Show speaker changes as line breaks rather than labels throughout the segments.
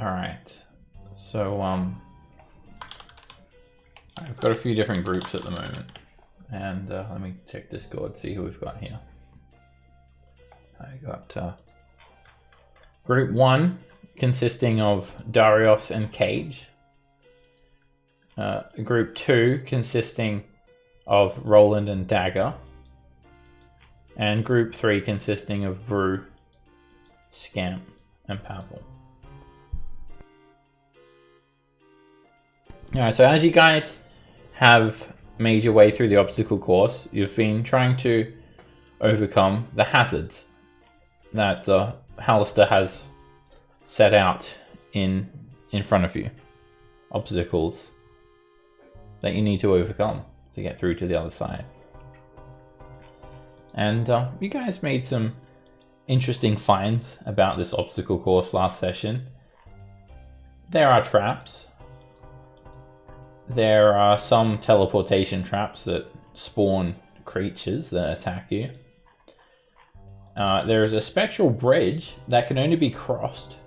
Alright. So, I've got a few different groups at the moment. And let me check Discord, see who we've got here. I got Group 1, consisting of Darius and Cage. Group 2, consisting of Roland and Dagger. And Group 3, consisting of Brew, Scamp, and Pavel. Alright, so as you guys have made your way through the obstacle course, you've been trying to overcome the hazards that Hallister has set out in front of you. Obstacles that you need to overcome to get through to the other side. And you guys made some interesting finds about this obstacle course last session. There are traps. There are some teleportation traps that spawn creatures that attack you. There is a spectral bridge that can only be crossed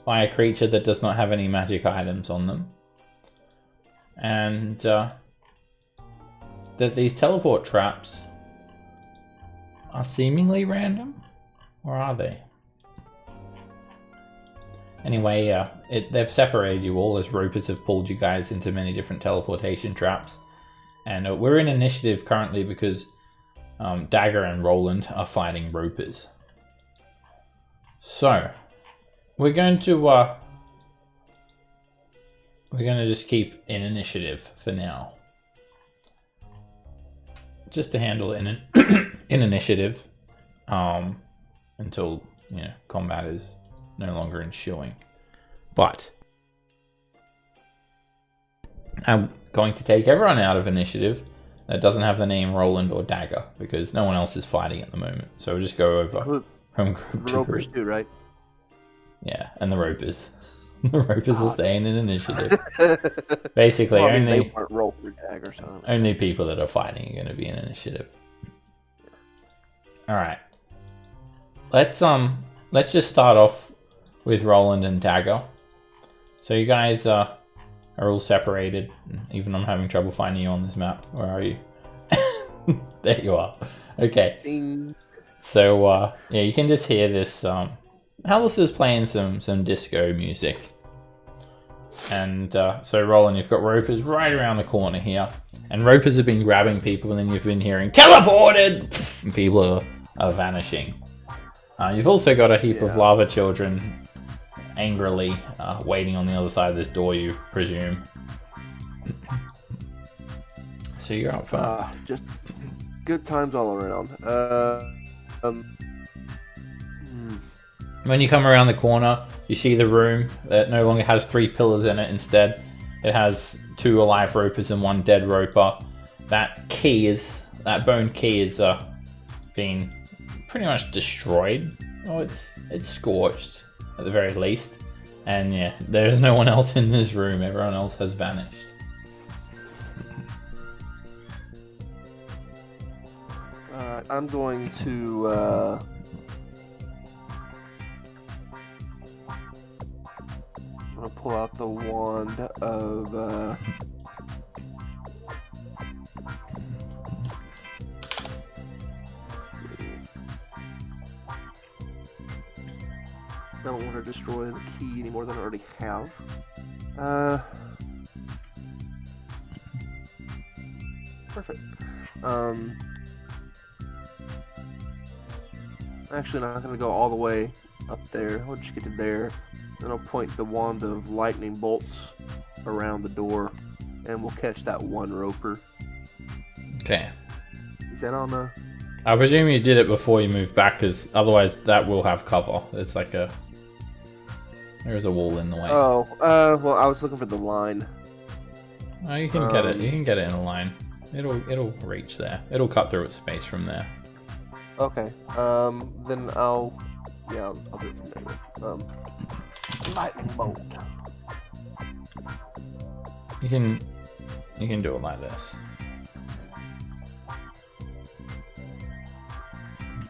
by a creature that does not have any magic items on them. And that these teleport traps are seemingly random, or are they? Anyway, they've separated you all as ropers have pulled you guys into many different teleportation traps. And we're in initiative currently because Dagger and Roland are fighting ropers. So, we're going to just keep in initiative for now. Just to handle it in initiative until, you know, combat is no longer ensuing. But I'm going to take everyone out of initiative that doesn't have the name Roland or Dagger, because no one else is fighting at the moment. So we'll just go over from group to
Ropers
group.
too, right?
Yeah, and the ropers. The ropers are staying in initiative. Basically,
Well, I mean, they weren't roper Dagger, so
only people that are fighting are going to be in initiative. All right. Let's just start off with Roland and Dagger. So you guys are all separated. Even I'm having trouble finding you on this map. Where are you? There you are. Okay.
Ding.
So yeah, you can just hear this. Hallister's playing some disco music. And so Roland, you've got ropers right around the corner here. And ropers have been grabbing people, and then you've been hearing teleported! And people are vanishing. You've also got a heap of lava children angrily waiting on the other side of this door, you presume. So you're up first.
Just good times all around.
When you come around the corner, you see the room that no longer has 3 pillars in it. Instead, it has 2 alive ropers and 1 dead roper. That bone key is being pretty much destroyed. Oh, it's scorched at the very least. And yeah, there's no one else in this room. Everyone else has vanished.
Alright, I'm going to I'm gonna pull out the wand of I don't want to destroy the key any more than I already have. Perfect. Actually, not gonna go all the way up there. I'll just get to there. Then I'll point the wand of lightning bolts around the door, and we'll catch that 1 roper.
Okay.
Is that on the...
I presume you did it before you moved back, because otherwise that will have cover. It's like a... There's a wall in the way.
Oh, well, I was looking for the line.
Oh, you can get it. You can get it in a line. It'll reach there. It'll cut through its space from there.
Okay. Then I'll do it from there. Lightning bolt.
You can do it like this.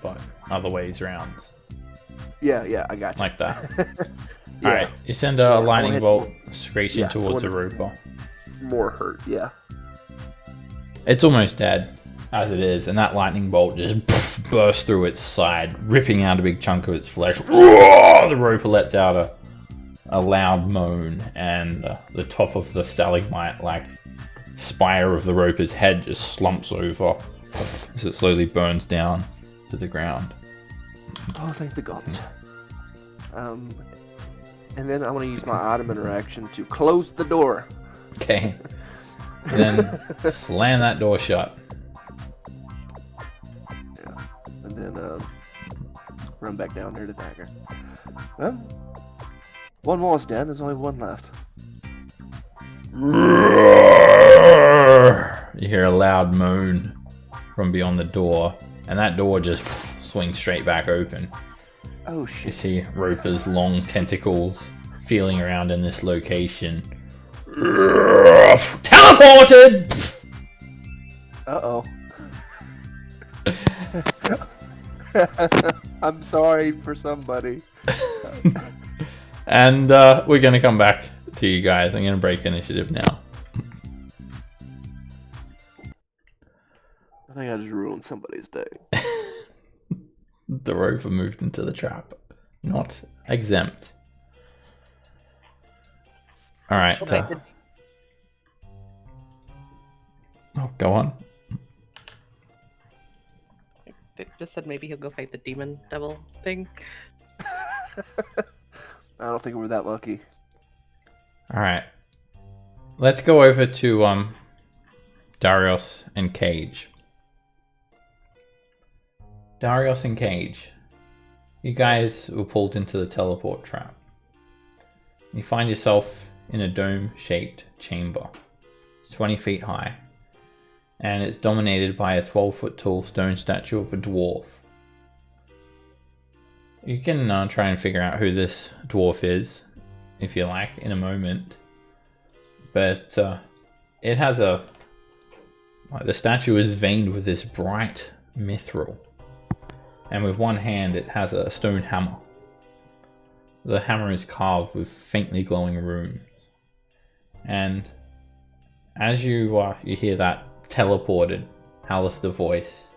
But other ways around
Yeah, I got you.
Like that.
Yeah.
Alright, you send a lightning
hit
bolt screeching
yeah,
towards
I
a Roper.
More hurt, yeah.
It's almost dead, as it is, and that lightning bolt just bursts through its side, ripping out a big chunk of its flesh. The Roper lets out a loud moan, and the top of the stalagmite-like spire of the Roper's head just slumps over as it slowly burns down to the ground.
Oh, thank the gods. And then I want to use my item interaction to close the door.
Okay. Then slam that door shut.
Yeah. And then run back down here to dagger. Well, one wall's dead. There's only one left.
You hear a loud moan from beyond the door, and that door just swings straight back open.
Oh
You
shit.
see Roper's long tentacles feeling around in this location. Teleported!
Uh-oh. I'm sorry for somebody.
And we're going to come back to you guys. I'm going to break initiative now.
I think I just ruined somebody's day.
The Roper moved into the trap. Not exempt. Alright. Oh, go on.
They just said maybe he'll go fight the demon devil thing.
I don't think we're that lucky.
Alright. Let's go over to Darius and Cage. Darius and Cage. You guys were pulled into the teleport trap. You find yourself in a dome-shaped chamber. It's 20 feet high. And it's dominated by a 12-foot tall stone statue of a dwarf. You can try and figure out who this dwarf is, if you like, in a moment. But it has the statue is veined with this bright mithril. And with one hand it has a stone hammer. The hammer is carved with faintly glowing runes. And as you hear that teleported Hallister voice,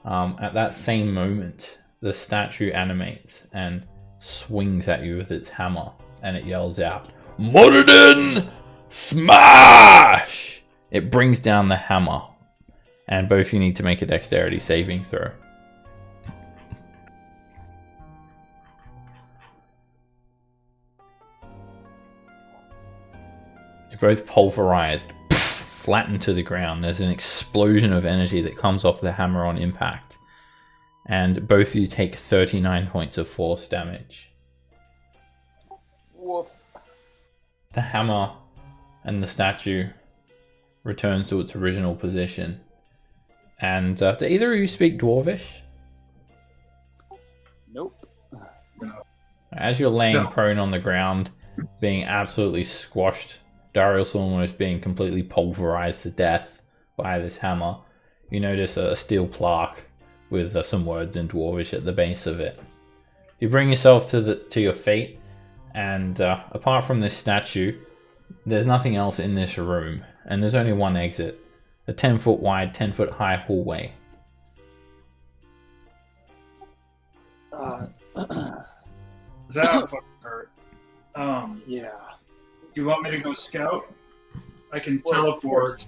at that same moment the statue animates and swings at you with its hammer, and it yells out, "Moradin! Smash!" It brings down the hammer, and both you need to make a dexterity saving throw. You're both pulverized, flattened to the ground. There's an explosion of energy that comes off the hammer on impact, and both of you take 39 points of force damage.
Woof.
The hammer and the statue returns to its original position. And do either of you speak Dwarvish?
Nope.
As you're laying prone on the ground, being absolutely squashed, Darius almost being completely pulverized to death by this hammer, you notice a steel plaque with some words in Dwarvish at the base of it. You bring yourself to your feet, and apart from this statue, there's nothing else in this room, and there's only one exit. A 10-foot wide, 10-foot high hallway.
That fucking hurt.
Yeah.
Do you want me to go scout? I can teleport.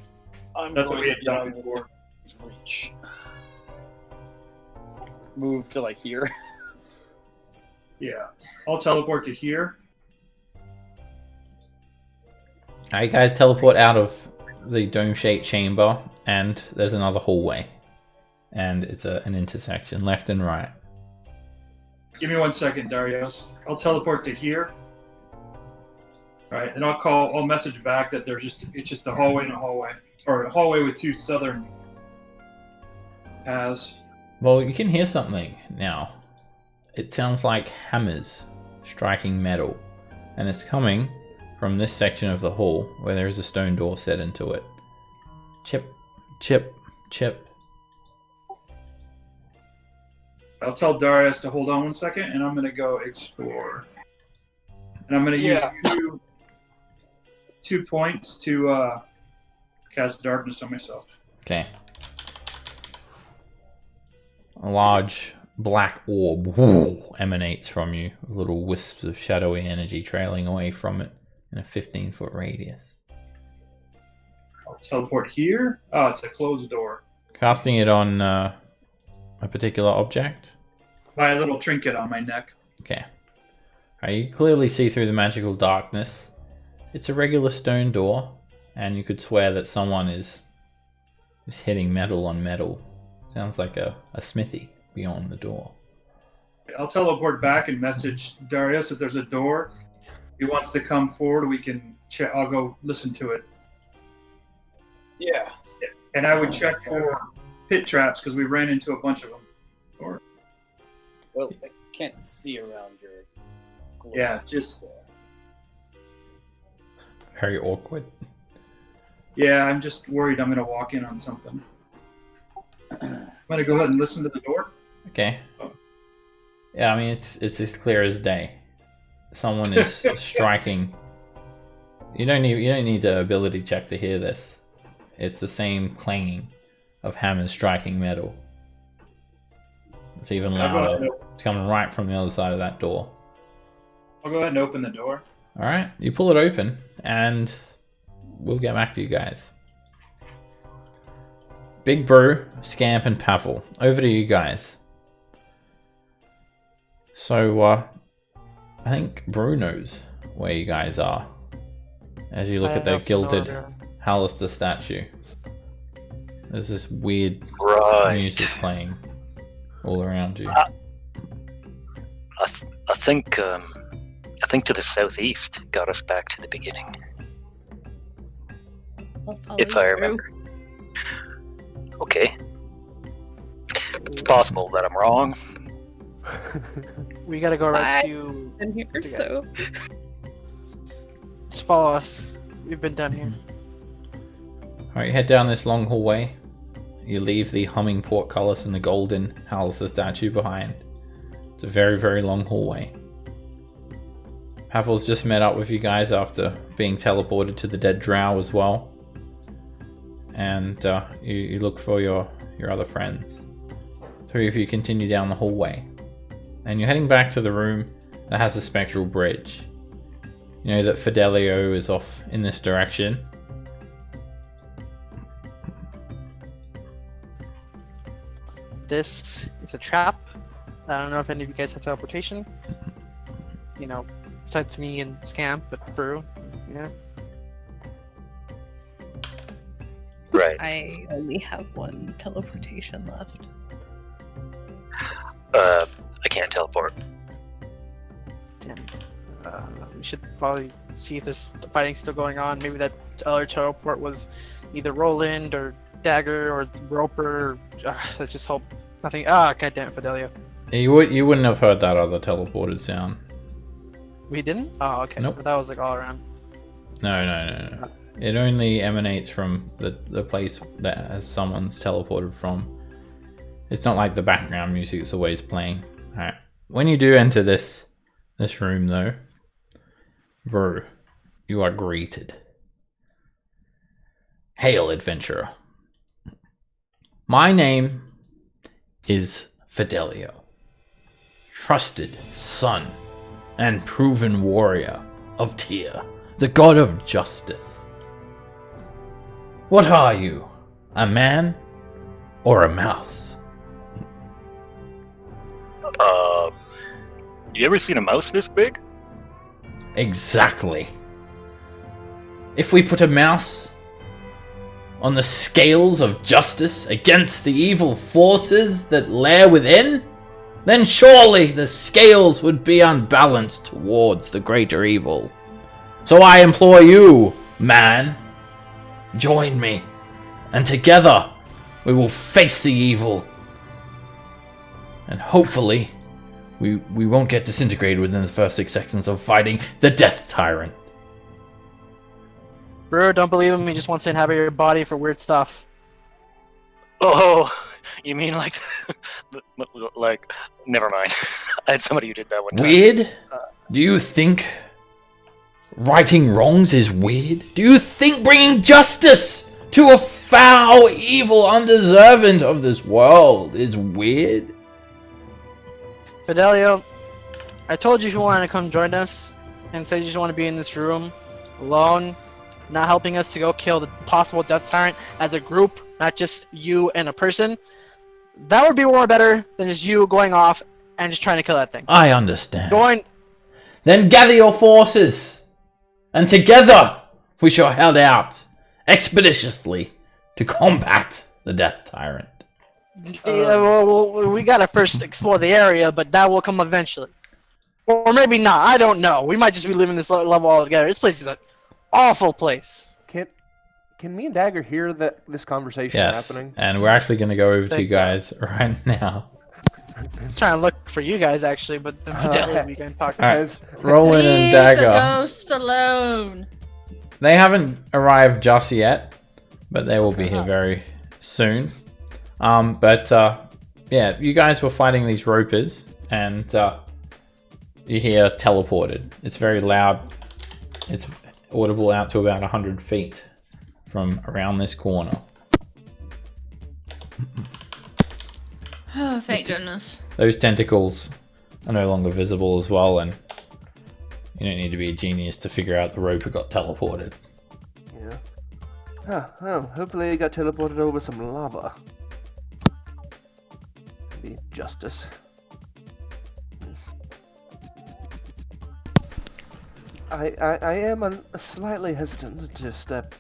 I'm
That's what
going
we had
to
done
go
before.
with reach. Move to like here.
Yeah. I'll teleport to here.
You guys teleport out of the dome-shaped chamber, and there's another hallway. And it's an intersection, left and right.
Give me 1 second, Darius. I'll teleport to here. Alright, and I'll message back that it's just a hallway and a hallway. Or a hallway with two southern paths.
Well, you can hear something now. It sounds like hammers striking metal, and it's coming from this section of the hall where there is a stone door set into it. Chip, chip, chip.
I'll tell Darius to hold on 1 second, and I'm gonna go explore. And I'm gonna use 2 points to cast darkness on myself.
Okay. A large black orb emanates from you, little wisps of shadowy energy trailing away from it in a 15-foot radius.
I'll teleport here. Oh, it's a closed door.
Casting it on a particular object.
My little trinket on my neck.
Okay. Alright, you clearly see through the magical darkness. It's a regular stone door, and you could swear that someone is hitting metal on metal. Sounds like a smithy beyond the door.
I'll teleport back and message Darius if there's a door. If he wants to come forward, we can check. I'll go listen to it.
Yeah.
And I would check for pit traps because we ran into a bunch of them. Or
Well, I can't see around your. Globe.
yeah, just
Very awkward.
yeah. I'm just worried I'm gonna walk in on something. I'm gonna go ahead and listen to the door.
Okay. Yeah, I mean it's as clear as day. Someone is striking. You don't need the ability check to hear this. It's the same clanging of hammers striking metal. It's even louder. It's coming right from the other side of that door.
I'll go ahead and open the door.
Alright, you pull it open, and we'll get back to you guys. Big Brew, Scamp, and Pavel. Over to you guys. So, I think Brew knows where you guys are. As you look at the gilded Hallister statue. There's this weird music playing all around you.
I think to the southeast got us back to the beginning. If I remember. Okay. It's possible that I'm wrong.
We gotta go rescue.
And here, so
Just follow us. We've been done here.
Alright, you head down this long hallway. You leave the humming portcullis and the golden Hallister statue behind. It's a very, very long hallway. Pavel's just met up with you guys after being teleported to the dead drow as well. And you look for your other friends. Three of you continue down the hallway. And you're heading back to the room that has a spectral bridge. You know that Fidelio is off in this direction.
This is a trap. I don't know if any of you guys have teleportation. You know, besides me and Scamp, but Brew. Yeah.
Right.
I only have 1 teleportation left.
I can't teleport.
Damn. We should probably see if there's fighting still going on. Maybe that other teleport was either Roland or Dagger or Roper. Let's just hope nothing. Goddamn it, Fidelio.
You wouldn't have heard that other teleported sound.
We didn't? Oh, okay.
Nope.
That was like all around.
No. It only emanates from the place that has someone's teleported from. It's not like the background music is always playing. Alright. When you do enter this room though, bro, you are greeted. Hail, adventurer. My name is Fidelio, trusted son and proven warrior of Tyr, the god of justice. What are you, a man or a mouse?
You ever seen a mouse this big?
Exactly. If we put a mouse on the scales of justice against the evil forces that lair within, then surely the scales would be unbalanced towards the greater evil. So I implore you, man, join me, and together we will face the evil. And hopefully, we won't get disintegrated within the first 6 seconds of fighting the Death Tyrant.
Brew, don't believe him. He just wants to inhabit your body for weird stuff.
Oh, You mean like, like? Never mind. I had somebody who did that one time.
Weird? Do you think righting wrongs is weird? Do you think bringing justice to a foul, evil, undeserving of this world is weird?
Fidelio, I told you if you wanted to come join us, and said you just want to be in this room alone, not helping us to go kill the possible Death Tyrant as a group, not just you and a person. That would be more better than just you going off and just trying to kill that thing.
I understand.
Join.
Then gather your forces, and together we shall head out expeditiously to combat the Death Tyrant.
Yeah, well, we gotta first explore the area, but that will come eventually. Or maybe not, I don't know. We might just be leaving this level altogether. This place is an awful place.
Can me and Dagger hear this conversation happening?
And we're actually going to go over to you guys right now.
I was trying to look for you guys, actually, but Fidelio we can talk
All
about.
right, Roland and
Leave
Dagger.
the ghost alone.
They haven't arrived just yet, but they will be here very soon. Yeah, you guys were fighting these ropers, and you hear teleported. It's very loud. It's audible out to about 100 feet from around this corner.
Oh, thank goodness.
Those tentacles are no longer visible as well, and you don't need to be a genius to figure out the roper got teleported.
Yeah. Well, hopefully he got teleported over some lava. Be justice. I am slightly hesitant to step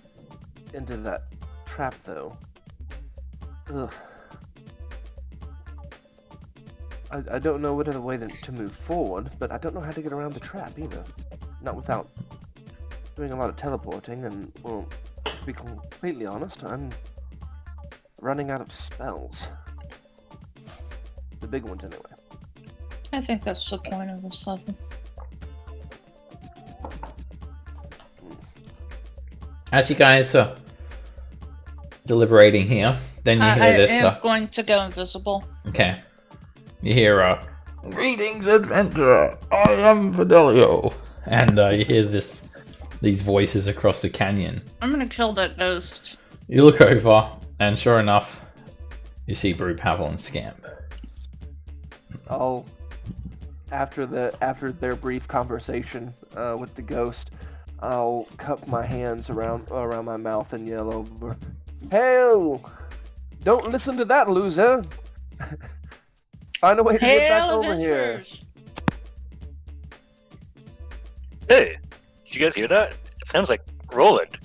into that trap, though. Ugh. I don't know what other way to move forward, but I don't know how to get around the trap either. Not without doing a lot of teleporting, and, well, to be completely honest, I'm running out of spells. The big ones, anyway.
I think that's the point of this level.
As you guys are deliberating here, then you hear this.
I am going to go invisible.
Okay. You hear, greetings, adventurer. I am Fidelio. And you hear these voices across the canyon.
I'm gonna kill that ghost.
You look over, and sure enough, you see Brew, Pavel, and Scamp.
I'll, after their brief conversation with the ghost, I'll cup my hands around my mouth and yell over, "Hail! Don't listen to that loser! Find a way to get back over here."
Hey, did you guys hear that? It sounds like Roland.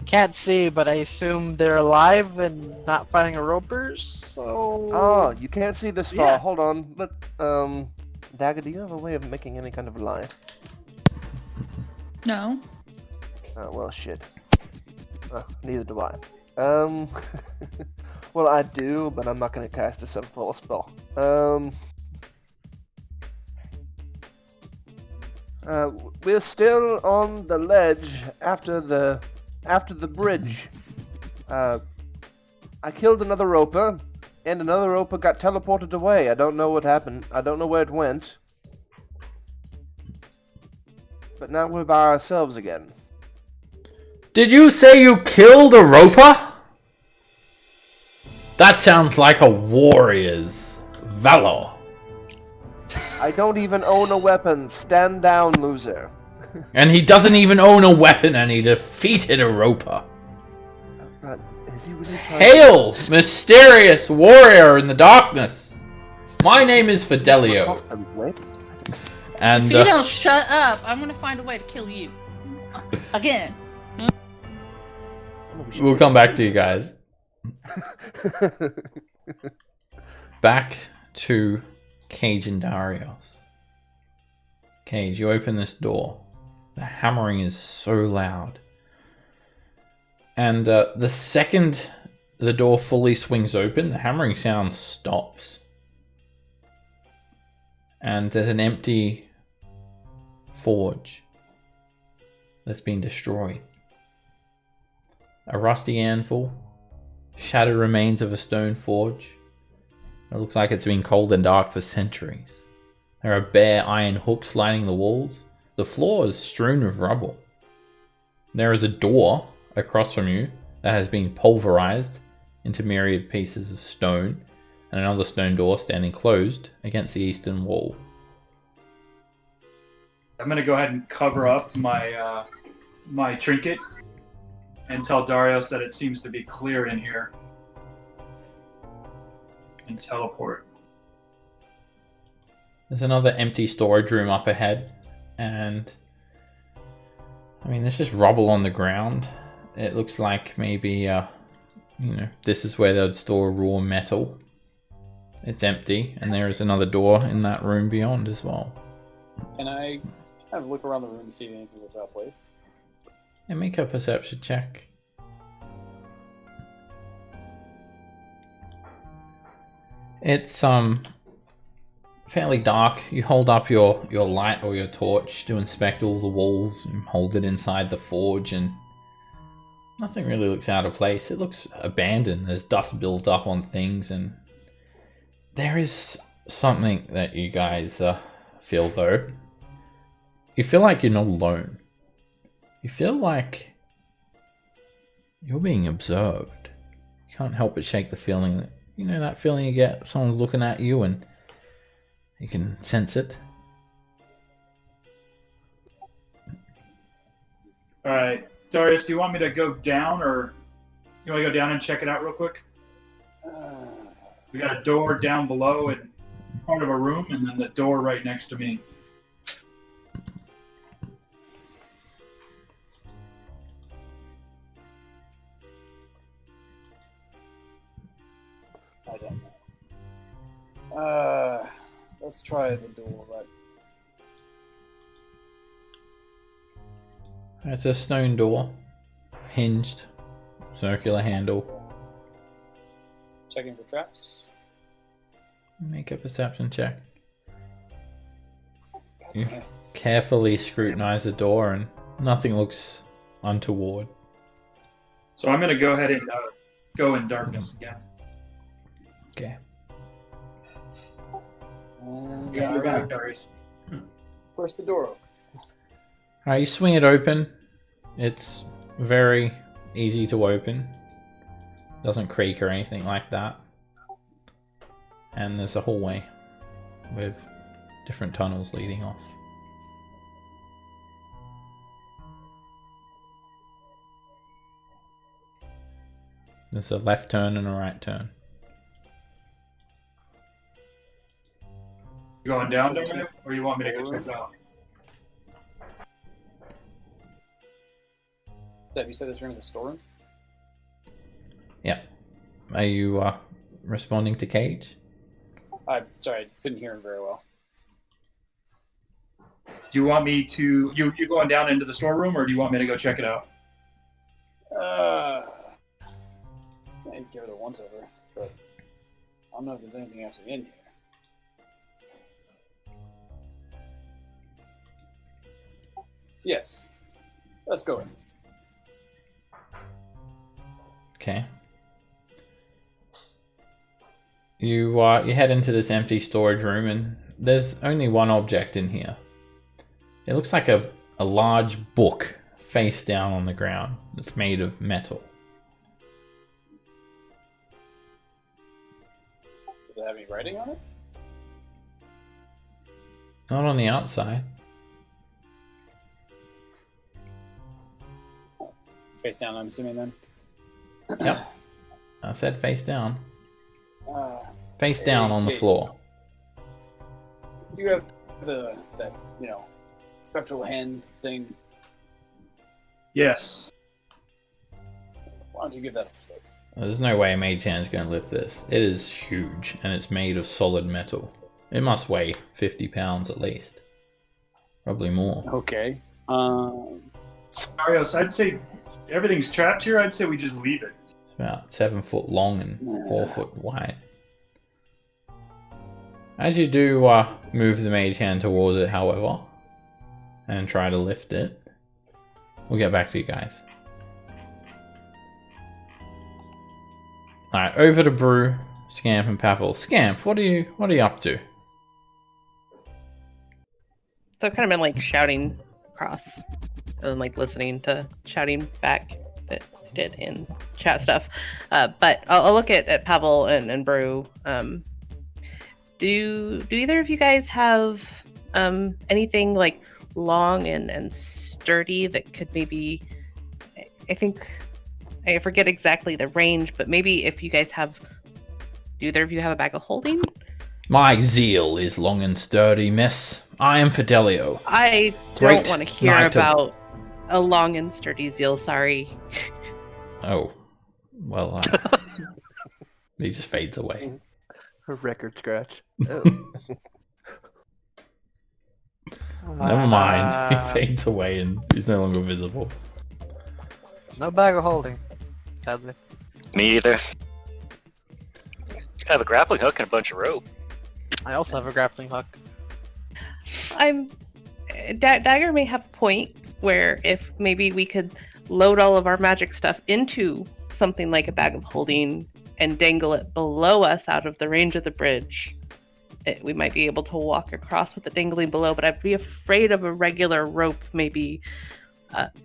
Can't see, but I assume they're alive and not fighting a roper, so...
Oh, you can't see this far.
Yeah.
Hold on. Dagger, do you have a way of making any kind of light?
No.
Oh, well, shit. Neither do I. Well, I do, but I'm not going to cast a simple spell. We're still on the ledge after the bridge. I killed another roper, and another roper got teleported away. I don't know what happened. I don't know where it went. But now we're by ourselves again.
Did you say you killed a roper? That sounds like a warrior's valor.
I don't even own a weapon. Stand down, loser.
And he doesn't even own a weapon, and he defeated a roper.
Is he really trying
Hail, mysterious warrior in the darkness. My name is Fidelio. And
If you don't shut up, I'm gonna find a way to kill you. Again.
we'll come back to you guys. Back to Cage and Darius. Cage, you open this door. The hammering is so loud. And the second the door fully swings open, the hammering sound stops. And there's an empty forge that's been destroyed. A rusty anvil shattered remains of a stone forge. It looks like it's been cold and dark for centuries. There are bare iron hooks lining the walls. The floor is strewn with rubble. There is a door across from you that has been pulverized into myriad pieces of stone, and another stone door standing closed against the eastern wall.
I'm gonna go ahead and cover up my my trinket and tell Darius that it seems to be clear in here. And teleport.
There's another empty storage room up ahead, and I mean, there's just rubble on the ground. It looks like maybe, this is where they'd store raw metal. It's empty, and there is another door in that room beyond as well.
Can I kind of look around the room to see if anything looks out of place?
And make a perception check. It's fairly dark. You hold up your light or your torch to inspect all the walls and hold it inside the forge, and nothing really looks out of place. It looks abandoned. There's dust built up on things, and there is something that you guys feel though. You feel like you're not alone. You feel like you're being observed. You can't help but shake the feeling that, that feeling you get, someone's looking at you and you can sense it.
Alright, Darius, do you want me to go down, or you want to go down and check it out real quick? We got a door down below in part of a room, and then the door right next to me.
I don't know. Let's try the door, but
It's a stone door, hinged, circular handle.
checking for traps.
Make a perception check.
God
You
damn.
carefully scrutinize the door and nothing looks untoward.
So I'm going to go ahead and go in darkness again.
Okay.
And
Yeah, you're back, Darius.
push the door open.
Alright, you swing it open. It's very easy to open. Doesn't creak or anything like that. And there's a hallway with different tunnels leading off. There's a left turn and a right turn.
You going down, Darius, or you want me to go check it out?
Seb, you said this room is a storeroom?
Yeah. Are you responding to Cage?
I'm sorry, I couldn't hear him very well.
Do you want me to... You going down into the storeroom, or do you want me to go check it out?
I'd give it a once over, but I don't know if there's anything actually in here. Yes. Let's go in.
Okay. You head into this empty storage room, and there's only one object in here. It looks like a large book face down on the ground. It's made of metal.
Does it have any writing on it?
Not on the outside.
It's face down, I'm assuming then.
Yep. I said face down.
Uh,
Face down on the
Okay.
floor.
Do you have that spectral hand thing?
Yes.
Why don't you give that a flick?
There's no way a mage hand's going to lift this. It is huge, and it's made of solid metal. It must weigh 50 pounds at least. Probably more.
Okay.
Darius, I'd say everything's trapped here. I'd say we just leave it.
It's about 7 foot long and 4 foot wide. As you do move the mage hand towards it, however, and try to lift it, we'll get back to you guys. Alright, over to Brew, Scamp, and Pavel. Scamp, what are you up to?
So I've kind of been like shouting across and like listening to shouting back that I did in chat stuff. But I'll look at Pavel and Brew. Do either of you guys have anything like long and sturdy that could maybe, I think, I forget exactly the range, but maybe if you guys have, do either of you have a bag of holding?
My zeal is long and sturdy, miss. I am Fidelio.
I don't want to hear about a long and sturdy zeal, sorry.
Oh, well, he just fades away.
A record scratch. Oh.
Never mind, he fades away and he's no longer visible.
No bag of holding, sadly.
Me either. I have a grappling hook and a bunch of rope.
I also have a grappling hook.
Dagger may have a point where if maybe we could load all of our magic stuff into something like a bag of holding and dangle it below us out of the range of the bridge, we might be able to walk across with it dangling below, but I'd be afraid of a regular rope maybe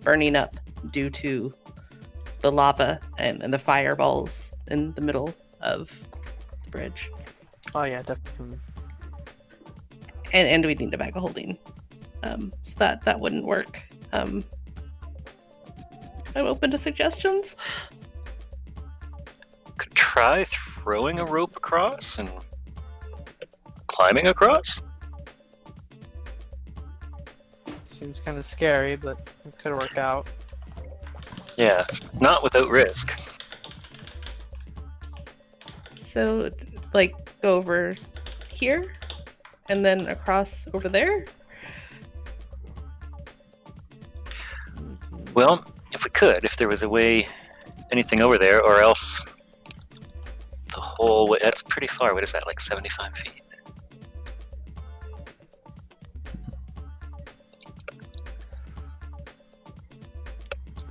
burning up due to the lava and the fireballs in the middle of the bridge.
Oh yeah, definitely.
And we need a bag of holding. So that wouldn't work. I'm open to suggestions.
Could try throwing a rope across and climbing across.
Seems kind of scary, but it could work out.
Yeah, not without risk.
So, like, go over here and then across over there?
Well, if we could, if there was a way, anything over there, or else the whole way. That's pretty far. What is that, like 75 feet?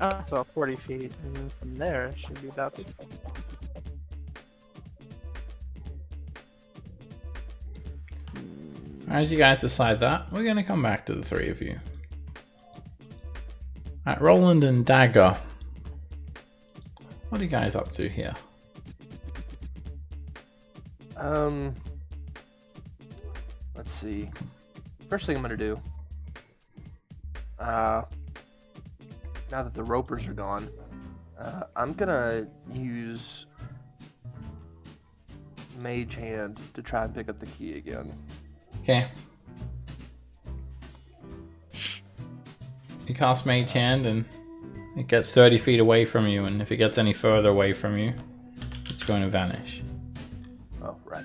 Oh, it's about 40 feet, and then from there it should be about 50.
As you guys decide that, we're going to come back to the three of you. Alright, Roland and Dagger. What are you guys up to here?
Let's see. First thing I'm gonna do, now that the ropers are gone, I'm gonna use Mage Hand to try and pick up the key again.
Okay. You cast Mage Hand and it gets 30 feet away from you, and if it gets any further away from you, it's going to vanish.
Oh, right.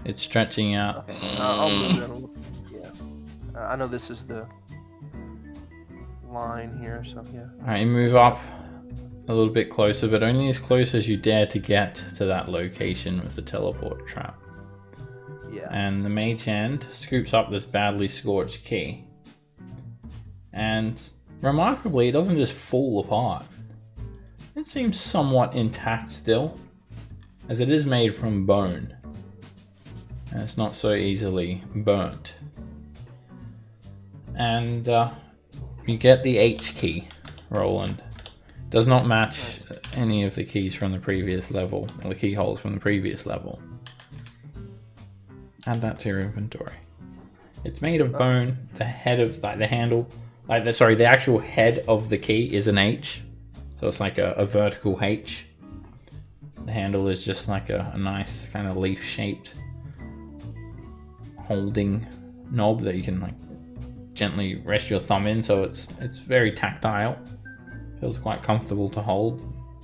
It's stretching out.
Okay. I'll move that a little. Yeah. I know this is the line here, so yeah.
Alright, you move up a little bit closer, but only as close as you dare to get to that location with the teleport trap.
Yeah.
And the Mage Hand scoops up this badly scorched key. And remarkably, it doesn't just fall apart. It seems somewhat intact still, as it is made from bone. And it's not so easily burnt. And you get the H key, Roland. Does not match any of the keys from the previous level, or the keyholes from the previous level. Add that to your inventory. It's made of bone. The head of the handle, the actual head of the key is an H, so it's like a vertical H. The handle is just like a nice kind of leaf-shaped holding knob that you can like gently rest your thumb in, so it's very tactile. Feels quite comfortable to hold.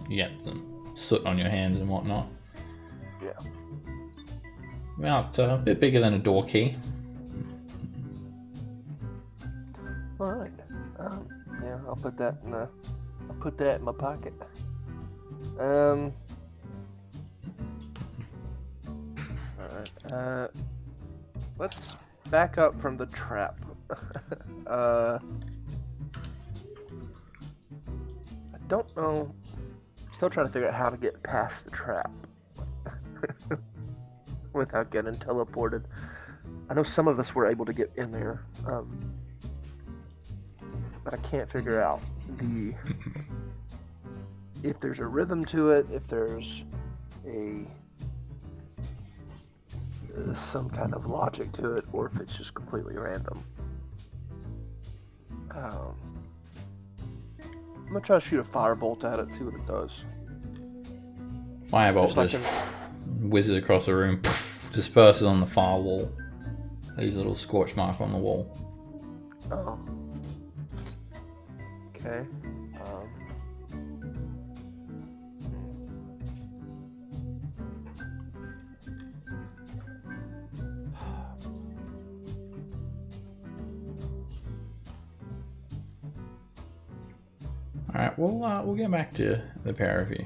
You get some soot on your hands and whatnot.
Yeah.
About a bit bigger than a door key.
All right. Yeah, I'll put that in my pocket. All right. Let's back up from the trap. I don't know. Still trying to figure out how to get past the trap without getting teleported. I know some of us were able to get in there, but I can't figure out if there's a rhythm to it, if there's some kind of logic to it, or if it's just completely random. I'm gonna try to shoot a firebolt at it, see what it does.
Firebolt just whizzes across the room, disperses on the far wall. Leaves a little scorch mark on the wall.
Oh. Okay.
Alright, we'll get back to the pair of you.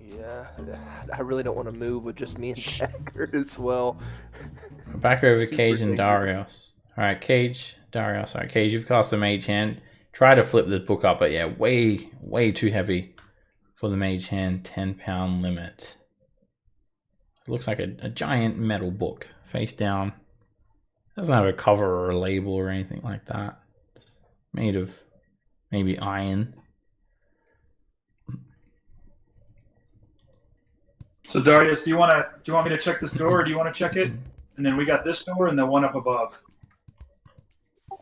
Yeah, I really don't want to move with just me and Dagger as well.
Back over
Super
Cage and
dangerous.
Darius. Alright, Cage, Darius. Alright, Cage, you've cast the Mage Hand. Try to flip this book up, but yeah, way too heavy for the Mage Hand 10-pound limit. It looks like a giant metal book, face down. Doesn't have a cover or a label or anything like that. It's made of maybe iron.
So Darius, do you want me to check this door, or do you want to check it? And then we got this door and the one up above.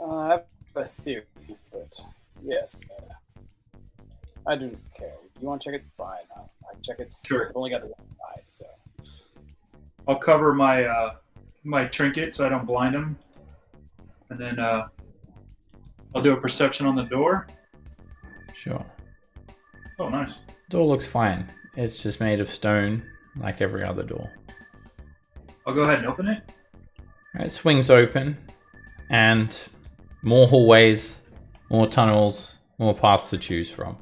I have a theory, but yes, I don't care. You want to check it? Fine. I can check it.
Sure.
I've only got the one side, so.
I'll cover my my trinket so I don't blind him, and then I'll do a perception on the door.
Sure.
Oh, nice.
Door looks fine. It's just made of stone, like every other door.
I'll go ahead and open it.
It swings open, and more hallways, more tunnels, more paths to choose from.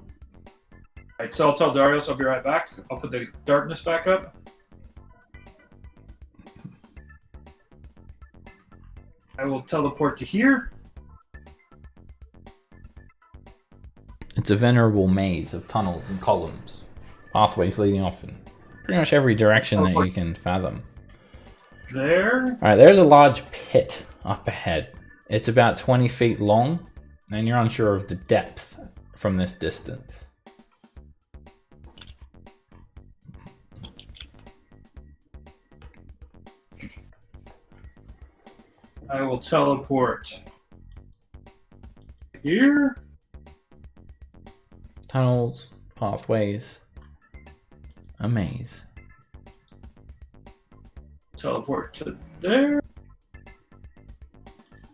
Alright, so I'll tell Darius I'll be right back. I'll put the darkness back up. I will teleport to here.
It's a venerable maze of tunnels and columns, pathways leading off in pretty much every direction that you can fathom.
There.
Alright, there's a large pit up ahead. It's about 20 feet long, and you're unsure of the depth from this distance.
I will teleport here.
Tunnels, pathways, a maze.
Teleport to there.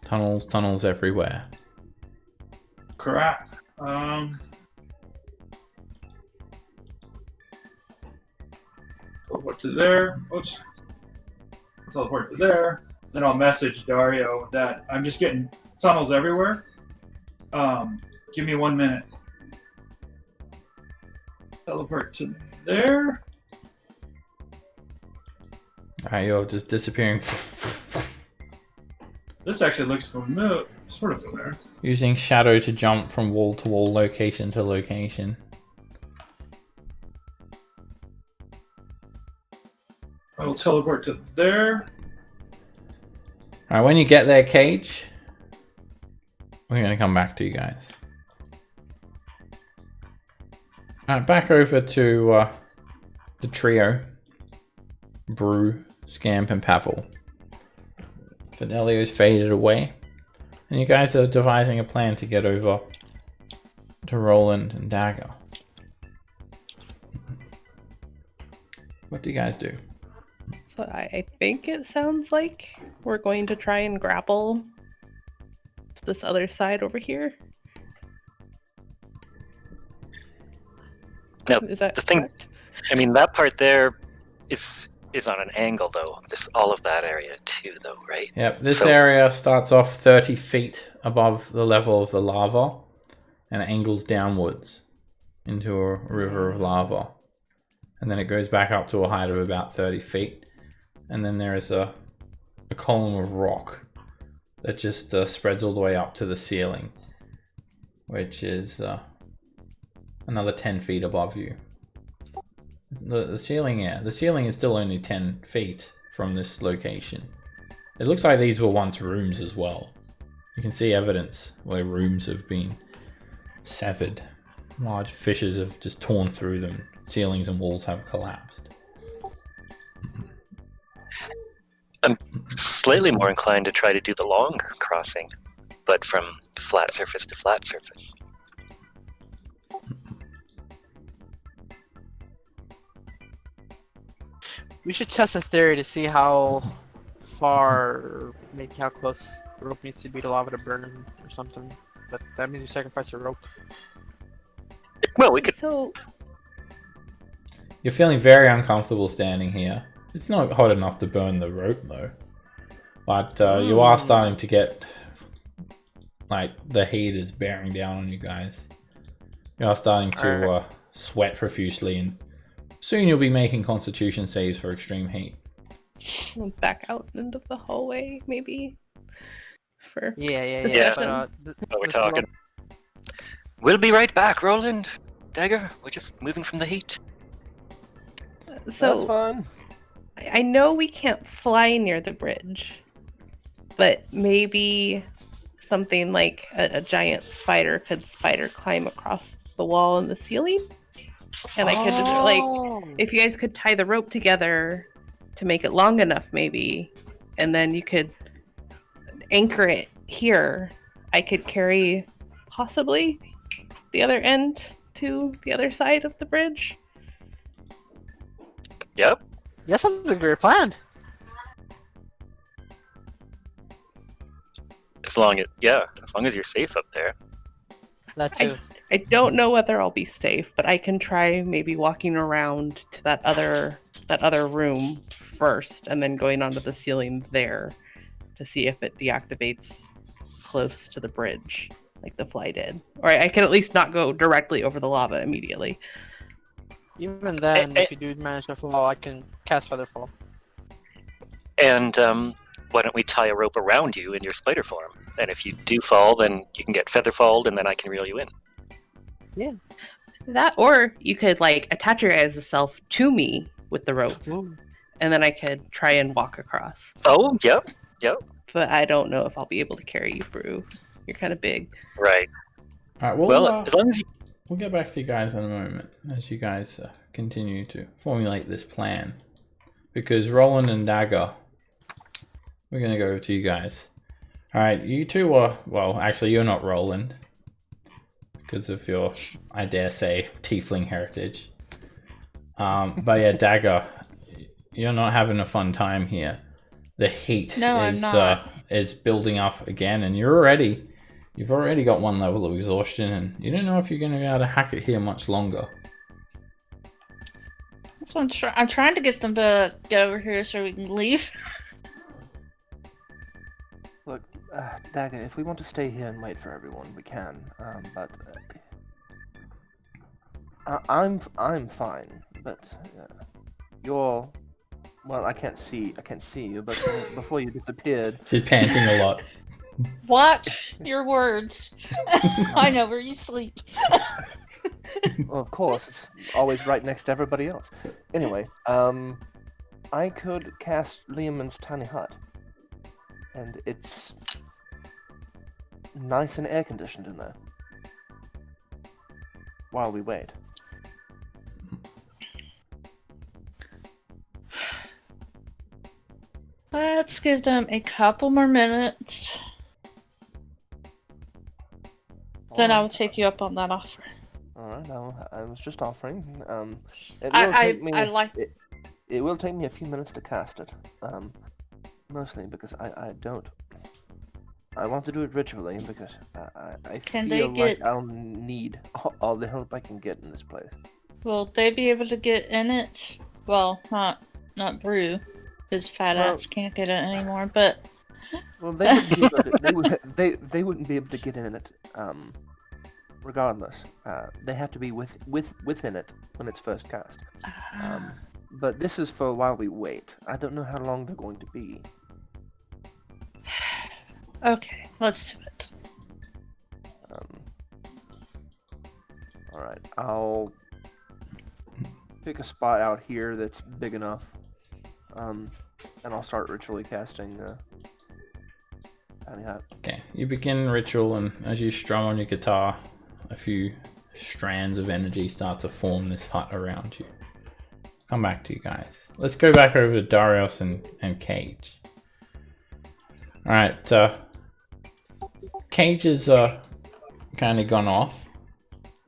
Tunnels, tunnels everywhere.
Crap. Teleport to there. Oops. Teleport to there. Then I'll message Dario that I'm just getting tunnels everywhere. Give me 1 minute. Teleport to there.
Alright, you're just disappearing.
This actually looks familiar, sort of familiar.
Using shadow to jump from wall to wall, location to location.
I will teleport to there.
Alright, when you get there, Cage, we're gonna come back to you guys. Alright, back over to the trio. Brew, Scamp, and Pavel. Fidelio's faded away, and you guys are devising a plan to get over to Roland and Dagger. What do you guys do?
So I think it sounds like we're going to try and grapple to this other side over here.
No,
Is that
the thing,
correct?
I mean, that part there is on an angle, though. All of that area too, though, right?
Yep, this
So-
area starts off 30 feet above the level of the lava and it angles downwards into a river of lava. And then it goes back up to a height of about 30 feet. And then there is a column of rock that just spreads all the way up to the ceiling, which is a another 10 feet above you. The ceiling, yeah, the ceiling is still only 10 feet from this location. It looks like these were once rooms as well. You can see evidence where rooms have been severed. Large fissures have just torn through them. Ceilings and walls have collapsed.
I'm slightly more inclined to try to do the long crossing, but from flat surface to flat surface.
We should test a theory to see how far, maybe how close the rope needs to be to lava to burn or something. But that means we sacrifice a rope.
Well, we could.
So
You're feeling very uncomfortable standing here. It's not hot enough to burn the rope though. But you are starting to get, like, the heat is bearing down on you guys. You are starting to sweat profusely, and soon you'll be making constitution saves for extreme heat.
back out into the hallway, maybe. For
Yeah. But,
What we're talking. We'll be right back, Roland. Dagger, we're just moving from the heat.
so
That's fine.
I know we can't fly near the bridge, but maybe something like a giant spider could spider climb across the wall and the ceiling. And I could like, if you guys could tie the rope together to make it long enough, maybe, and then you could anchor it here. I could carry possibly the other end to the other side of the bridge.
Yep.
that sounds like a great plan.
As long as you're safe up there.
That too.
I don't know whether I'll be safe, but I can try maybe walking around to that other room first, and then going onto the ceiling there to see if it deactivates close to the bridge, like the fly did. Or I can at least not go directly over the lava immediately.
Even then, if you do manage to fall, I can cast Featherfall.
And why don't we tie a rope around you in your spider form? And if you do fall, then you can get featherfalled, and then I can reel you in.
Yeah.
That, or you could like attach your guys' self to me with the rope,
Ooh.
and then I could try and walk across.
Oh, yep.
But I don't know if I'll be able to carry you, Brew. You're kind of big.
Right.
Alright,
Well, as long as you...
we'll get back to you guys in a moment as you guys continue to formulate this plan. Because Roland and Dagger, we're going to go to you guys. Alright, you two are, well, actually you're not Roland, because of your, I dare say, tiefling heritage. But yeah, Dagger, you're not having a fun time here. The heat
I'm not.
is building up again, and you've already got one level of exhaustion, and you don't know if you're going to be able to hack it here much longer.
That's what I'm trying to get them to get over here so we can leave.
Look, Dagger, if we want to stay here and wait for everyone, we can. But I'm fine. But you're, well, I can't see you. But before you disappeared,
She's panting a lot.
Watch your words. I know where you sleep.
well, of course, it's always right next to everybody else. Anyway, I could cast Liam's tiny hut, and it's nice and air conditioned in there. While we wait.
Let's give them a couple more minutes. Then I will take you up on that offer.
Alright, I was just offering. It will take me a few minutes to cast it. Mostly because I want to do it ritually because I feel like I'll need all the help I can get in this place.
Will they be able to get in it? Well, not Brew. His fat ass can't get in it anymore, but...
Well, they wouldn't be able to, they wouldn't be able to get in it, regardless. They have to be within it when it's first cast. But this is for while we wait. I don't know how long they're going to be.
Okay, let's do it.
Alright, I'll pick a spot out here that's big enough. And I'll start ritually casting Bounty Hat.
Okay, you begin ritual, and as you strum on your guitar, a few strands of energy start to form this hut around you. Come back to you guys. Let's go back over to Darius and Cage. Alright, Cage is kind of gone off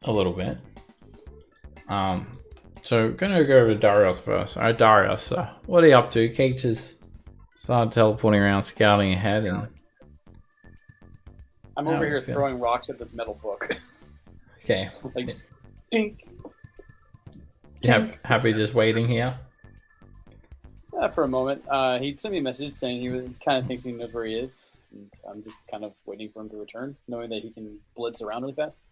a little bit. So gonna go over to Darius first. Alright, Darius, what are you up to? Cage has started teleporting around, scouting ahead, and
I'm over here throwing rocks at this metal book.
okay.
Like, dink.
Happy just waiting here?
For a moment. He sent me a message saying he kind of thinks he knows where he is. And I'm just kind of waiting for him to return, knowing that he can blitz around really fast.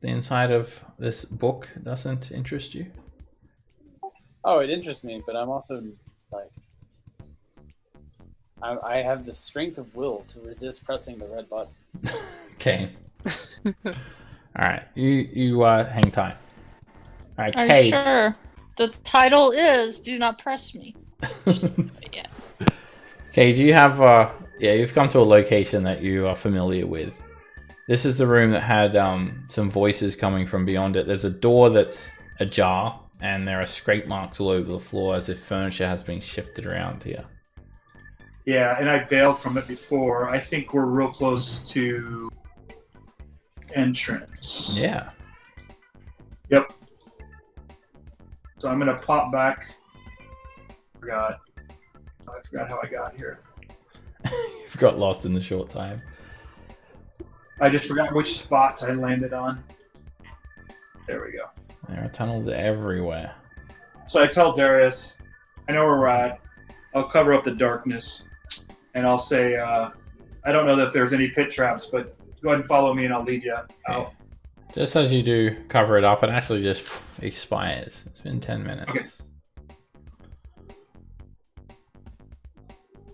The inside of this book doesn't interest you?
Oh, it interests me, but I'm also like... I have the strength of will to resist pressing the red button.
Okay. Alright, you hang tight. Alright,
Are
Cage.
you sure? The title is "Do Not Press Me." Yeah.
Cage, you have you've come to a location that you are familiar with. This is the room that had some voices coming from beyond it. There's a door that's ajar, and there are scrape marks all over the floor as if furniture has been shifted around here.
Yeah, and I bailed from it before. I think we're real close to entrance.
Yeah.
Yep. So I'm gonna pop back. I forgot how I got here.
You've got lost in the short time.
I just forgot which spots I landed on. There we go.
There are tunnels everywhere.
So I tell Darius, I know where we're at. I'll cover up the darkness, and I'll say, I don't know that there's any pit traps, but go ahead and follow me, and I'll lead you out.
Okay. Just as you do cover it up, it actually just expires. It's been 10 minutes.
Okay.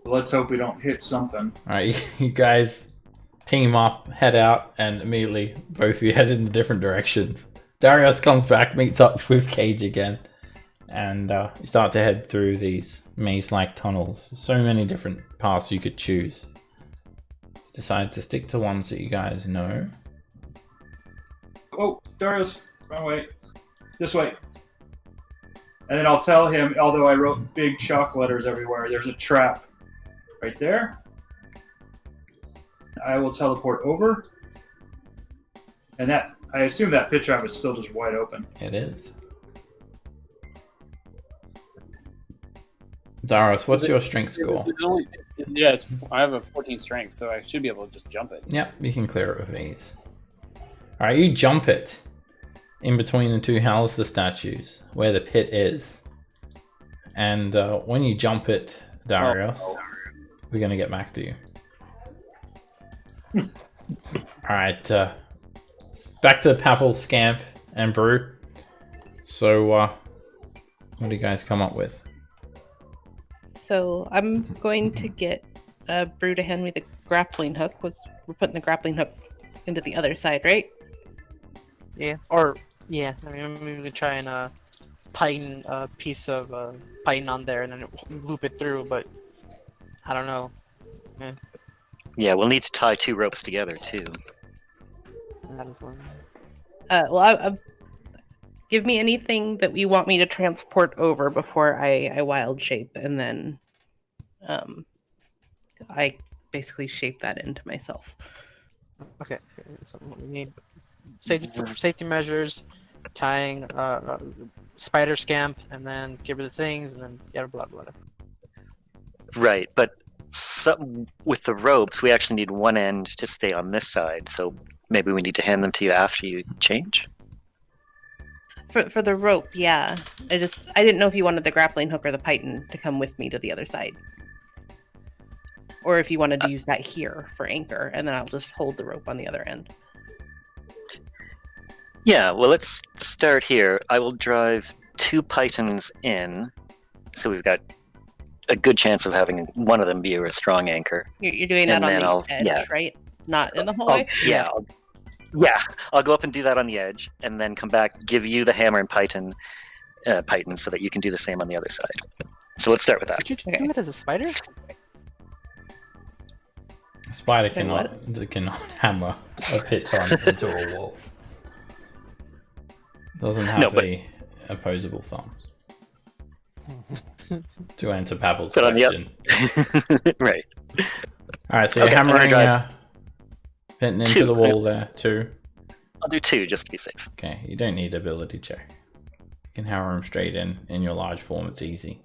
Let's hope we don't hit something.
Alright, you guys team up, head out, and immediately both of you head in different directions. Darius comes back, meets up with Cage again, and you start to head through these maze-like tunnels. So many different paths you could choose. Decide to stick to ones that you guys know.
Oh, Darius, wrong way. This way. And then I'll tell him, although I wrote big chalk letters everywhere, there's a trap right there. I will teleport over. And that, I assume that pit trap is still just wide open.
It is. Darius, what's your strength score?
I have a 14 strength, so I should be able to just jump it.
Yep, you can clear it with ease. Alright, you jump it in between the two Halaster statues where the pit is. And when you jump it, Darius, we're going to get back to you. Alright, back to Pavel, Scamp, and Brew. So, what do you guys come up with?
So I'm going to get Brew to hand me the grappling hook. We're putting the grappling hook into the other side, right?
Yeah. Or yeah. I mean, maybe we could try and pine a piece of pine on there and then loop it through. But I don't know.
Yeah, we'll need to tie two ropes together too.
That is one.
Well, give me anything that you want me to transport over before I wild shape, and then I basically shape that into myself.
Okay. So we need safety measures, tying spider scamp, and then give her the things, and then blah blah blah.
Right, but with the ropes, we actually need one end to stay on this side, so maybe we need to hand them to you after you change.
For the rope, yeah. I didn't know if you wanted the grappling hook or the python to come with me to the other side. Or if you wanted to use that here for anchor, and then I'll just hold the rope on the other end.
Yeah, well, let's start here. I will drive two pythons in, so we've got a good chance of having one of them be a strong anchor.
You're doing that
And
on
then
the
I'll-
edge,
yeah.
right? Not in the hallway?
Yeah, I'll go up and do that on the edge, and then come back, give you the hammer and python, so that you can do the same on the other side. So let's start with that.
Could you do it as a spider?
A spider
Then
cannot hammer a piton into a wall. Doesn't have
No, but-
the opposable thumbs. To answer Pavel's
But on the
question.
Right.
Alright, so you're
Okay, I'm gonna
hammering hitting into
Two.
the wall there, 2.
I'll do 2 just to be safe.
Okay, you don't need ability check. You can hammer them straight in your large form, it's easy.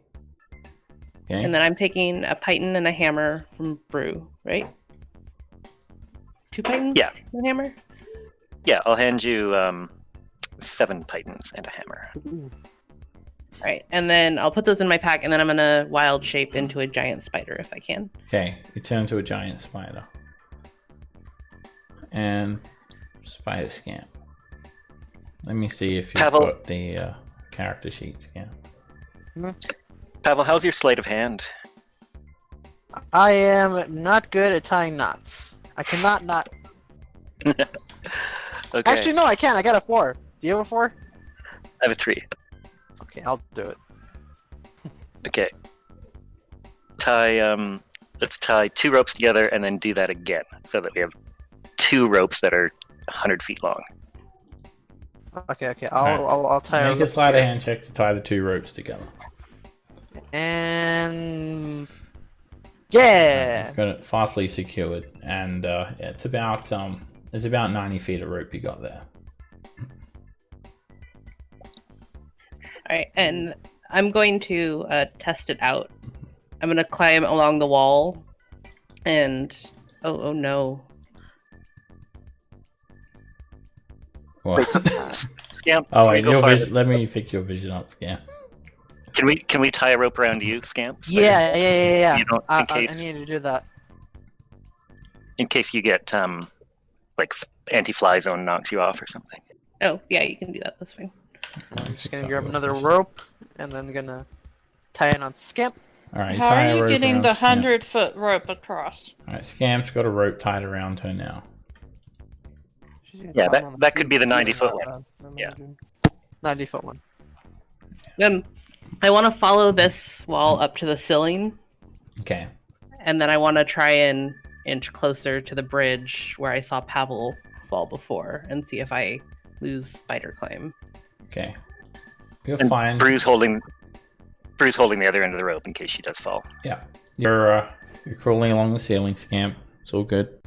Okay,
And then I'm taking a python and a hammer from Brew, right? 2 pythons?
Yeah.
And a hammer?
Yeah, I'll hand you 7 pythons and a hammer.
All right, and then I'll put those in my pack, and then I'm gonna wild shape into a giant spider if I can.
okay, you turn to a giant spider. And spider scamp. Let me see if you've
Pavel.
got the character sheet scan.
Pavel, how's your sleight of hand?
I am not good at tying knots. I cannot knot.
Okay,
Actually, no, I can. I got a 4. Do you have a 4?
I have a 3.
Okay, I'll do it.
Okay. Let's tie 2 ropes together and then do that again, so that we have 2 ropes that are 100 feet long.
Okay. I'll tie
Make a sleight of hand check to tie the 2 ropes together.
And yeah.
Got it fastly secured, and it's about 90 feet of rope you got there.
All right, and I'm going to test it out. I'm gonna climb along the wall, and oh no,
What?
Scamp,
Oh
can we
wait,
go
your
far-
vision, let me fix your vision up, Scam.
Can we tie a rope around you, Scamp?
Yeah.
You don't,
I
in case
need to do that.
you get anti-fly zone knocks you off or something.
oh yeah, you can do that. That's fine.
I'm just gonna grab another rope and then gonna tie it on Scamp.
All right,
How
tie
are
a
you
rope
getting
around
the
Scamp.
100-foot rope across?
All right, Scamp's got a rope tied around her now.
Yeah, that could be the 90-foot one. Yeah.
90-foot one.
I want to follow this wall up to the ceiling,
Okay.
and then I want to try and inch closer to the bridge where I saw Pavel fall before, and see if I lose spider climb.
Okay. You're
And
fine.
Brew's holding the other end of the rope in case she does fall.
Yeah. You're crawling along the ceiling, Scamp. It's all good.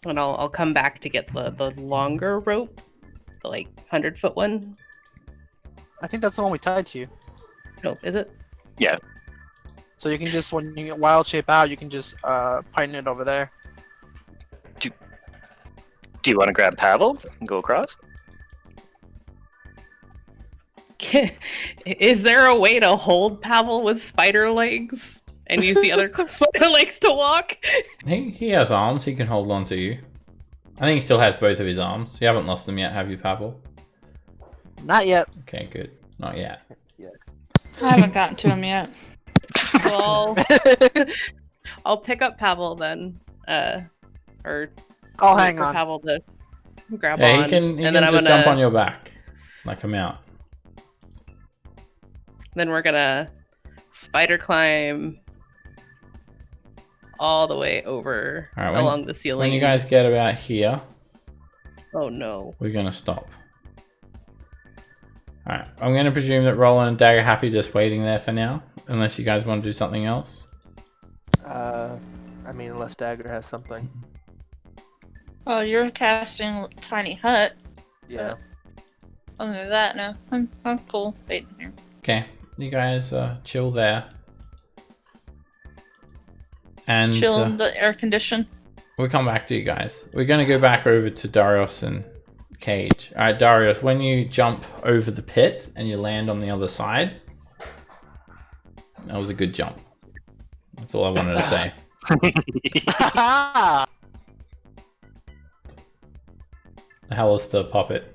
And I'll come back to get the longer rope, the 100-foot one.
I think that's the one we tied to you.
No, is it?
So you can just, when you get wild shape out, you can just python it over there.
Do you want to grab Pavel and go across?
Is there a way to hold Pavel with spider legs and use the other spider legs to walk?
He has arms. He can hold on to you. I think he still has both of his arms. You haven't lost them yet, have you, Pavel?
Not yet.
Okay, good. Not yet.
I haven't gotten to him yet.
Well, I'll pick up Pavel then, or
I'll
wait
hang
for
on.
Pavel to grab
Yeah,
on,
he can
and then I'm
just
gonna
jump on your back. Like a mount.
Then we're gonna spider climb all the way over
All right,
along the ceiling.
When you guys get about here,
Oh no.
we're going to stop. Alright, I'm going to presume that Roland and Dag are happy just waiting there for now. Unless you guys want to do something else.
I mean, unless Dagger has something.
Well, you're casting Tiny Hut.
Yeah.
Other than that, no. I'm cool waiting here.
Okay, you guys chill there. And
Chill in the air condition.
we'll come back to you guys. We're going to go back over to Darius and Cage. Alright, Darius, when you jump over the pit and you land on the other side, that was a good jump. That's all I wanted to say. The Hallister puppet.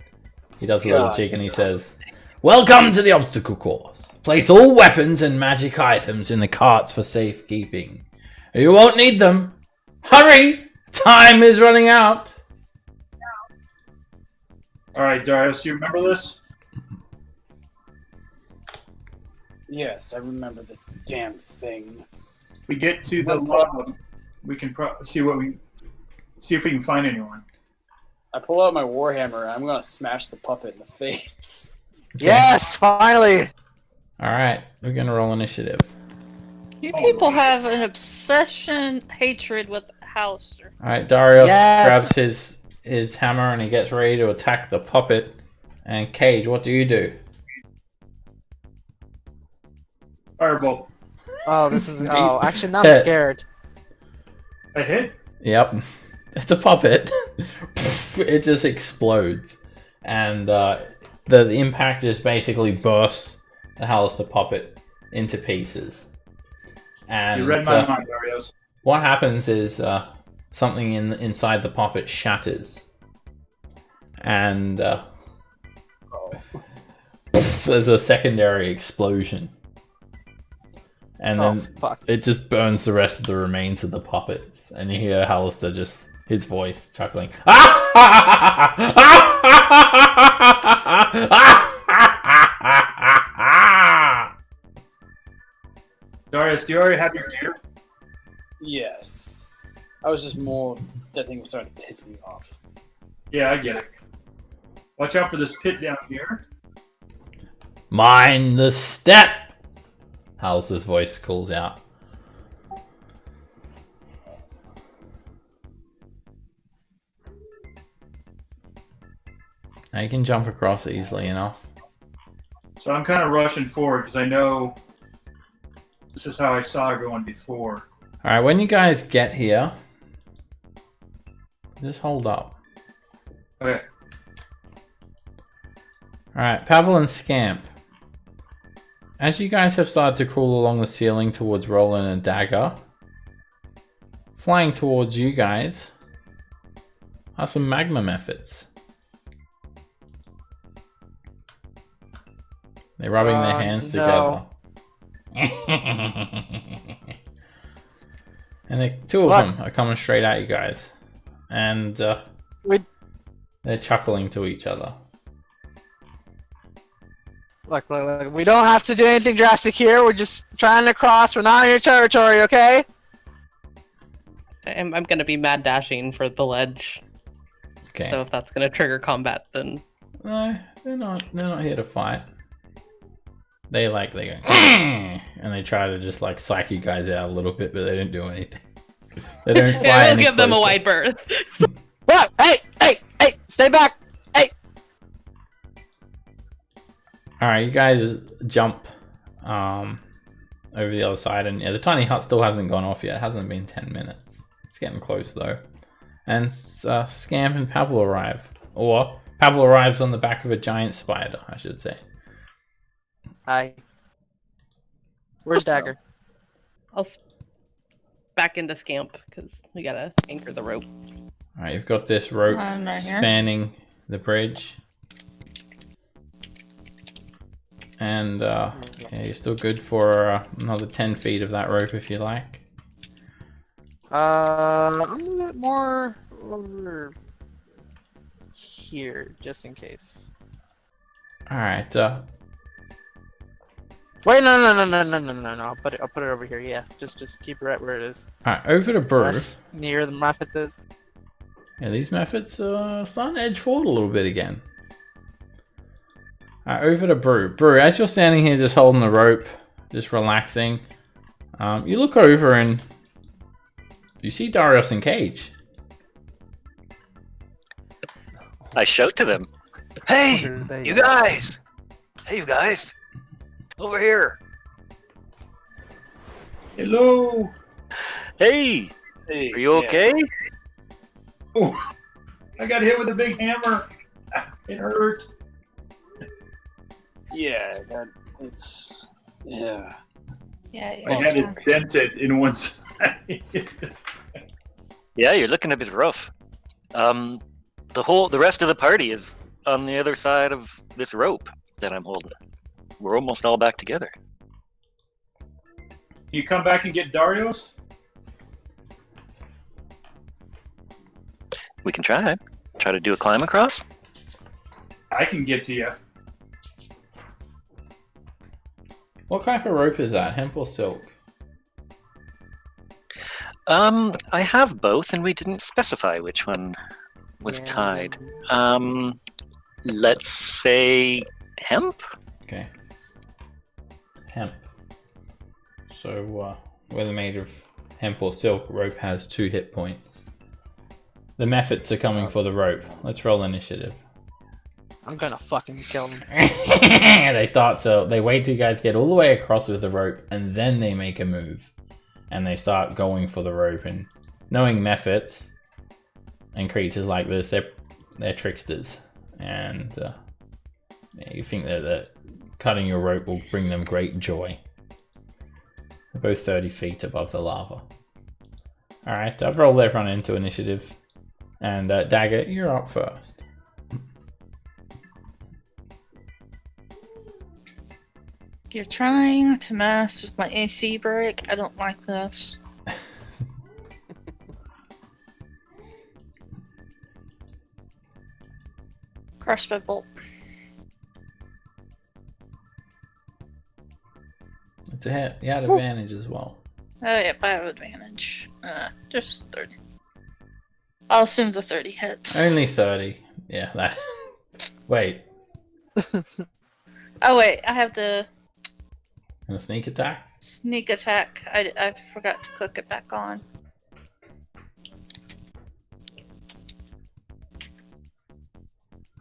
He does a little
God.
jig and he says, Welcome to the obstacle course. Place all weapons and magic items in the carts for safekeeping. You won't need them. Hurry! Time is running out.
All right, Darius, you remember this?
Yes, I remember this damn thing.
If we get to the lava, we can see if we can find anyone.
I pull out my warhammer and I'm gonna smash the puppet in the face.
Yes, finally.
All right, we're gonna roll initiative.
You people have an obsession, hatred with Hauser.
All right, Darius
Yes.
grabs his hammer and he gets ready to attack the puppet. And Cage, what do you do?
Firebolt.
Oh, this is. Oh, actually, now I'm scared.
I hit.
Yep, it's a puppet. It just explodes, and the impact just basically bursts the Halister puppet into pieces. And
You read my mind, Darius.
what happens is something inside the puppet shatters, and there's a secondary explosion, and
Oh,
then
fuck.
it just burns the rest of the remains of the puppets, and you hear Halister just his voice chuckling.
Darius, do you already have your gear?
Yes. I was just more. That thing was starting to piss me off.
Yeah, I get it. Watch out for this pit down here.
Mind the step! Halister's voice calls out. Now you can jump across easily enough.
So I'm kind of rushing forward because I know this is how I saw her going before.
Alright, when you guys get here, just hold up.
Okay.
Alright, Pavel and Scamp. As you guys have started to crawl along the ceiling towards Roland and Dagger, flying towards you guys are some magma methods. They're rubbing their hands
no.
together. And the two of them are coming straight at you guys. And they're chuckling to each other.
Look, we don't have to do anything drastic here. We're just trying to cross. We're not in your territory, okay?
I'm gonna be mad dashing for the ledge.
Okay.
So if that's gonna trigger combat, then
No, they're not here to fight. They go and they try to just like psych you guys out a little bit, but they don't do anything. They don't fly
we'll
any
give them a
closer.
wide berth.
What? Hey! Stay back! Hey!
Alright, you guys jump over the other side, and yeah, the tiny hut still hasn't gone off yet. It hasn't been 10 minutes. It's getting close though. And Scamp and Pavel arrive. Or Pavel arrives on the back of a giant spider, I should say.
Hi. Where's Dagger?
I'll back into Scamp because we gotta anchor the rope.
Alright, you've got this rope
I'm right here.
spanning the bridge. And yeah, you're still good for another 10 feet of that rope if you like.
A little bit more over here, just in case.
Alright,
Wait, no. I'll put it over here. Yeah, just keep it right where it is.
alright, over to Brew.
Less near the methods is.
Yeah, these methods are starting to edge forward a little bit again. Alright, over to Brew. Brew, as you're standing here just holding the rope, just relaxing, you look over and you see Darius and Cage.
I shout to them. Hey, you guys! Hey, you guys! Over here!
Hello.
Hey!
Hey,
Are you
yeah.
okay?
Oh, I got hit with a big hammer. It hurt.
Yeah, it's. Yeah.
Yeah,
I had it dented in one side.
Yeah, you're looking a bit rough. The rest of the party is on the other side of this rope. that I'm holding. We're almost all back together.
You come back and get Darius?
We can try. Try to do a climb across?
I can get to you.
What type of rope is that? Hemp or silk?
I have both, and we didn't specify which one was tied. Let's say hemp?
Okay. Hemp. So, whether made of hemp or silk, rope has 2 hit points. The Mephits are coming for the rope. Let's roll initiative.
I'm gonna fucking kill them.
They wait till you guys get all the way across with the rope, and then they make a move. And they start going for the rope, and knowing Mephits and creatures like this, they're tricksters. And you think that cutting your rope will bring them great joy. They're both 30 feet above the lava. Alright, I've rolled everyone into initiative. And Dagger, you're up first.
You're trying to mess with my AC break. I don't like this. Crossbow bolt.
It's a hit. You had advantage as well.
Oh, yep, I have advantage. Just 30. I'll assume the 30 hits.
Only 30. Yeah, that. Wait.
Oh, wait, I have the
And a sneak attack?
sneak attack. I forgot to click it back on.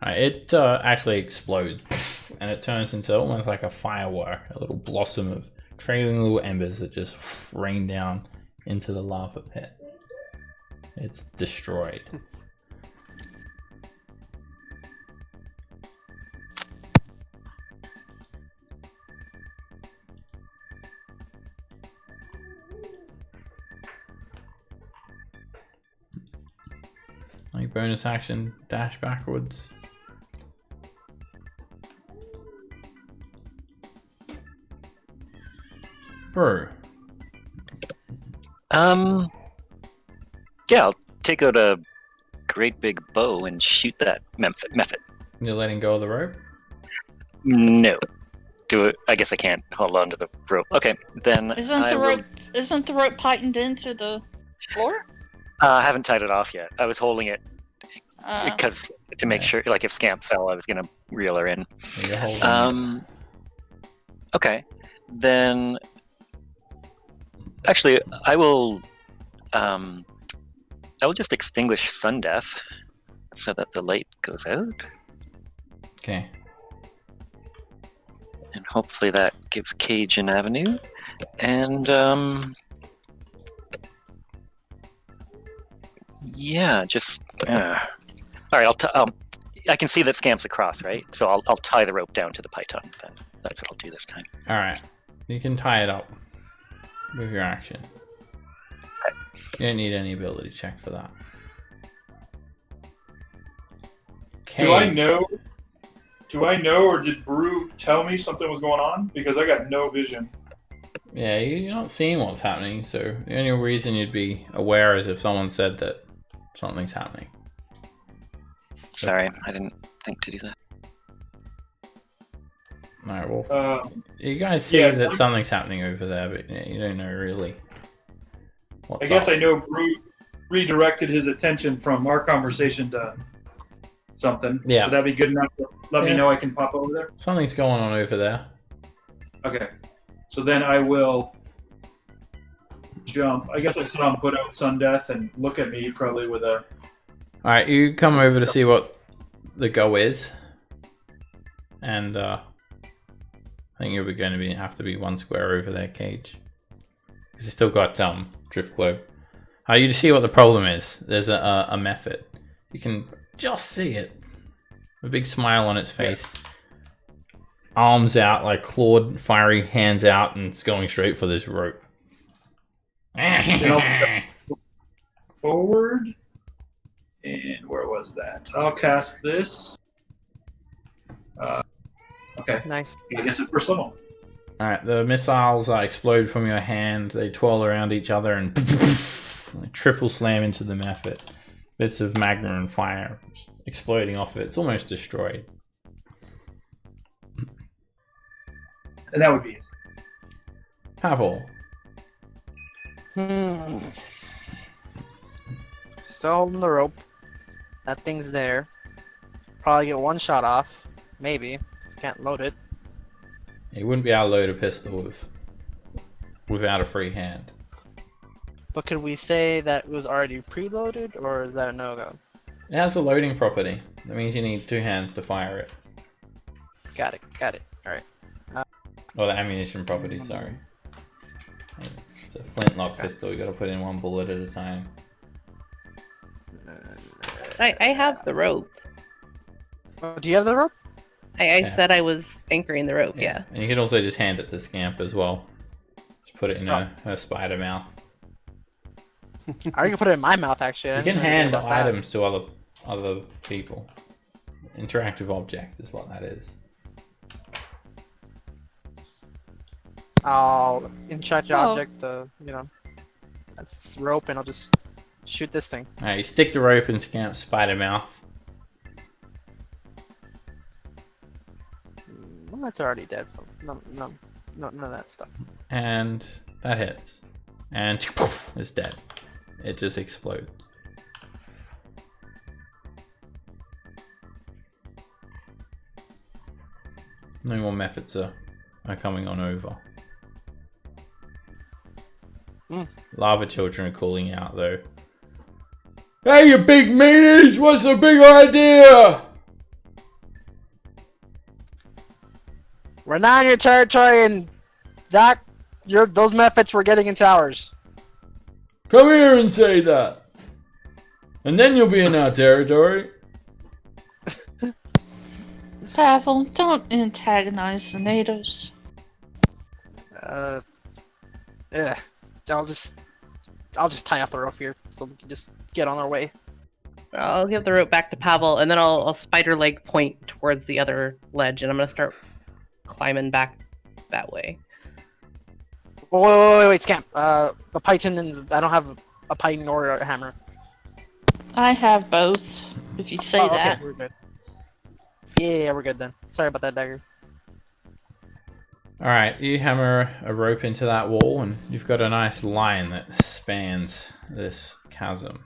It actually explodes, and it turns into almost like a firework, a little blossom of trailing little embers that just rain down into the lava pit. It's destroyed. Like bonus action, dash backwards. Brew.
Yeah, I'll take out a great big bow and shoot that Mephit.
You're letting go of the rope?
No. Do it. I guess I can't hold on to the rope. Okay, then
Isn't the rope tightened into the floor?
I haven't tied it off yet. I was holding it
Uh,
because to make sure, like, if Scamp fell, I was gonna reel her in.
You're holding
Okay, then actually, I will just extinguish Sun Death so that the light goes out,
Okay.
and hopefully that gives Cage an avenue. And yeah, just all right. I can see that Scamp's across, right? So I'll tie the rope down to the python. That's what I'll do this time.
Alright. You can tie it up with your action. You don't need any ability check for that.
Do I
Cage.
know? Do I know, or did Brew tell me something was going on? Because I got no vision.
Yeah, you're not seeing what's happening, so the only reason you'd be aware is if someone said that something's happening.
Sorry, I didn't think to do that.
Alright, well, you guys see
yes,
that something's happening over there, but yeah, you don't know really what's
I guess
up.
I know Brew redirected his attention from our conversation to something.
Yeah.
Would that be good enough to let me
Yeah.
know I can pop over there?
Something's going on over there.
Okay. So then I will jump. I guess I saw him put out Sun Death and look at me probably with a...
Alright, you come over to see what the go is. And I think you're going to have to be 1 square over there, Cage. Because you still got Drift Globe. You see what the problem is. There's a method. You can just see it. A big smile on its face. Arms out, like clawed, fiery hands out, and it's going straight for this rope.
Forward. And where was that? I'll cast this. Okay.
Nice.
I guess it's first level.
Alright, the missiles explode from your hand. They twirl around each other and they triple slam into the Mephit. Bits of magma and fire exploding off it. It's almost destroyed.
And that would be it.
Pavel.
Still holding the rope. That thing's there. Probably get one shot off. Maybe. Can't load it.
You wouldn't be able to load a pistol without a free hand.
But could we say that it was already preloaded, or is that a no-go?
It has a loading property. That means you need 2 hands to fire it.
Got it. Alright.
Or the ammunition property, sorry. It's a flintlock pistol. You gotta put in 1 bullet at a time.
I have the rope.
Oh, do you have the rope?
I said I was anchoring the rope, yeah.
And you can also just hand it to Scamp as well. Just put it in her spider mouth.
I can put it in my mouth, actually.
You can hand items to other people. Interactive object is what that is.
I'll in-charge object, that's rope, and I'll just shoot this thing.
Alright, you stick the rope in Scamp's spider mouth.
Well, that's already dead, so none of that stuff.
And that hits. And poof, it's dead. It just explodes. No more methods are coming on over. Lava children are calling out though. Hey, you big meanies! What's the big idea?
We're not in your territory, and those methods were getting into ours.
Come here and say that. And then you'll be in our territory.
Pavel, don't antagonize the natives.
Yeah. I'll just tie off the rope here, so we can just get on our way.
I'll give the rope back to Pavel, and then I'll spider leg point towards the other ledge, and I'm gonna start climbing back that way.
Wait, Scamp. The python, and I don't have a python or a hammer.
I have both, if you say that.
Okay, we're good. Yeah, we're good then. Sorry about that, Dagger.
Alright, you hammer a rope into that wall and you've got a nice line that spans this chasm.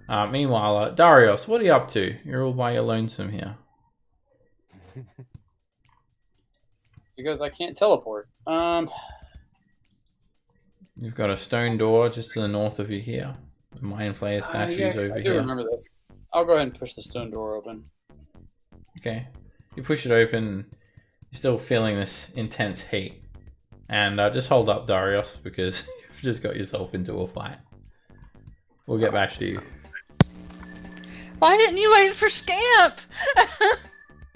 Meanwhile, Darius, what are you up to? You're all by your lonesome here.
Because I can't teleport.
You've got a stone door just to the north of you here. The Mind Flayer statue's over
I do
here.
remember this. I'll go ahead and push the stone door open.
Okay. You push it open. You're still feeling this intense heat. And just hold up, Darius, because you've just got yourself into a fight. We'll get back to you.
Why didn't you wait for Scamp?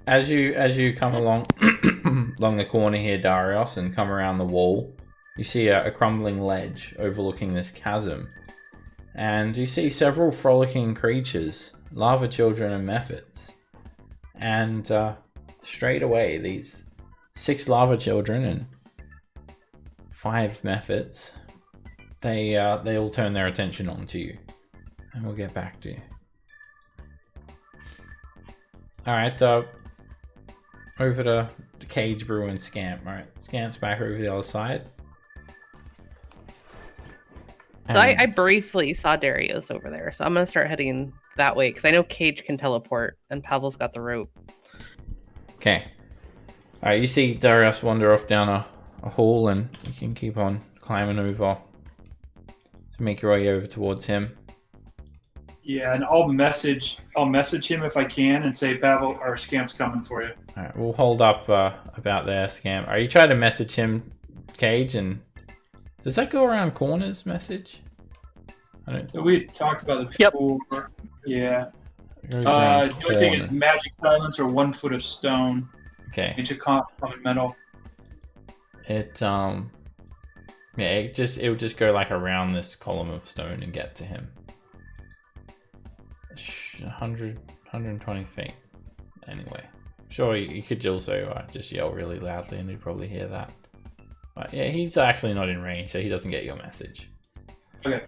As you come along the corner here, Darius, and come around the wall, you see a crumbling ledge overlooking this chasm. And you see several frolicking creatures, lava children and mephits. And straight away, these 6 lava children and 5 mephits, they all turn their attention onto you. And we'll get back to you. Alright, over to Cage, Brew, and Scamp. Right, Scamp's back over the other side.
So I briefly saw Darius over there, so I'm gonna start heading that way because I know Cage can teleport and Pavel's got the rope.
Okay. Alright, you see Darius wander off down a hall, and you can keep on climbing over to make your way over towards him.
Yeah, and I'll message him if I can and say Pavel or Scamp's coming for you.
Alright, we'll hold up about there, Scamp. Are you trying to message him, Cage, and does that go around corners message? I don't.
So we talked about it
Yep.
before. Yeah.
It goes
The
around
only thing is
corner.
magic silence or 1 foot of stone.
Okay.
Ancient common metal.
It yeah, it would just go like around this column of stone and get to him. 120 feet. Anyway. Sure, you could also just yell really loudly and you'd probably hear that. But yeah, he's actually not in range, so he doesn't get your message.
Okay.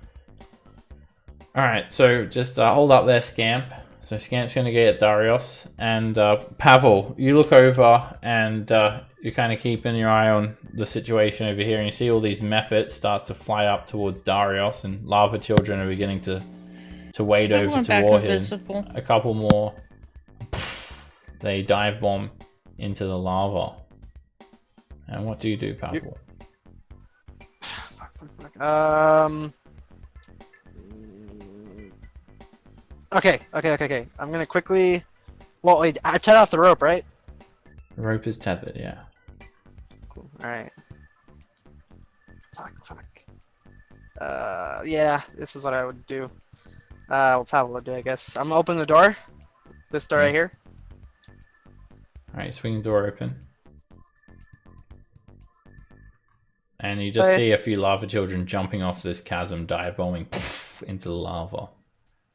Alright, so just hold up there, Scamp. So Scamp's going to get at Darius. And Pavel, you look over and you're kind of keeping your eye on the situation over here. And you see all these mephits start to fly up towards Darius. And lava children are beginning to wade over toward him. A couple more. They dive bomb into the lava. And what do you do, Pavel?
Okay. I'm gonna quickly. Well, wait, I tied off the rope, right?
The rope is tethered, yeah.
Cool. All right. Fuck. Yeah, this is what I would do. What Pavel would do, I guess. I'm gonna open the door. This door right here.
Alright, swing the door open. And you just see a few lava children jumping off this chasm, dive bombing into the lava.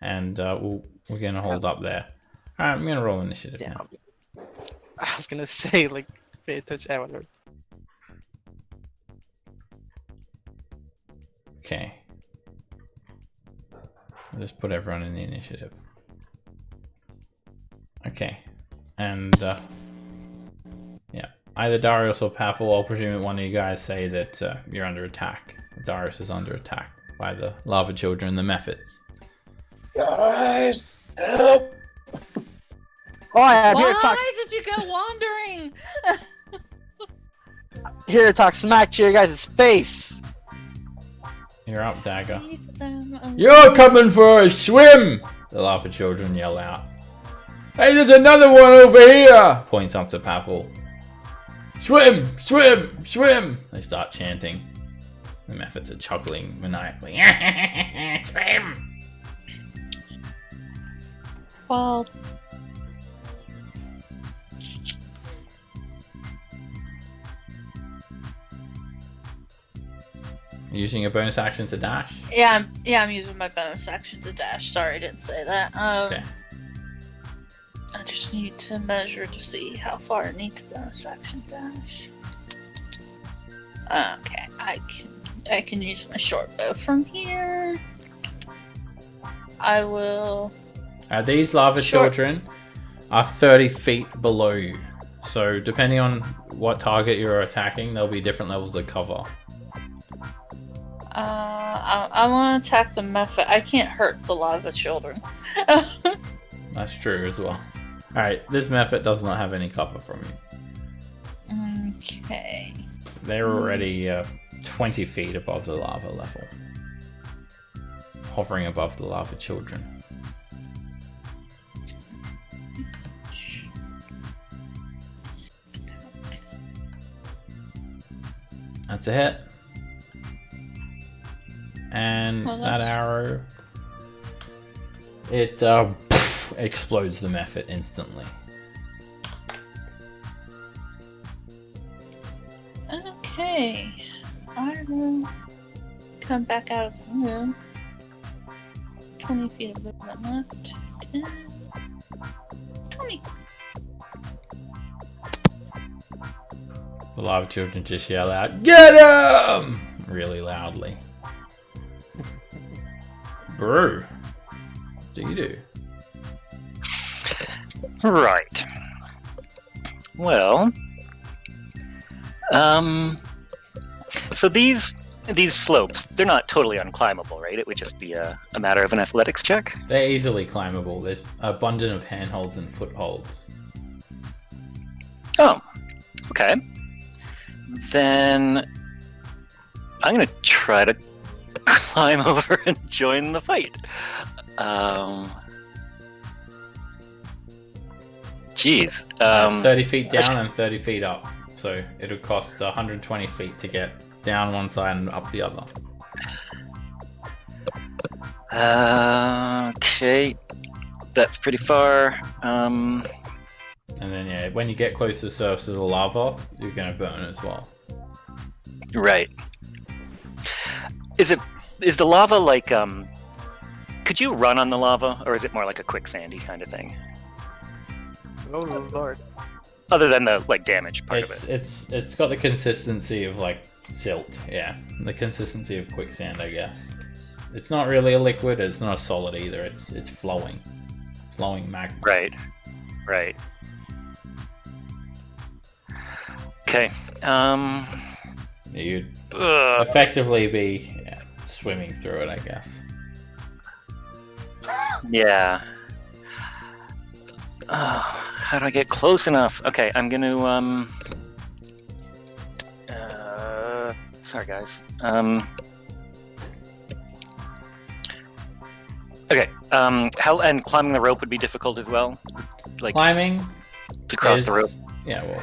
And we're gonna hold up there. Alright, I'm gonna roll initiative now.
I was gonna say, like, pay attention. Whatever.
Okay. I'll just put everyone in the initiative. Okay. And yeah, either Darius or Pavel, I'll presume one of you guys say that you're under attack. Darius is under attack by the lava children, the mephits.
Guys, help!
Oh, I'm here to talk.
Why did you go wandering?
Here to talk smack to your guys' face.
You're up, Dagger.
Leave them alone.
You're coming for a swim! The lava children yell out. Hey, there's another one over here! Points up to Pavel. Swim! Swim! Swim! They start chanting. The mephits are chuckling maniacally. Swim!
Well,
Using a bonus action to dash?
yeah, I'm using my bonus action to dash. Sorry, I didn't say that.
Okay.
I just need to measure to see how far I need to bonus action dash. Okay, I can use my short bow from here. I will.
These lava children are 30 feet below you. So depending on what target you're attacking, there'll be different levels of cover.
I want to attack the mephit. I can't hurt the lava children.
That's true as well. Alright, this mephit does not have any cover from you.
Okay.
They're already 20 feet above the lava level. Hovering above the lava children. That's a hit. And
Well,
that
that's-
arrow, it explodes the mephit instantly.
Okay. I will come back out of the room. 20 feet of movement left. 10. 20.
The lava children just yell out, "Get him!" really loudly. Brew, what do you do?
Right. Well, so these slopes, they're not totally unclimbable, right? It would just be a matter of an athletics check.
They're easily climbable. There's abundant of handholds and footholds.
Oh, okay. Then I'm gonna try to climb over and join the fight. Geez.
It's 30 feet down and 30 feet up. So it'll cost 120 feet to get down one side and up the other.
Okay. That's pretty far.
And then yeah, when you get close to the surface of the lava, you're gonna burn as well.
Right. Is the lava like could you run on the lava, or is it more like a quicksandy kind of thing?
Oh lord.
other than the like damage part of it.
It's got the consistency of like silt, yeah. The consistency of quicksand, I guess. It's not really a liquid, it's not a solid either, it's flowing. Flowing magma.
Right. Okay.
You'd effectively be swimming through it, I guess.
Yeah. How do I get close enough? Okay, I'm gonna sorry guys. Okay. How and climbing the rope would be difficult as well. Like
Climbing
to cross the rope.
Yeah, well,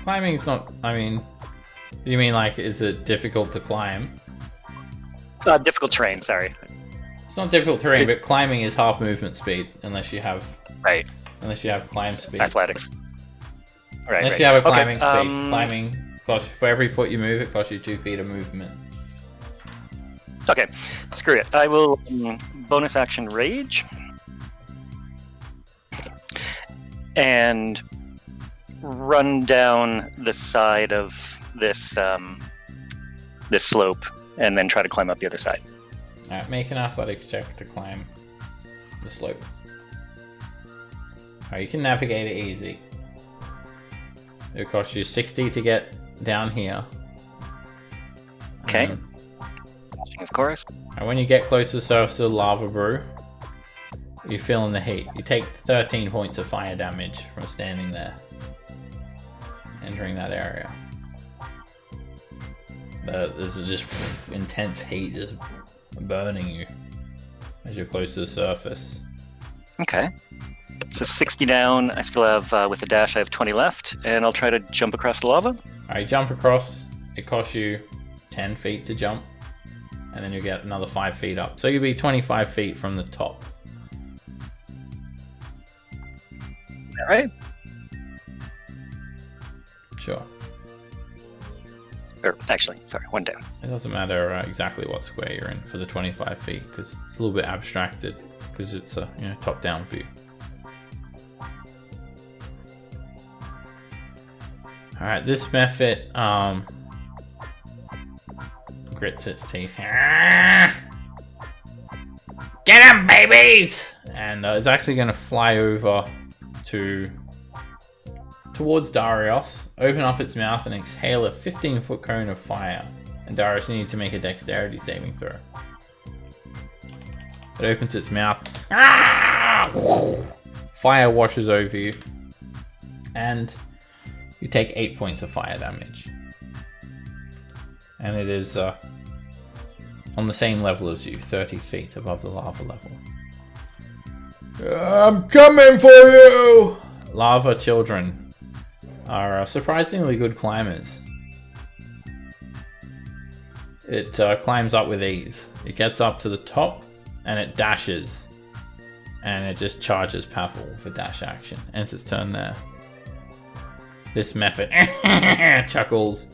climbing's not. I mean, you mean like, is it difficult to climb?
Difficult terrain. Sorry.
It's not difficult terrain, but climbing is half movement speed unless you have climb speed.
Athletics. Right.
Unless
right.
you have a climbing
Okay,
speed. Climbing costs, for every foot you move, it costs you 2 feet of movement.
Okay, screw it. I will bonus action rage and run down the side of this this slope, and then try to climb up the other side.
Alright, make an athletics check to climb the slope. Alright, you can navigate it easy. It costs you 60 to get down here.
Okay. Of course.
And when you get close to the surface of the lava brew, you're feeling the heat. You take 13 points of fire damage from standing there, entering that area. This is just intense heat, just burning you as you're close to the surface.
Okay. So 60 down. I still have, with the dash, I have 20 left, and I'll try to jump across the lava.
Alright, jump across. It costs you 10 feet to jump, and then you get another 5 feet up. So you'll be 25 feet from the top.
Alright.
Sure.
Or, actually, sorry, one down.
It doesn't matter exactly what square you're in for the 25 feet, because it's a little bit abstracted, because it's a top-down view. Alright, this method grits its teeth. Get him, babies! And it's actually going to fly over towards Darius, open up its mouth and exhale a 15-foot cone of fire. And Darius, you need to make a dexterity saving throw. It opens its mouth. Fire washes over you. And you take 8 points of fire damage. And it is on the same level as you, 30 feet above the lava level. I'm coming for you! Lava children are surprisingly good climbers. It climbs up with ease. It gets up to the top and it dashes. And it just charges Pavel for dash action. Ends its turn there. This method chuckles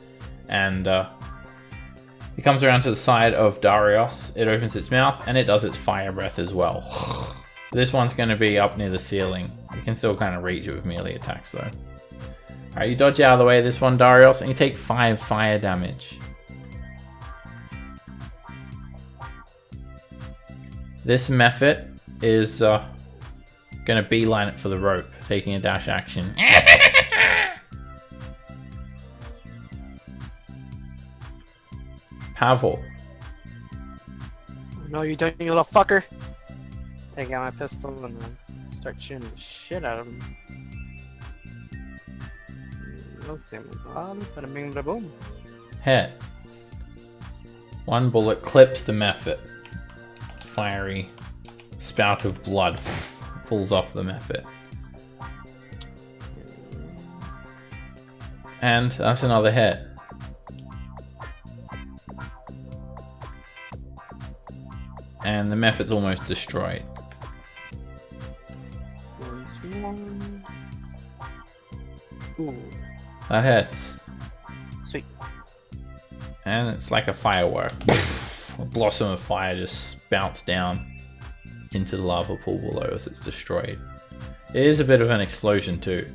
and it comes around to the side of Darius. It opens its mouth and it does its fire breath as well. This one's going to be up near the ceiling. You can still kind of reach it with melee attacks though. Alright, you dodge out of the way of this one, Darius, and you take 5 fire damage. This method is going to beeline it for the rope, taking a dash action. Pavel.
No, you don't, you little fucker. Take out my pistol and then start shooting the shit out of him. Bada boom.
Hit. One bullet clips the method. Fiery spout of blood falls off the method. And that's another hit. And the method's almost destroyed.
Ooh.
That hits.
Sweet.
And it's like a firework. A blossom of fire just spouts down into the lava pool below as it's destroyed. It is a bit of an explosion too.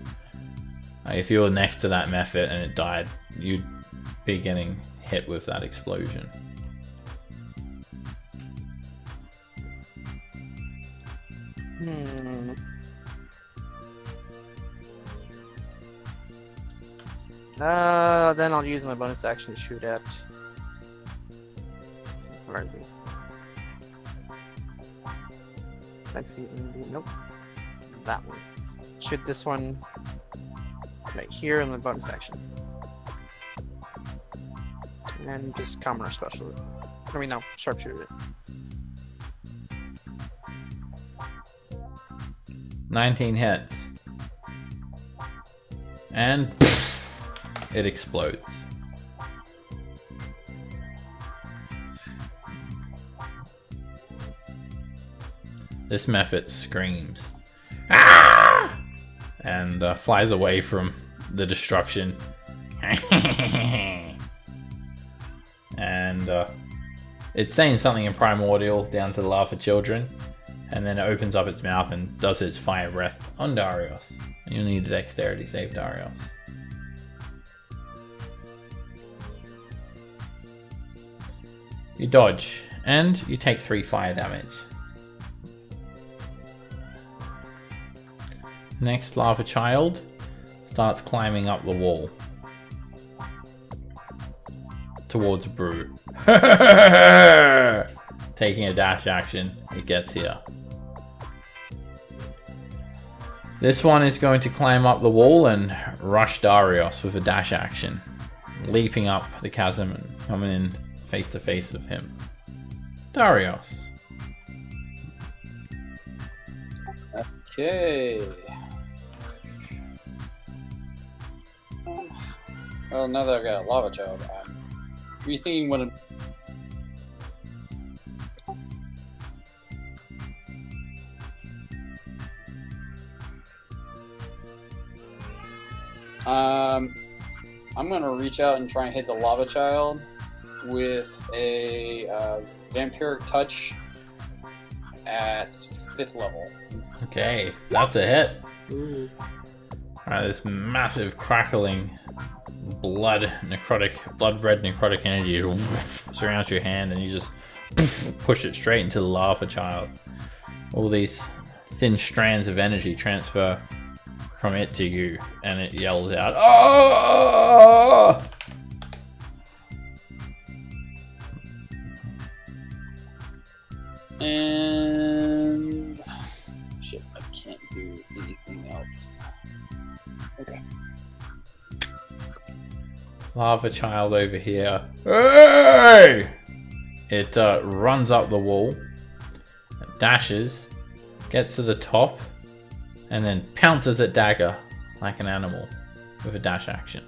If you were next to that method and it died, you'd be getting hit with that explosion.
Then I'll use my bonus action to shoot at. Where is he? 5 feet, nope. That one. Shoot this one right here in the bonus action. And just common or special. I mean, no, sharpshooter it.
19 hits. And it explodes. This method screams. Ah! And flies away from the destruction. And it's saying something in primordial down to the lava children. And then it opens up its mouth and does its fire breath on Darius. And you'll need a dexterity save, Darius. You dodge, and you take 3 fire damage. Next lava child starts climbing up the wall towards Brew. Taking a dash action, it gets here. This one is going to climb up the wall and rush Darius with a dash action, leaping up the chasm and coming in face to face with him. Darius.
Okay. Well, now that I've got a lava child, I'm rethinking what I'm gonna reach out and try and hit the lava child with a vampiric touch at 5th level.
Okay, that's a hit. Alright, this massive crackling blood red necrotic energy surrounds your hand, and you just push it straight into the lava child. All these thin strands of energy transfer from it to you, and it yells out, "Oh!"
And shit, I can't do anything else. Okay.
Lava child over here. Hey! It runs up the wall, dashes, gets to the top, and then pounces at Dagger like an animal with a dash action.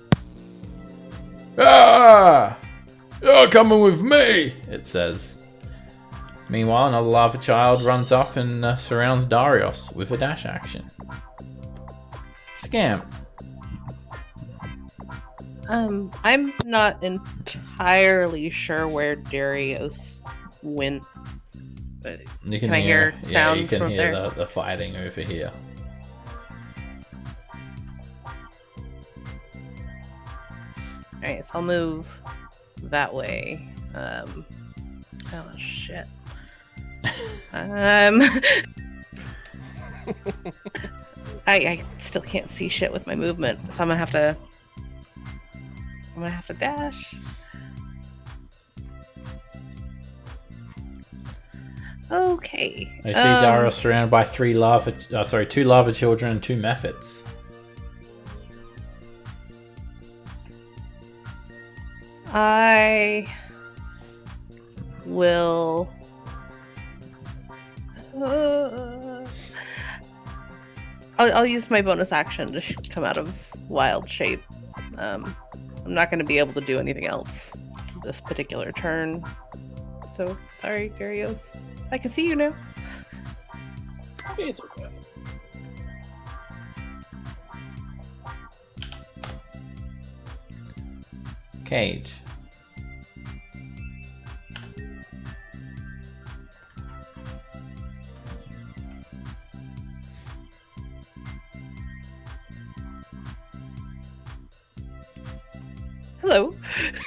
Ah! You're coming with me, it says. Meanwhile, another lava child runs up and surrounds Darius with a dash action. Scamp.
I'm not entirely sure where Darius went. But
You
can I hear sound
you can
from
hear
there?
the fighting over here.
Alright, so I'll move that way. Oh shit. I still can't see shit with my movement, so I'm gonna have to dash. Okay.
I see Darius surrounded by two lava children and 2 methods.
I will. I'll use my bonus action to come out of wild shape. I'm not going to be able to do anything else this particular turn. So sorry, Darius. I can see you now.
It's okay.
Cage.
Hello.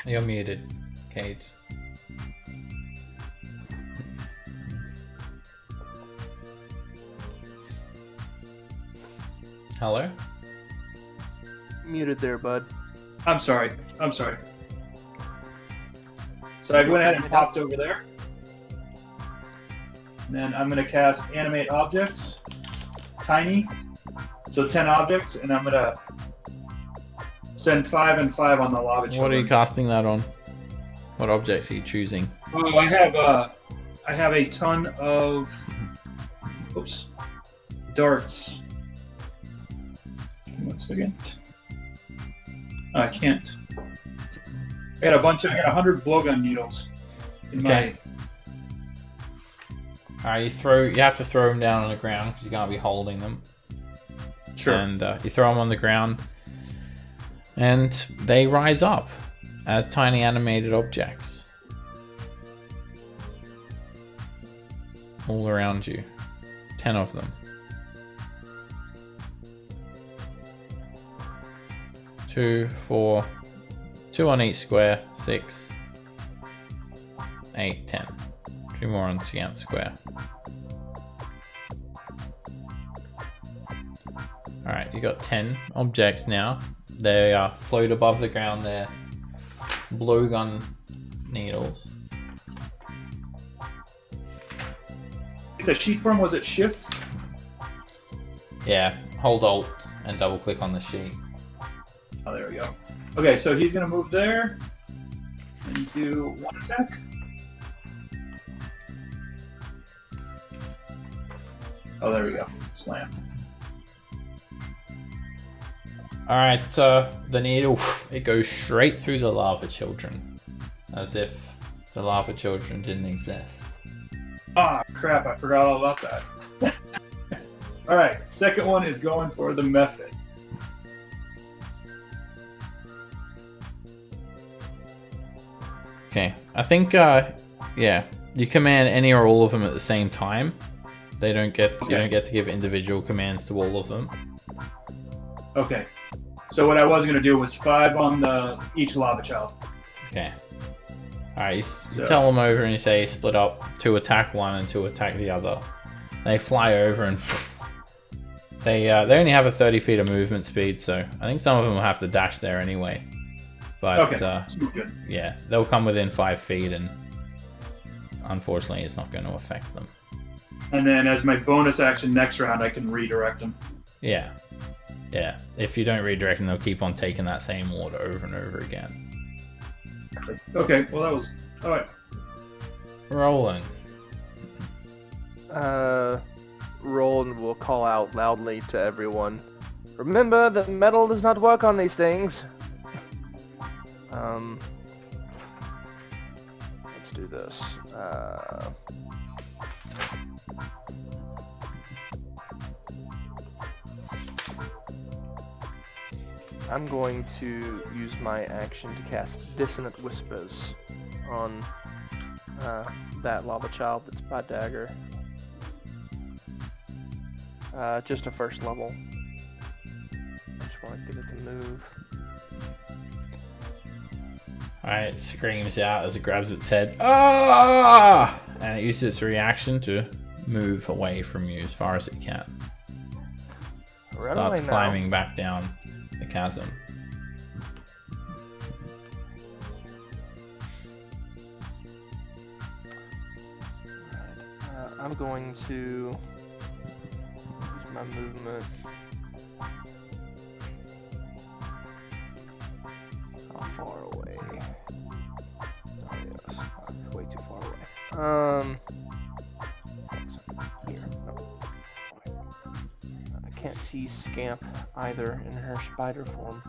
You're muted, Cage. Hello?
Muted there, bud.
I'm sorry. So I went ahead and popped over there. And then I'm going to cast Animate Objects. Tiny. So 10 objects, and I'm going to send 5 and 5 on the lava children.
What are you casting that on? What objects are you choosing?
Oh, I have a ton of darts. One second. I can't. I got 100 blowgun needles in
Okay. Alright, you have to throw them down on the ground because you can't be holding them.
Sure.
And you throw them on the ground, and they rise up as tiny animated objects all around you. 10 of them. 2, 4, 2 on each square, 6, 8, 10. 2 more on the square. Alright, you got 10 objects now. They float above the ground there. Blowgun needles.
The sheet form, was it shift?
Yeah, hold Alt and double click on the sheet.
Oh, there we go. Okay, so he's going to move there and do 1 attack. Oh, there we go. Slam.
Alright, the needle, it goes straight through the lava children. As if the lava children didn't exist.
Ah, crap, I forgot all about that. Alright, second one is going for the method.
Okay, I think, yeah, you command any or all of them at the same time. You don't get to give individual commands to all of them.
Okay. So what I was going to do was 5 on each lava child.
Okay. Alright, you tell them over and you say split up, 2 attack one and 2 attack the other. They fly over and they only have a 30 feet of movement speed, so I think some of them will have to dash there anyway. But
good.
yeah, they'll come within 5 feet, and unfortunately it's not going to affect them.
And then as my bonus action next round, I can redirect them.
Yeah. Yeah. If you don't redirect them, they'll keep on taking that same order over and over again.
Okay, well that was... Alright.
Rolling.
Roland will call out loudly to everyone. Remember that metal does not work on these things. Let's do this. I'm going to use my action to cast Dissonant Whispers on that lava child that's by dagger. Just a first level. I just want to get it to move.
Alright, it screams out as it grabs its head. Ah! And it uses its reaction to move away from you as far as it can.
Run
Starts
away
climbing back down the chasm.
Alright, I'm going to use my movement. How far away? Oh yes, I'm way too far away. Here. No. I can't see Scamp either in her spider form.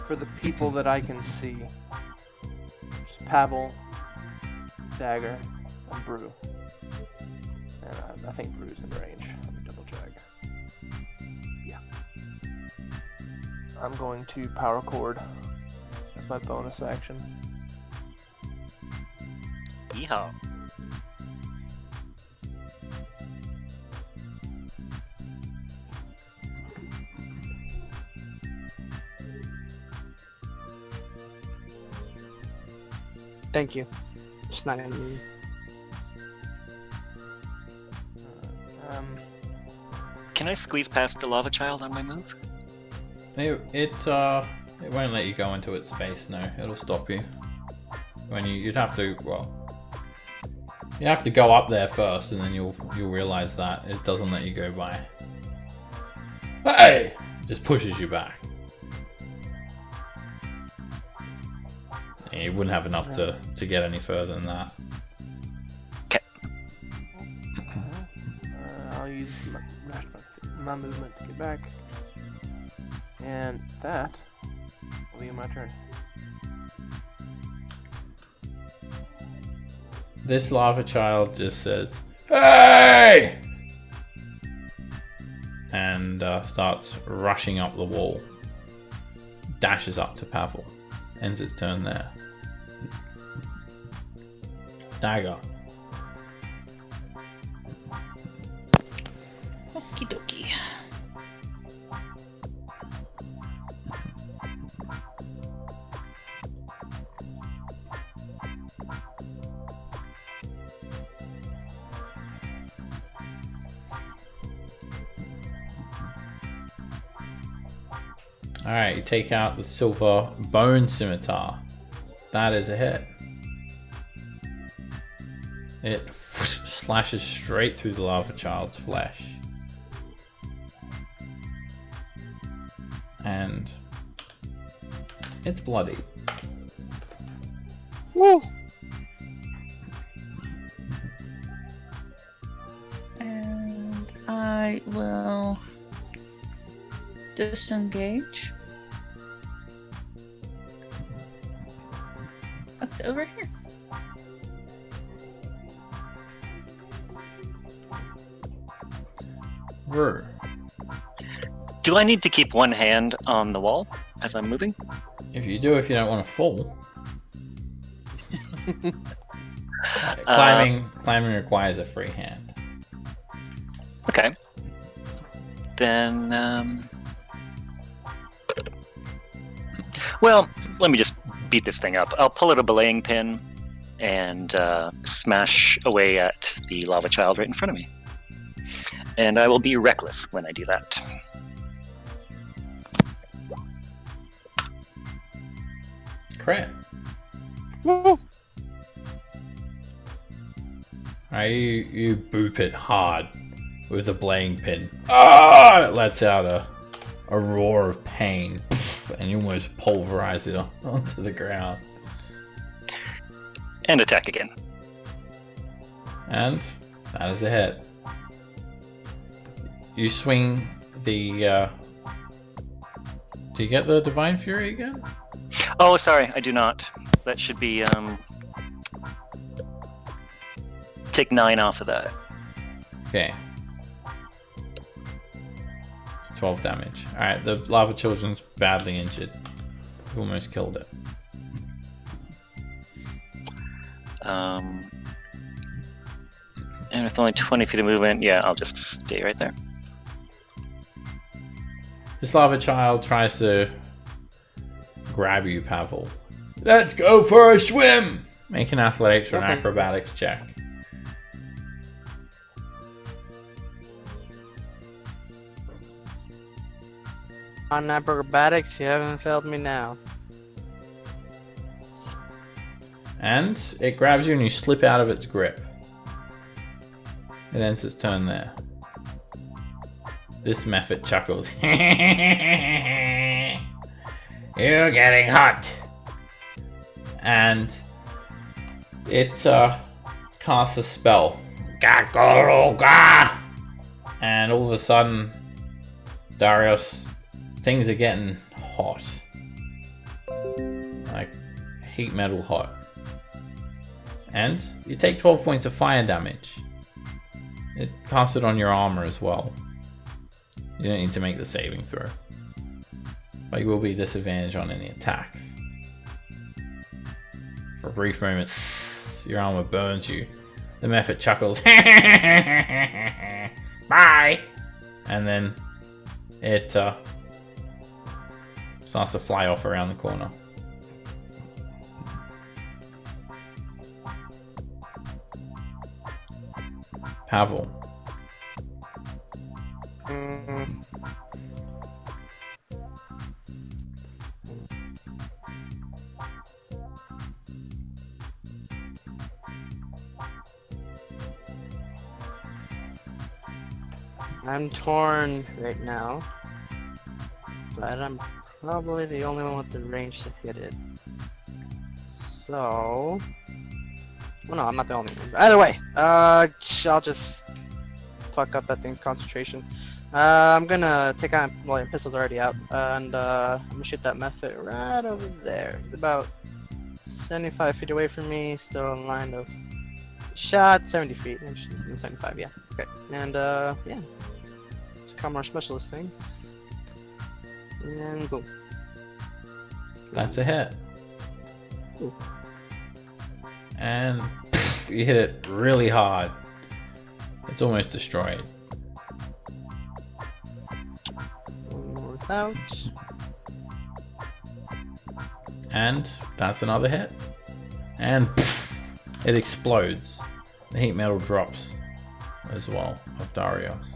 For the people that I can see, just Pavel, Dagger, and Brew. And I think Brew's in range. Let me double check. Yeah. I'm going to Power Chord as my bonus action.
Yeehaw.
Thank you. Just not gonna be.
Can I squeeze past the lava child on my move?
It won't let you go into its space. No, it'll stop you. You'd have to you have to go up there first, and then you'll realize that it doesn't let you go by. Hey! It just pushes you back. You wouldn't have enough to get any further than that.
I'll use my movement to get back. And that will be my turn.
This lava child just says, "Hey!" and starts rushing up the wall. Dashes up to Pavel. Ends its turn there. Dagger.
Okie dokie.
Alright, you take out the silver bone scimitar. That is a hit. It slashes straight through the lava child's flesh. And it's bloody.
Woo!
And I will disengage. Up to over here.
Rrr.
Do I need to keep one hand on the wall as I'm moving?
If you do, if you don't want to fall. Climbing requires a free hand.
Okay. Then, well, let me just beat this thing up. I'll pull out a belaying pin and smash away at the lava child right in front of me. And I will be reckless when I do that.
Crit.
Woo!
You boop it hard with a belaying pin. Ah! It lets out a roar of pain, and you almost pulverize it onto the ground.
And attack again.
And that is a hit. You swing the. Do you get the Divine Fury again?
Oh, sorry, I do not. That should be, take 9 off of that.
Okay. 12 damage. Alright, the lava children's badly injured. You almost killed it.
And with only 20 feet of movement, yeah, I'll just stay right there.
This lava child tries to grab you, Pavel. Let's go for a swim! Make an athletics or an acrobatics check.
On acrobatics, you haven't failed me now.
And it grabs you and you slip out of its grip. It ends its turn there. This method chuckles. You're getting hot. And it casts a spell. Gakoroga! And all of a sudden, Darius, things are getting hot. Like heat metal hot. And you take 12 points of fire damage. It casts it on your armor as well. You don't need to make the saving throw. But you will be disadvantaged on any attacks. For a brief moment, your armor burns you. The method chuckles. Bye! And then it starts to fly off around the corner. Pavel.
Mm. I'm torn right now, but I'm probably the only one with the range to hit it. So, well, no, I'm not the only one. Either way, I'll just fuck up that thing's concentration. I'm gonna take out, well, your pistol's already out, and I'm gonna shoot that method right over there. It's about 75 feet away from me, still in line of shot, 70 feet, 75, yeah. Okay, and yeah, it's a Commoner Specialist thing, and boom.
That's a hit.
Ooh.
And you hit it really hard. It's almost destroyed.
One more without.
And that's another hit. And it explodes. The heat metal drops as well of Darius.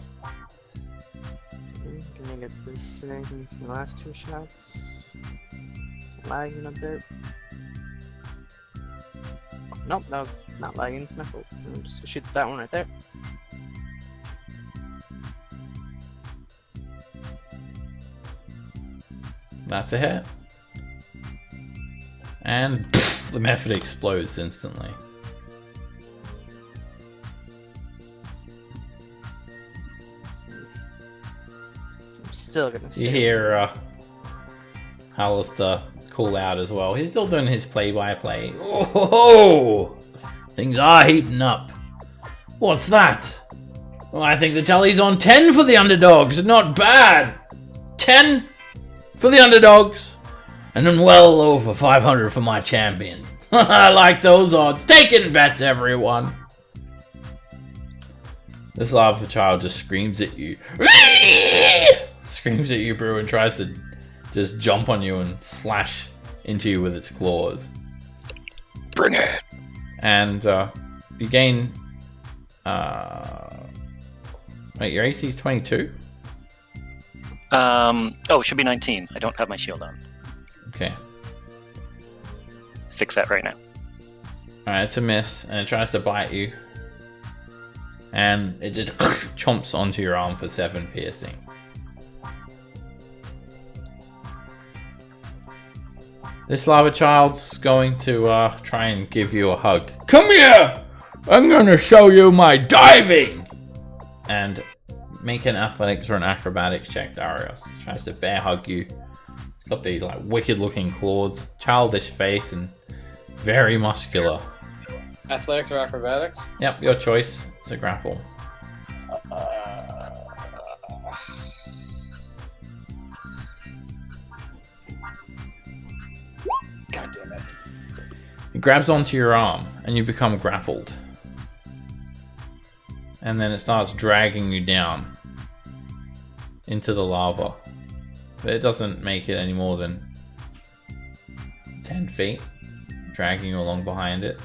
Can I get this thing? The last two shots. Lagging a bit. Nope, that was not lagging. It's my fault. I'm just gonna shoot that one right there.
That's a hit. And the method explodes instantly.
I'm still gonna.
You hear Alistair call out as well. He's still doing his play-by-play. Oh, things are heating up. What's that? Well, I think the tally's on 10 for the underdogs. Not bad. 10 for the underdogs. And then well over 500 for my champion. I like those odds. Taking bets, everyone. This lava child just screams at you. Screams at you, Brew, and tries to just jump on you and slash into you with its claws.
Bring it.
And you gain... wait, your AC is 22?
Oh, it should be 19. I don't have my shield on.
Okay.
Fix that right now.
Alright, it's a miss, and it tries to bite you. And it just chomps onto your arm for 7 piercing. This lava child's going to try and give you a hug. Come here! I'm gonna show you my diving! And make an athletics or an acrobatics check, Darius. Tries to bear hug you. It's got these like wicked looking claws, childish face, and very muscular.
Athletics or acrobatics?
Yep, your choice. It's a grapple.
God damn it.
It grabs onto your arm and you become grappled. And then it starts dragging you down into the lava. But it doesn't make it any more than 10 feet, dragging you along behind it.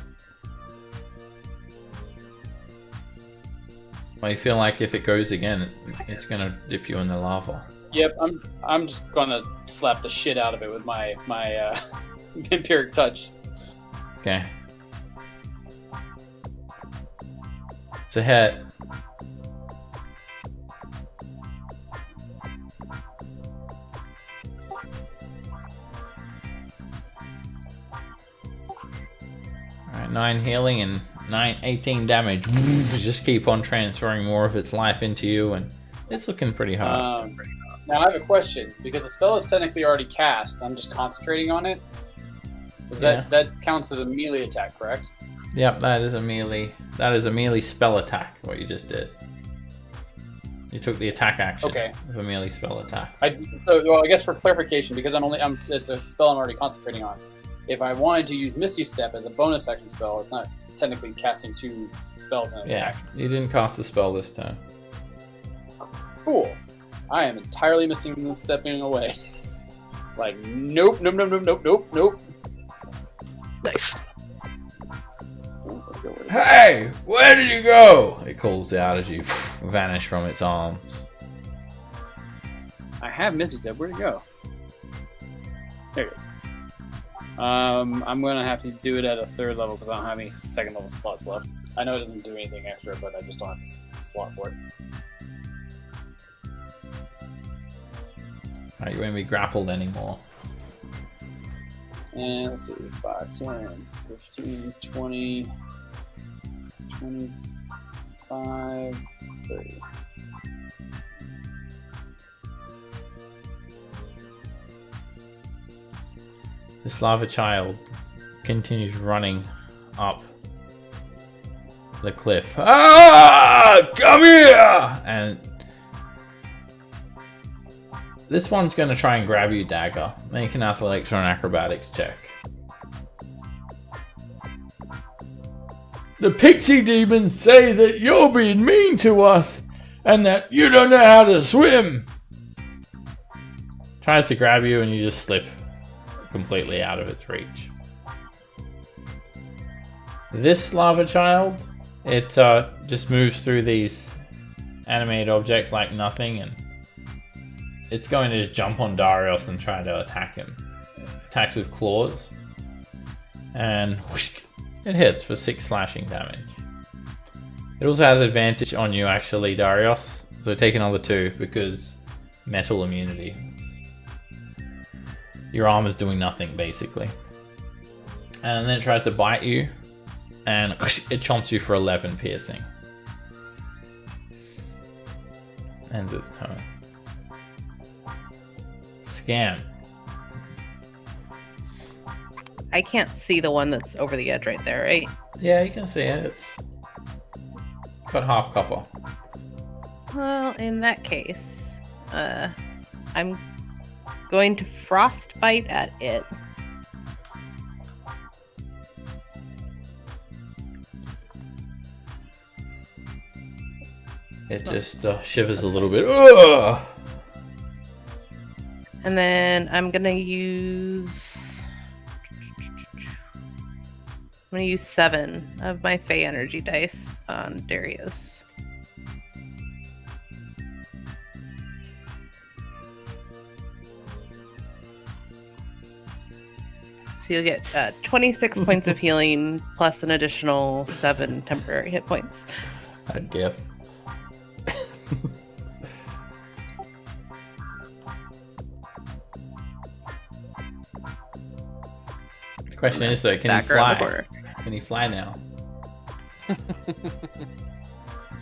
I feel like if it goes again, it's gonna dip you in the lava.
Yep, I'm just gonna slap the shit out of it with my vampiric touch.
Okay. It's a hit. Alright, 9 healing and 18 damage. Just keep on transferring more of its life into you, and it's looking pretty hard.
Now I have a question, because the spell is technically already cast. I'm just concentrating on it. That counts as a melee attack, correct?
Yep, that is a melee. That is a melee spell attack. What you just did. You took the attack action of a melee spell attack.
I guess for clarification, because it's a spell I'm already concentrating on. If I wanted to use Misty Step as a bonus action spell, it's not technically casting 2 spells in an action.
You didn't cast a spell this turn.
Cool. I am entirely missing and stepping away. Like, nope, nope, nope, nope, nope, nope, nope.
Nice.
Let's go with
Hey, where did you go? It calls out as you vanish from its arms.
I have missed it. Where'd it go? There it is. I'm gonna have to do it at a 3rd level because I don't have any 2nd level slots left. I know it doesn't do anything extra, but I just don't have the slot for it.
Alright, you won't be grappled anymore.
And let's see, 5, 10, 15, 20, 25, 30.
This lava child continues running up the cliff. Ah! Come here! And this one's going to try and grab you, Dagger. Make an athletics or an acrobatics check. The pixie demons say that you're being mean to us and that you don't know how to swim. Tries to grab you and you just slip completely out of its reach. This lava child, it just moves through these animated objects like nothing, and it's going to just jump on Darius and try to attack him. Attacks with claws, and whoosh, it hits for 6 slashing damage. It also has advantage on you actually, Darius, so take another 2 because metal immunity. Your armor's doing nothing, basically. And then it tries to bite you, and it chomps you for 11 piercing. Ends its turn. Scam.
I can't see the one that's over the edge right there, right?
Yeah, you can see it. It's got half cover.
Well, in that case, I'm going to frostbite at it.
It just shivers a little bit. Ugh!
And then I'm gonna use 7 of my Fey energy dice on Darius. So you'll get 26 points of healing plus an additional 7 temporary hit points.
A gif. The question is though, can he
Back around the
fly?
corner.
Can he fly now?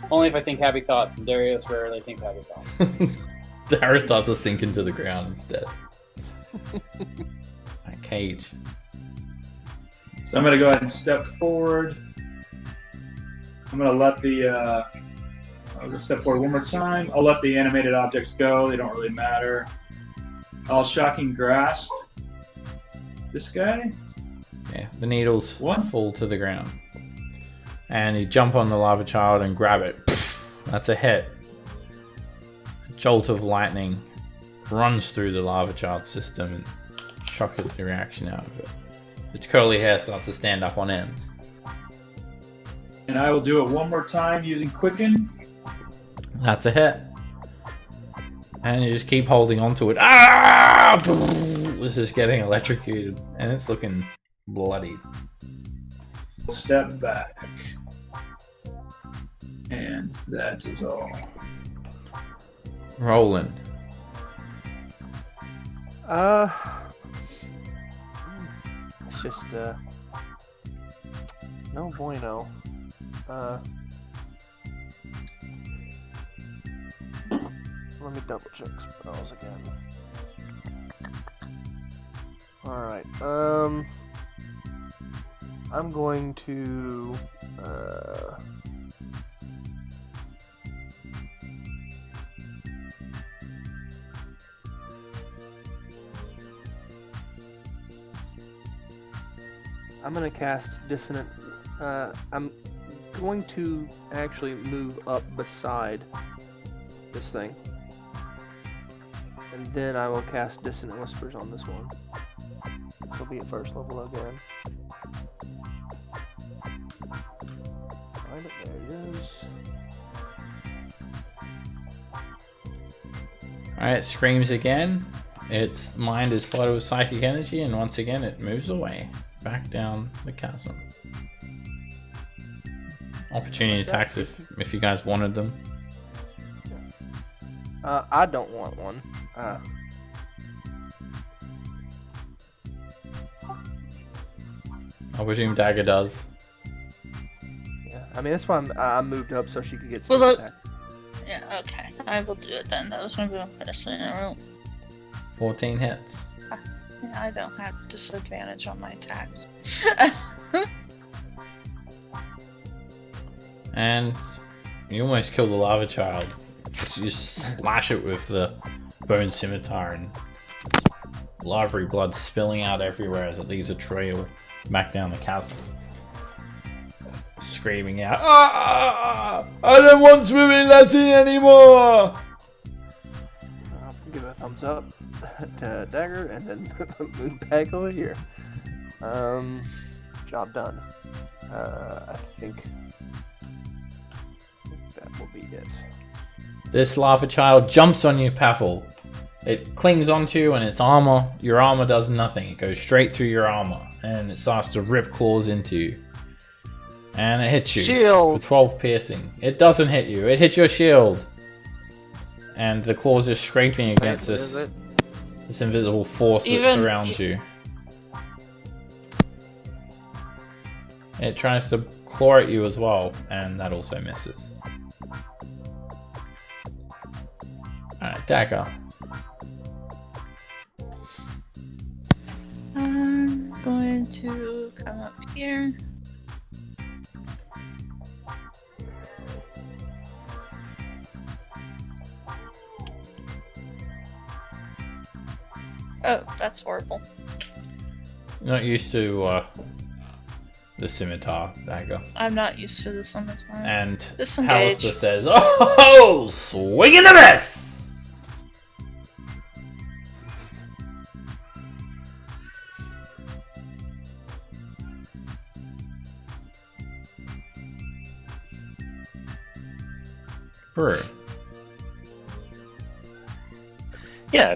Only if I think happy thoughts, and Darius rarely thinks happy thoughts.
Darius starts to sink into the ground instead. A cage.
So I'm going to go ahead and step forward. I'm going to let the... I'll just step forward one more time. I'll let the animated objects go. They don't really matter. I'll shocking grasp this guy.
Yeah, the needles
What?
fall to the ground. And you jump on the lava child and grab it. That's a hit. A jolt of lightning runs through the lava child's system and shockers the reaction out of it. Its curly hair starts to stand up on ends.
And I will do it one more time using Quicken.
That's a hit. And you just keep holding on to it. Ah! It's just getting electrocuted. And it's looking bloody.
Step back. And that is all.
Roland.
It's just, no bueno. Let me double check spells again. Alright, I'm going to, I'm gonna cast Dissonant. I'm going to actually move up beside this thing. And then I will cast Dissonant Whispers on this one. This will be at first level again. There it is.
Alright, it screams again. Its mind is flooded with psychic energy, and once again it moves away. Back down the chasm. Opportunity attacks if you guys wanted them.
I don't want one.
I presume Dagger does.
Yeah, I mean that's why I moved up so she could get.
Well, look-
attack.
Yeah, okay. I will do it then. That was gonna be my first in a room.
14 hits.
Yeah, I don't have disadvantage on my attacks.
And you almost kill the lava child. You just slash it with the bone scimitar, and lavery blood spilling out everywhere as it leaves a trail back down the chasm. Screaming out, "Ah! I don't want swimming Lassie anymore!"
I'll give it a thumbs up to Dagger and then move back over here. Job done. I think that will be it.
This lava child jumps on you, Pavel. It clings onto you, and its armor, your armor does nothing. It goes straight through your armor, and it starts to rip claws into you. And it hits you
Shield.
with 12 piercing. It doesn't hit you. It hits your shield. And the claws are scraping against
Wait,
this,
is it?
this invisible force that
Even-
surrounds you. It tries to claw at you as well, and that also misses. Alright, Dagger.
I'm going to come up here. Oh, that's horrible.
You're not used to the scimitar, Dagger.
I'm not used to this on this one.
And
Disengage.
Hallister says, "Oh, swing and a miss!" Brew.
Yeah,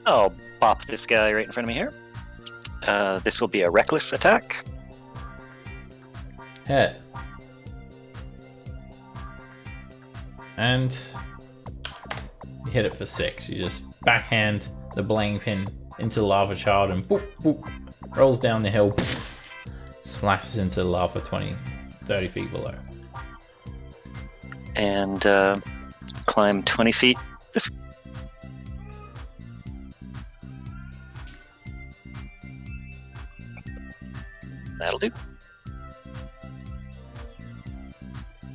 I'll bop this guy right in front of me here. This will be a reckless attack.
Hit. And you hit it for 6. You just backhand the belaying pin into the lava child and boop, boop, rolls down the hill, poof, splashes into the lava 30 feet below.
And climb 20 feet this way. That'll do.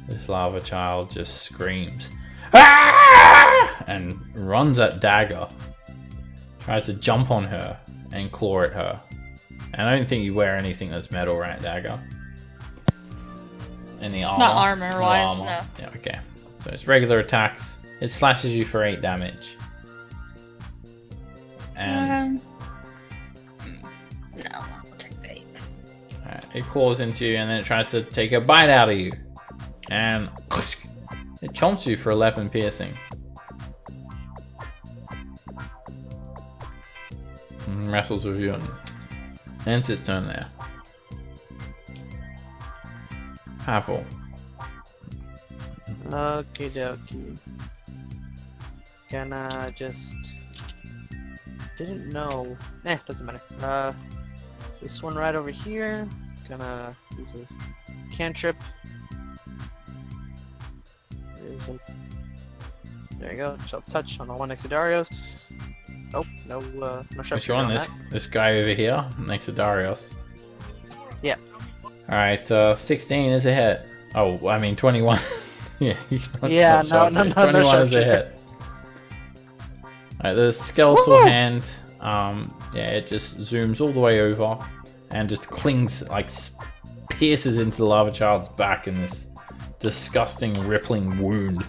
This lava child just screams, "Ah!" and runs at Dagger. Tries to jump on her and claw at her. And I don't think you wear anything that's metal, right, Dagger? Any armor?
Not armor-wise,
armor.
no.
Yeah, okay. So it's regular attacks. It slashes you for 8 damage. And
No, I'll take the 8.
alright, it claws into you, and then it tries to take a bite out of you. And it chomps you for 11 piercing. And wrestles with you, and ends its turn there. Pavel.
Okie dokie. Gonna just. Didn't know. Doesn't matter. This one right over here. Gonna use this cantrip. There you go. Shall touch on the one next to Darius. Oh, no sharp
Which one?
on
This guy over here next to Darius.
Yeah.
Alright, 16 is a hit. Oh, I mean 21. Yeah, you cannot
Yeah,
shot
no,
it.
no, no
21 is a
sharpshooter.
hit. Alright, the skeletal
Woohoo!
hand, yeah, it just zooms all the way over and just clings, like pierces into the lava child's back in this disgusting rippling wound.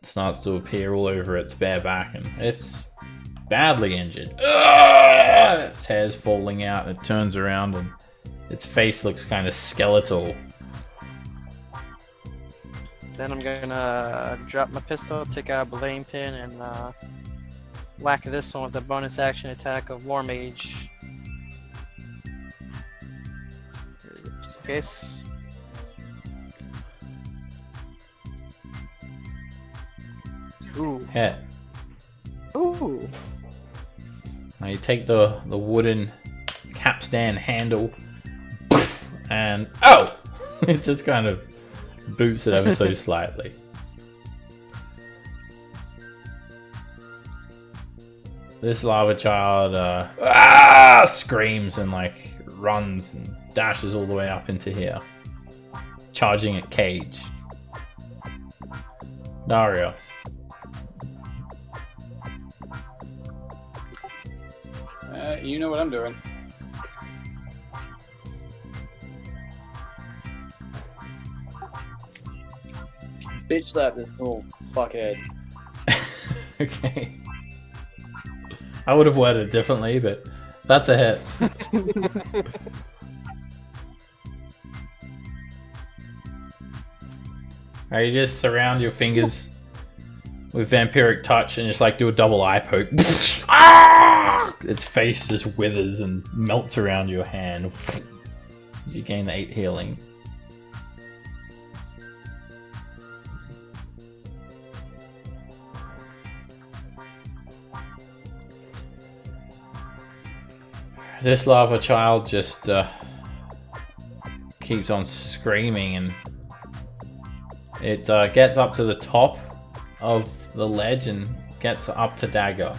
It starts to appear all over its bare back, and it's badly injured. Its hair's falling out, it turns around, and its face looks kind of skeletal.
Then I'm gonna drop my pistol, take out a belaying pin, and whack this one with the bonus action attack of War Mage. Just in case. Ooh.
Hit.
Ooh.
Now you take the wooden capstan handle and oh! It just kind of boots it ever so slightly. This lava child screams and like runs and dashes all the way up into here, charging at Cage. Darius.
You know what I'm doing. Bitch slap this little fuckhead.
Okay. I would have worded it differently, but that's a hit. Alright, you just surround your fingers with vampiric touch and just like do a double eye poke. Its face just withers and melts around your hand. You gain 8 healing. This lava child just keeps on screaming, and it gets up to the top of the ledge and gets up to Dagger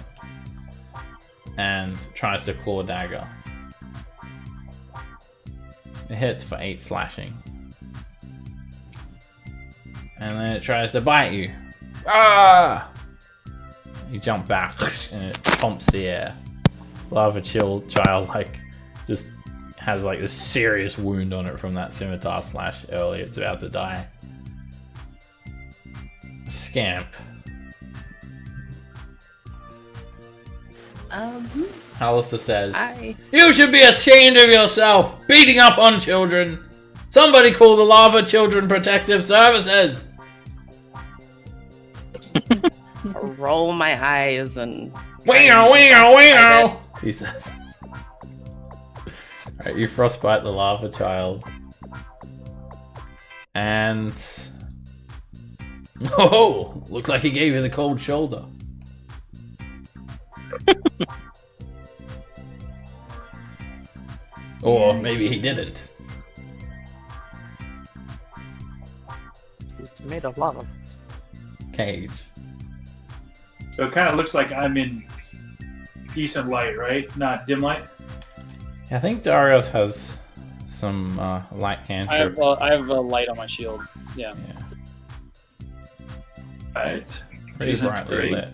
and tries to claw Dagger. It hits for 8 slashing. And then it tries to bite you. Ah! You jump back and it chomps the air. Lava child like just has like this serious wound on it from that scimitar slash earlier. It's about to die. Scamp. Alistair says, "You should be ashamed of yourself, beating up on children. Somebody call the Lava Children Protective Services."
Roll my eyes and
Winger, he says. Alright, you frostbite the lava child. And oh, looks like he gave you the cold shoulder. Or maybe he didn't.
It's made of lava.
Cage.
So it kind of looks like I'm in decent light, right? Not dim light.
I think Darius has some light cantrip.
I have a light on my shield. Yeah.
Right.
Pretty
Isn't
brightly
great.
lit.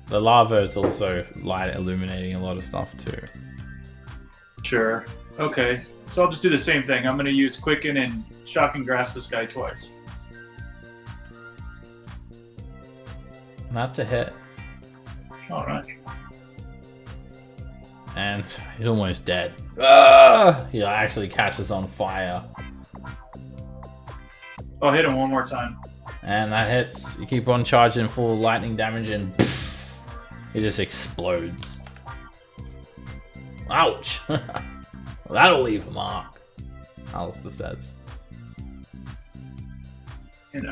The lava is also light illuminating a lot of stuff too.
Sure. Okay. So I'll just do the same thing. I'm going to use Quicken and Shocking Grass this guy twice.
That's a hit.
Alright.
And he's almost dead. Ah! He actually catches on fire.
I'll hit him one more time.
And that hits. You keep on charging full lightning damage and poof, he just explodes. Ouch! Well, that'll leave a mark, Alistair says.
And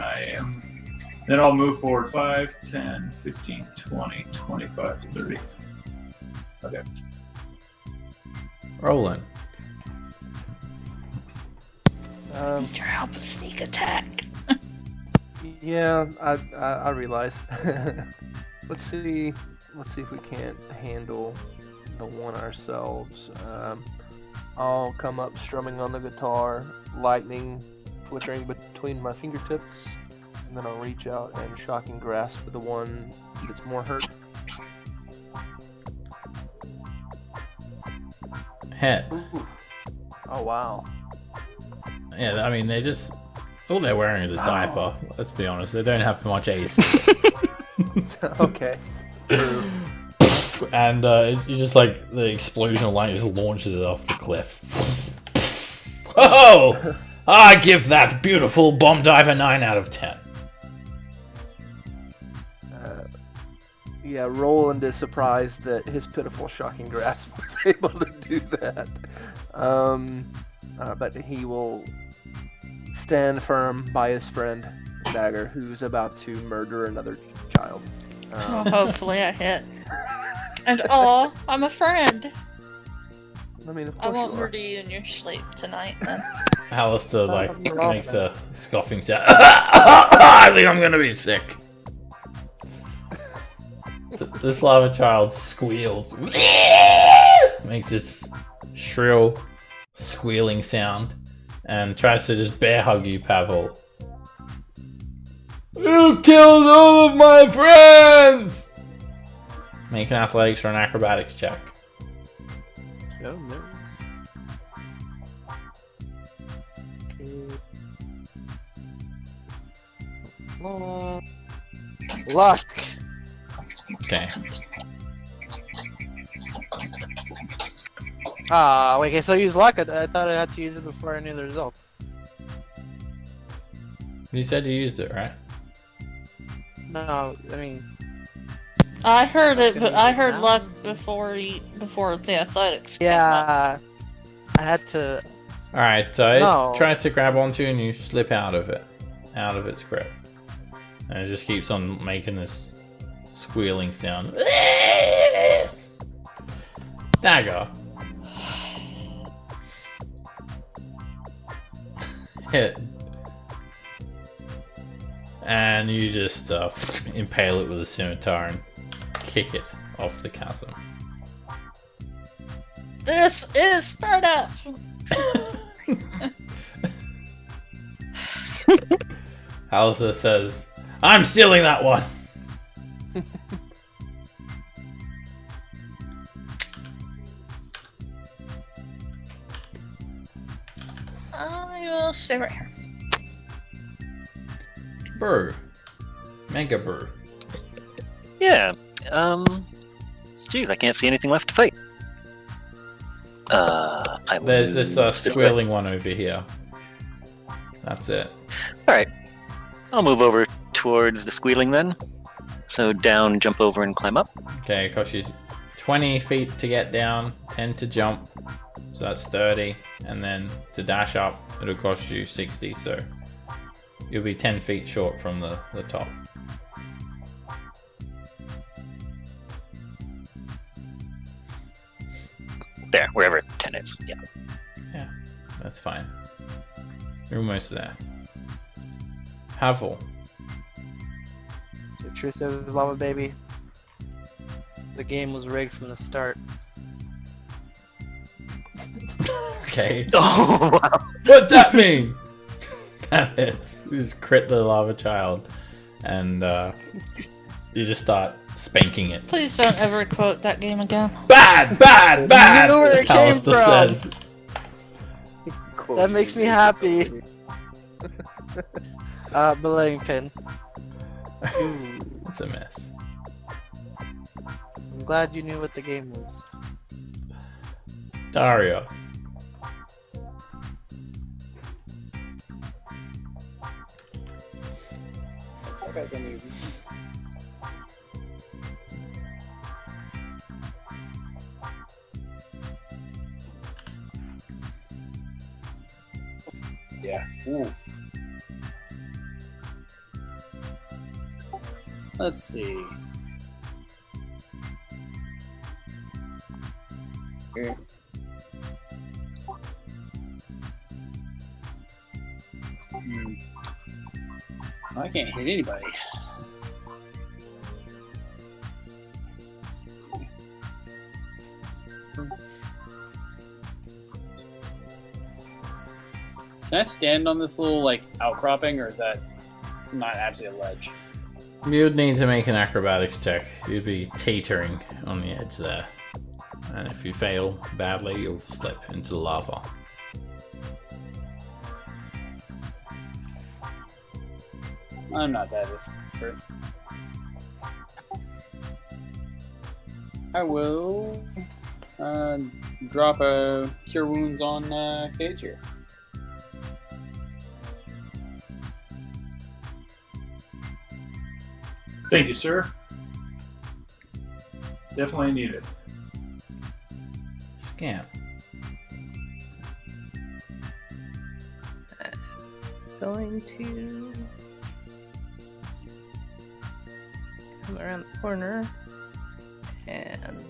then I'll move forward 5, 10, 15, 20, 25, 30. Okay.
Rolling.
Need your help with sneak attack.
Yeah, I realize. Let's see if we can't handle the one ourselves. I'll come up strumming on the guitar, lightning flickering between my fingertips, and then I'll reach out and shocking grasp the one that's more hurt.
Hit.
Ooh. Oh wow.
Yeah, I mean, they just... all they're wearing is a diaper. Let's be honest, they don't have much ace.
Okay. True.
And you just like, the explosion of light just launches it off the cliff. Oh! I give that beautiful bomb diver 9 out of 10.
Yeah, Roland is surprised that his pitiful shocking grasp was able to do that. But he will stand firm by his friend, Dagger, who's about to murder another child.
Well, hopefully I hit. And I'm a friend.
I mean, of
I
course
won't
you are.
murder you in your sleep tonight then.
Alistair like
wrong
makes
then.
a scoffing sound. I think I'm gonna be sick. This lava child squeals, makes its shrill squealing sound, and tries to just bear hug you, Pavel. You killed all of my friends! Make an athletics or an acrobatics check.
Oh no. Luck.
Okay.
Wait, okay, so use luck. I thought I had to use it before I knew the results.
You said you used it, right?
No, I mean,
I heard it,
gonna
but
use
I
it
heard
now.
luck before the athletics. came up.
yeah, I had to.
Alright, so it
No.
tries to grab onto you and you slip out of its grip. And it just keeps on making this squealing sound. Dagger. Hit. And you just impale it with a scimitar and kick it off the chasm.
This is Sparta!
Alistair says, I'm stealing that one!
I will stay right here.
Brew. Mega brew.
Yeah. Geez, I can't see anything left to fight. I will
There's this
move way.
squealing one over here. That's it.
Alright. I'll move over towards the squealing then. So down, jump over, and climb up.
Okay, it costs you 20 feet to get down, 10 to jump, so that's 30, and then to dash up, it'll cost you 60, so you'll be 10 feet short from the top.
There, wherever 10 is. Yeah.
Yeah, that's fine. You're almost there. Havel.
The truth is, Lava Baby. The game was rigged from the start.
Okay.
Oh, wow.
What's that mean? That hits. You just crit the lava child, and you just start spanking it.
Please don't ever quote that game again.
Bad, bad, bad!
You knew where it came
Alistair
from.
says.
That makes me happy. Belaying pin.
It's a mess.
I'm glad you knew what the game was.
Dario.
Okay, can you- Yeah. Ooh. Let's see. Here. I can't hit anybody. Can I stand on this little like outcropping, or is that not actually a ledge?
You'd need to make an acrobatics check. You'd be teetering on the edge there. And if you fail badly, you'll slip into the lava.
I'm not that expert. I will drop a cure wounds on Cage here.
Thank you, sir. Definitely need it.
Scamp.
Going to come around the corner and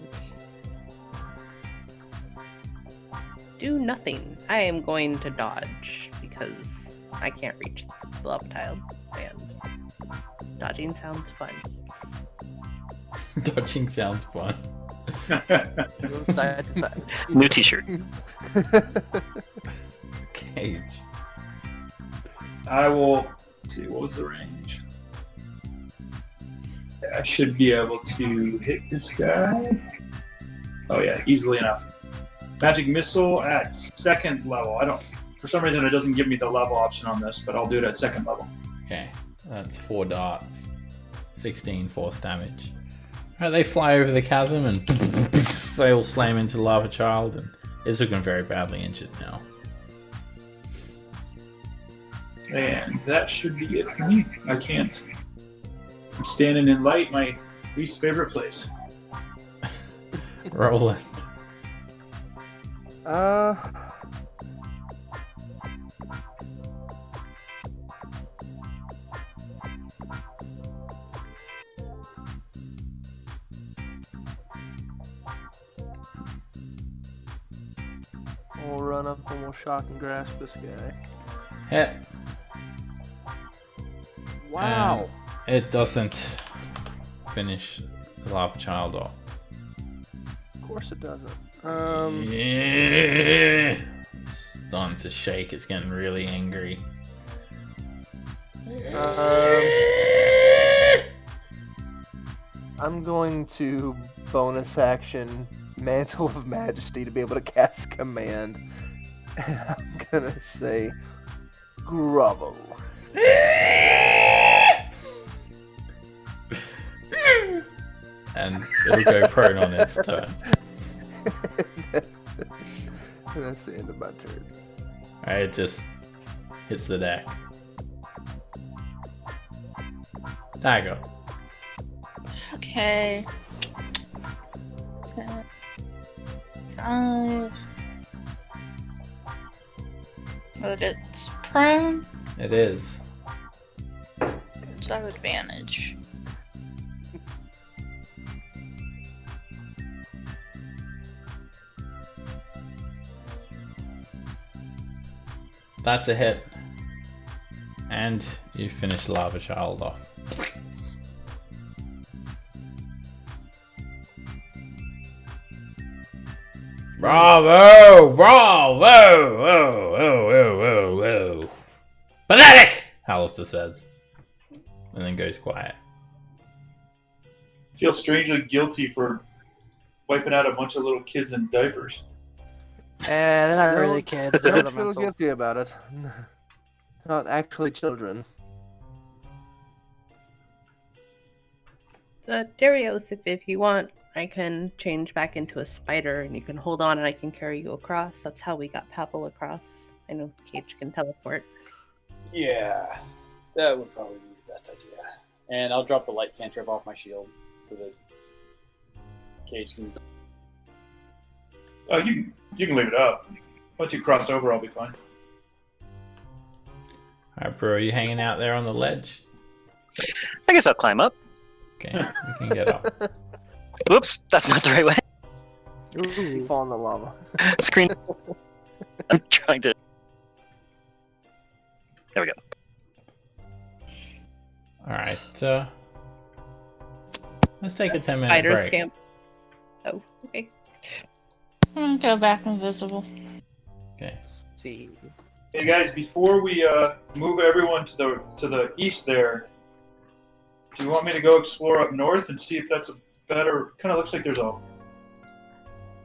do nothing. I am going to dodge because I can't reach the love tile, and dodging sounds fun.
Dodging sounds fun.
Move side to side.
New T-shirt.
Cage.
I will see what was the range. I should be able to hit this guy. Oh yeah, easily enough. Magic missile at 2nd level. I don't. For some reason, it doesn't give me the level option on this, but I'll do it at 2nd level.
Okay, that's 4 darts. 16 force damage. Alright, they fly over the chasm and they all slam into the lava child, and it's looking very badly injured now.
And that should be it for me. I can't. I'm standing in light, my least favorite place.
Roland.
We'll run up and we'll shock and grasp this guy.
Hit.
Wow.
It doesn't finish the lava child off.
Of course it doesn't.
Yeah. It's starting to shake. It's getting really angry.
I'm going to bonus action Mantle of Majesty to be able to cast Command. And I'm gonna say grovel.
And it'll go prone on its turn.
And that's the end of my turn.
Alright, it just hits the deck. Dagger.
Okay. 5. But it's prone,
It is.
so I have advantage.
That's a hit. And you finish Lava Child off. Bravo! Bravo! Whoa, whoa, whoa, whoa, whoa. Pathetic! Hallister says. And then goes quiet.
I feel strangely guilty for wiping out a bunch of little kids in diapers.
They're not really kids. They're
Don't feel
elementals.
guilty about it. Not actually children.
Darius, if you want, I can change back into a spider and you can hold on and I can carry you across. That's how we got Pavel across. I know Cage can teleport.
Yeah, that would probably be the best idea. And I'll drop the light cantrip off my shield so that Cage can.
Oh, you can leave it up. Once you cross over, I'll be fine.
Alright, bro, are you hanging out there on the ledge?
I guess I'll climb up.
Okay, you can get up.
Whoops, that's not the right way.
You fall in the lava.
Screen. I'm trying to. There we go.
Alright, let's take a 10-minute
Spider
break.
scamp. Oh, okay.
I'm gonna go back invisible.
Okay.
See.
Hey guys, before we move everyone to the east there, do you want me to go explore up north and see if that's a better? Kind of looks like there's a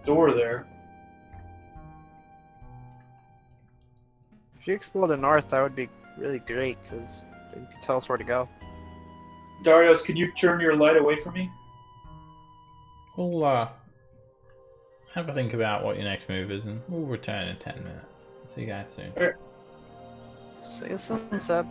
door there.
If you explore the north, that would be really great, because you can tell us where to go.
Darius, can you turn your light away from me?
We'll have a think about what your next move is, and we'll return in 10 minutes. See you guys soon.
See you soon, Seb.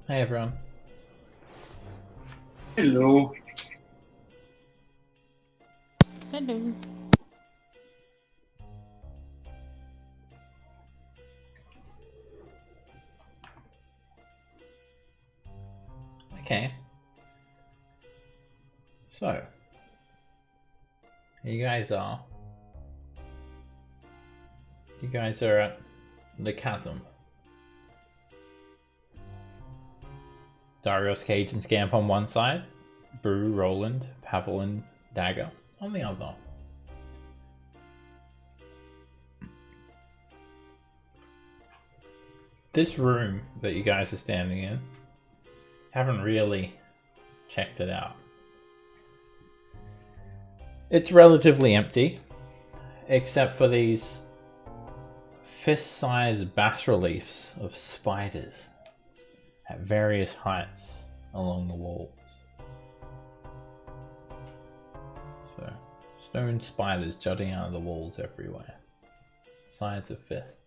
Hey everyone.
Hello.
Hello.
Okay. So, you guys are at the chasm. Darius, Cage, and Scamp on one side, Brew, Roland, Pavel, and Dagger on the other. This room that you guys are standing in, haven't really checked it out. It's relatively empty, except for these fist-sized bas-reliefs of spiders at various heights along the walls. So, stone spiders jutting out of the walls everywhere. Sides of fists.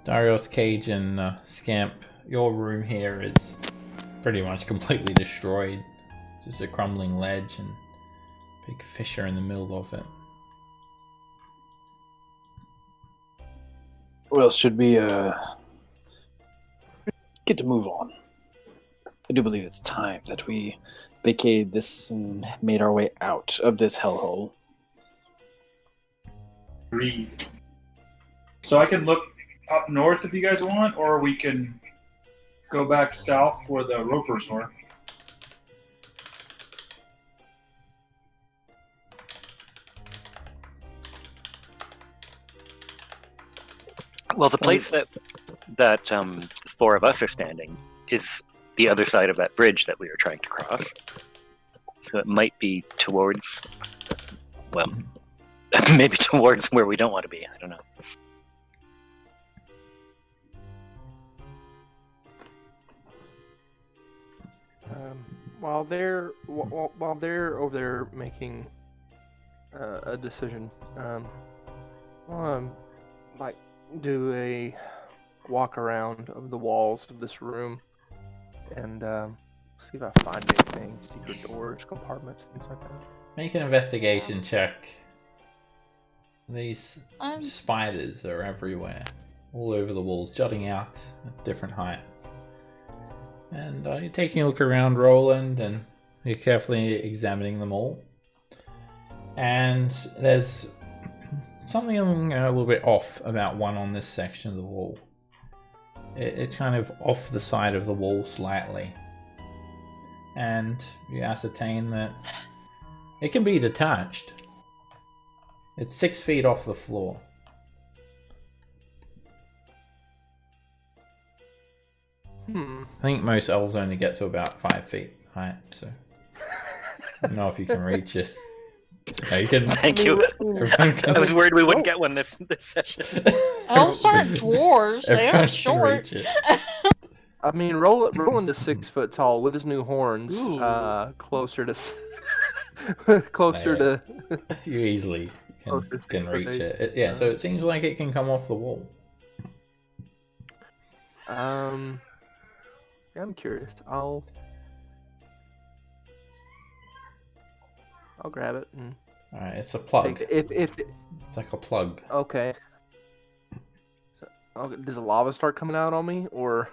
Darius, Cage, and Scamp, your room here is pretty much completely destroyed. Just a crumbling ledge and big fissure in the middle of it.
Well, should we get to move on? I do believe it's time that we vacated this and made our way out of this hellhole.
Agreed. So I can look up north if you guys want, or we can go back south where the ropers were.
Well, the place that the four of us are standing is the other side of that bridge that we were trying to cross. So it might be towards, well, maybe towards where we don't want to be. I don't know.
While they're over there making a decision, like do a walk around of the walls of this room and see if I find anything, secret doors, compartments, things like that.
Make an investigation check. These
I'm
spiders are everywhere, all over the walls, jutting out at different heights. And you're taking a look around, Roland, and you're carefully examining them all. And there's something a little bit off about one on this section of the wall. It's kind of off the side of the wall slightly. And you ascertain that it can be detached. It's 6 feet off the floor. I think most elves only get to about 5 feet height, so I don't know if you can reach it. No, you can.
Thank you. I was worried we wouldn't get one this session.
elves aren't dwarves. They
Everyone
are
can
short.
reach it.
I mean, Roland is 6 foot tall with his new horns.
Ooh.
Closer to to.
You easily
Oh,
can reach it. Yeah, so it seems like it can come off the wall.
Yeah, I'm curious. I'll grab it and
Alright, it's a plug.
take it. If
It's like a plug.
okay. So, does the lava start coming out on me, or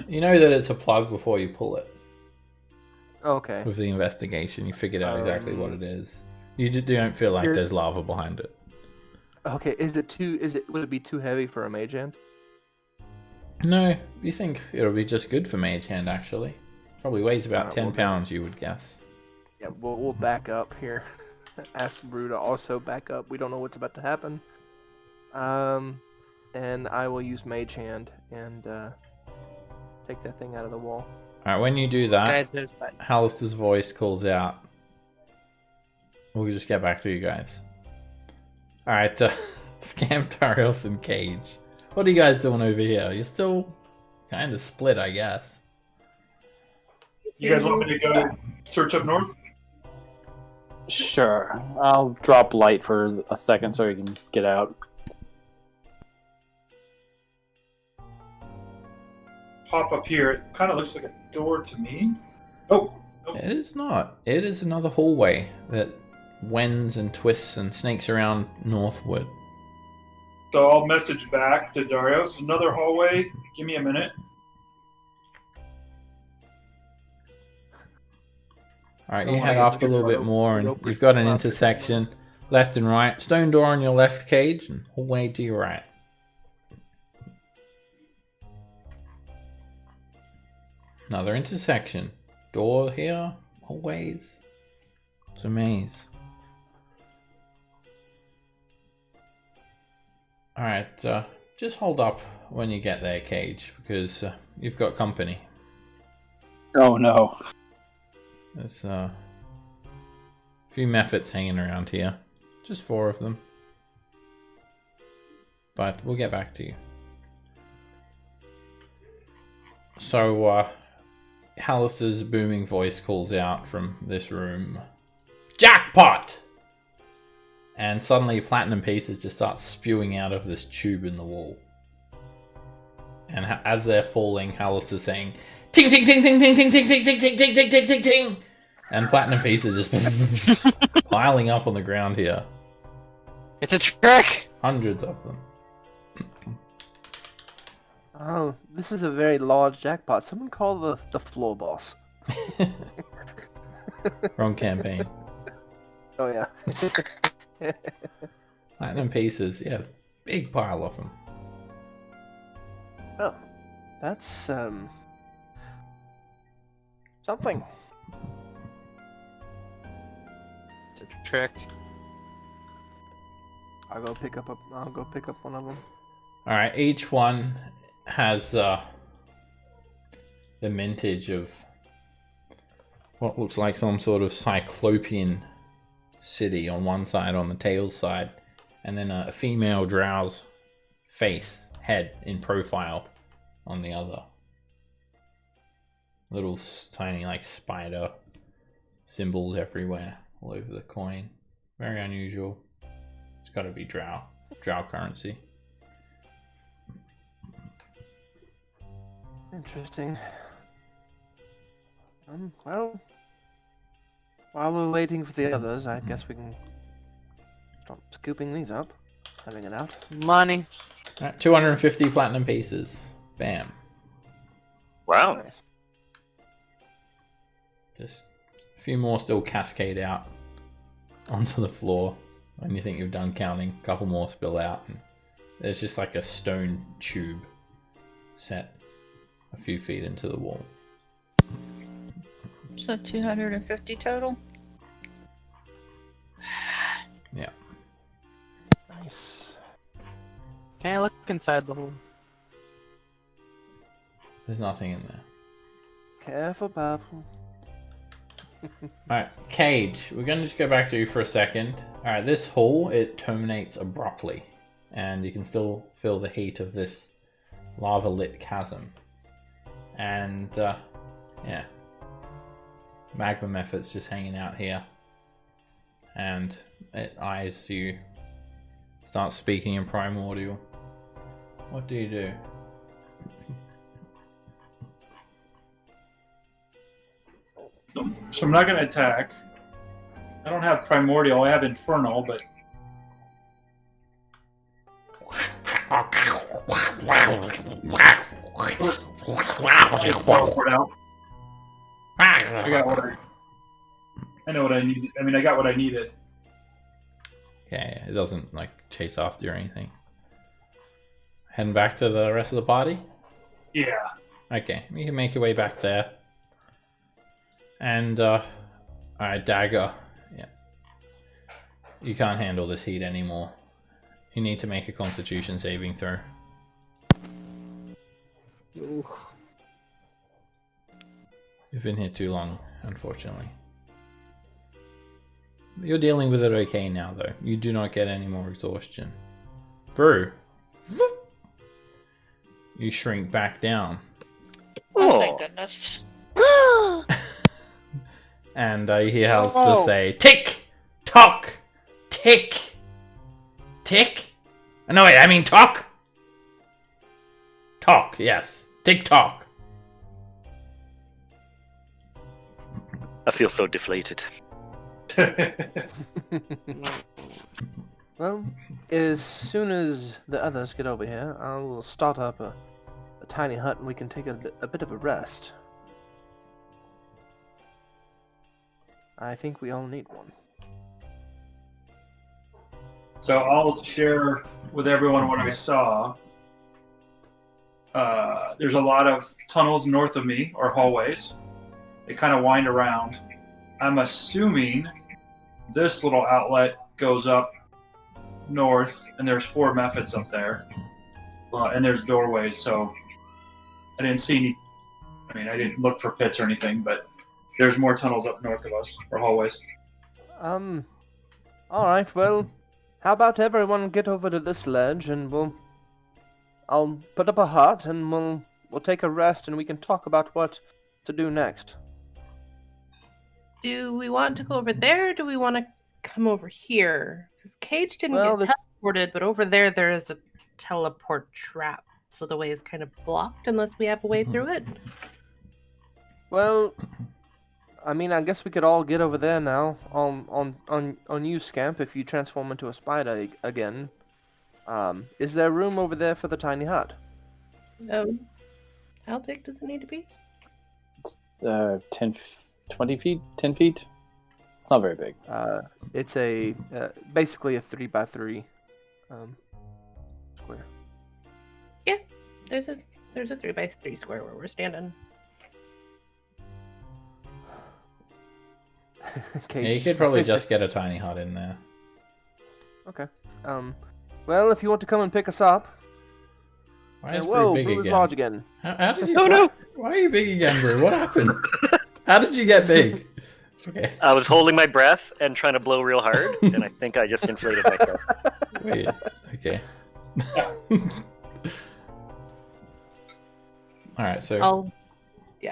You know that it's a plug before you pull it.
okay?
With the investigation, you figured out exactly what it is. You don't feel like
Here-
there's lava behind it.
Okay, would it be too heavy for a mage hand?
No, you think it'll be just good for mage hand, actually. Probably weighs about
Alright,
10
well,
pounds, you would guess.
Yeah, we'll back up here. Ask Brew to also back up. We don't know what's about to happen. And I will use mage hand and take that thing out of the wall.
Alright, when you do that,
Guys, there's
Hallister's voice calls out. We'll just get back to you guys. Alright, Scam, Tarios, and Cage. What are you guys doing over here? You're still kind of split, I guess.
You guys want me to go search up north?
Sure. I'll drop light for a second so you can get out.
Pop up here. It kind of looks like a door to me. Oh,
It is not. It is another hallway that wends and twists and snakes around northward.
so I'll message back to Darius. Another hallway. Give me a minute.
Alright,
Oh,
you
I
head
get
up a
to
little bit
rope-
more, and
rope
you've got an
rope.
intersection left and right. Stone door on your left cage, and hallway to your right. Another intersection. Door here, hallways. It's a maze. Alright, just hold up when you get there, Cage, because you've got company.
Oh no.
There's a few methods hanging around here. Just 4 of them. But we'll get back to you. So, Hallis's booming voice calls out from this room, "Jackpot!" And suddenly platinum pieces just start spewing out of this tube in the wall. And as they're falling, Hallis is saying, "Ting ting ting ting ting ting ting ting ting ting ting ting ting ting ting," and platinum pieces just piling up on the ground here.
It's a trick!
Hundreds of them.
Oh, this is a very large jackpot. Someone call the floor boss.
Wrong campaign.
Oh yeah.
Platinum pieces, yeah, big pile of them.
Oh, that's something.
It's a trick.
I'll go pick up one of them.
All right, each one has the mintage of what looks like some sort of cyclopean city on one side, on the tails side, and then a female drow's face, head in profile on the other. Little tiny like spider symbols everywhere, all over the coin. Very unusual. It's got to be drow currency.
Interesting. Well, while we're waiting for the others, I guess we can start scooping these up, having it out.
Money.
250 platinum pieces. Bam.
Wow.
Nice.
Just a few more still cascade out onto the floor. When you think you've done counting, a couple more spill out. And there's just like a stone tube set a few feet into the wall.
So 250 total.
Yeah.
Nice.
Can I look inside the hole?
There's nothing in there.
Careful, Baffle.
Alright, Cage, we're going to just go back to you for a second. Alright, this hall, it terminates abruptly. And you can still feel the heat of this lava-lit chasm. And, yeah. Magma method's just hanging out here. And it eyes you. Starts speaking in primordial. What do you do?
So I'm not going to attack. I don't have primordial. I have infernal, but teleport out. I got what I know what I need. I mean, I got what I needed.
Okay, it doesn't like chase after you or anything. Heading back to the rest of the party?
Yeah.
Okay, you can make your way back there. And, alright, Dagger. Yeah. You can't handle this heat anymore. You need to make a constitution saving throw.
Ooh.
You've been here too long, unfortunately. You're dealing with it okay now, though. You do not get any more exhaustion. Brew. You shrink back down.
Oh,
Oh.
thank goodness.
And he has to
Whoa.
say, tick, tock, tick, tick. No, wait, I mean talk. Talk, yes. Tick tock.
I feel so deflated.
Well, as soon as the others get over here, I will start up a tiny hut and we can take a bit of a rest. I think we all need one.
So I'll share with everyone what I saw. There's a lot of tunnels north of me, or hallways. They kind of wind around. I'm assuming this little outlet goes up north, and there's 4 methods up there. And there's doorways, so I didn't see any. I mean, I didn't look for pits or anything, but there's more tunnels up north of us, or hallways.
Alright, well, how about everyone get over to this ledge and I'll put up a hut and we'll take a rest and we can talk about what to do next.
Do we want to go over there, or do we want to come over here? Because Cage didn't
Well,
get teleported, but over there is a teleport trap, so the way is kind of blocked unless we have a way through it.
Well, I mean, I guess we could all get over there now. On you, Scamp, if you transform into a spider again. Is there room over there for the tiny hut?
How big does it need to be?
20 feet? 10 feet? It's not very big.
It's a basically a 3x3 square.
Yeah, there's a 3x3 square where we're standing.
Yeah, you could probably just get a tiny hut in there.
Okay. Well, if you want to come and pick us up.
Why is
Whoa,
Brew big
Brew
again?
large again.
How did you?
Oh no!
Why are you big again, Brew? What happened? How did you get big? Okay.
I was holding my breath and trying to blow real hard, and I think I just inflated myself.
Wait. Okay. All right. So.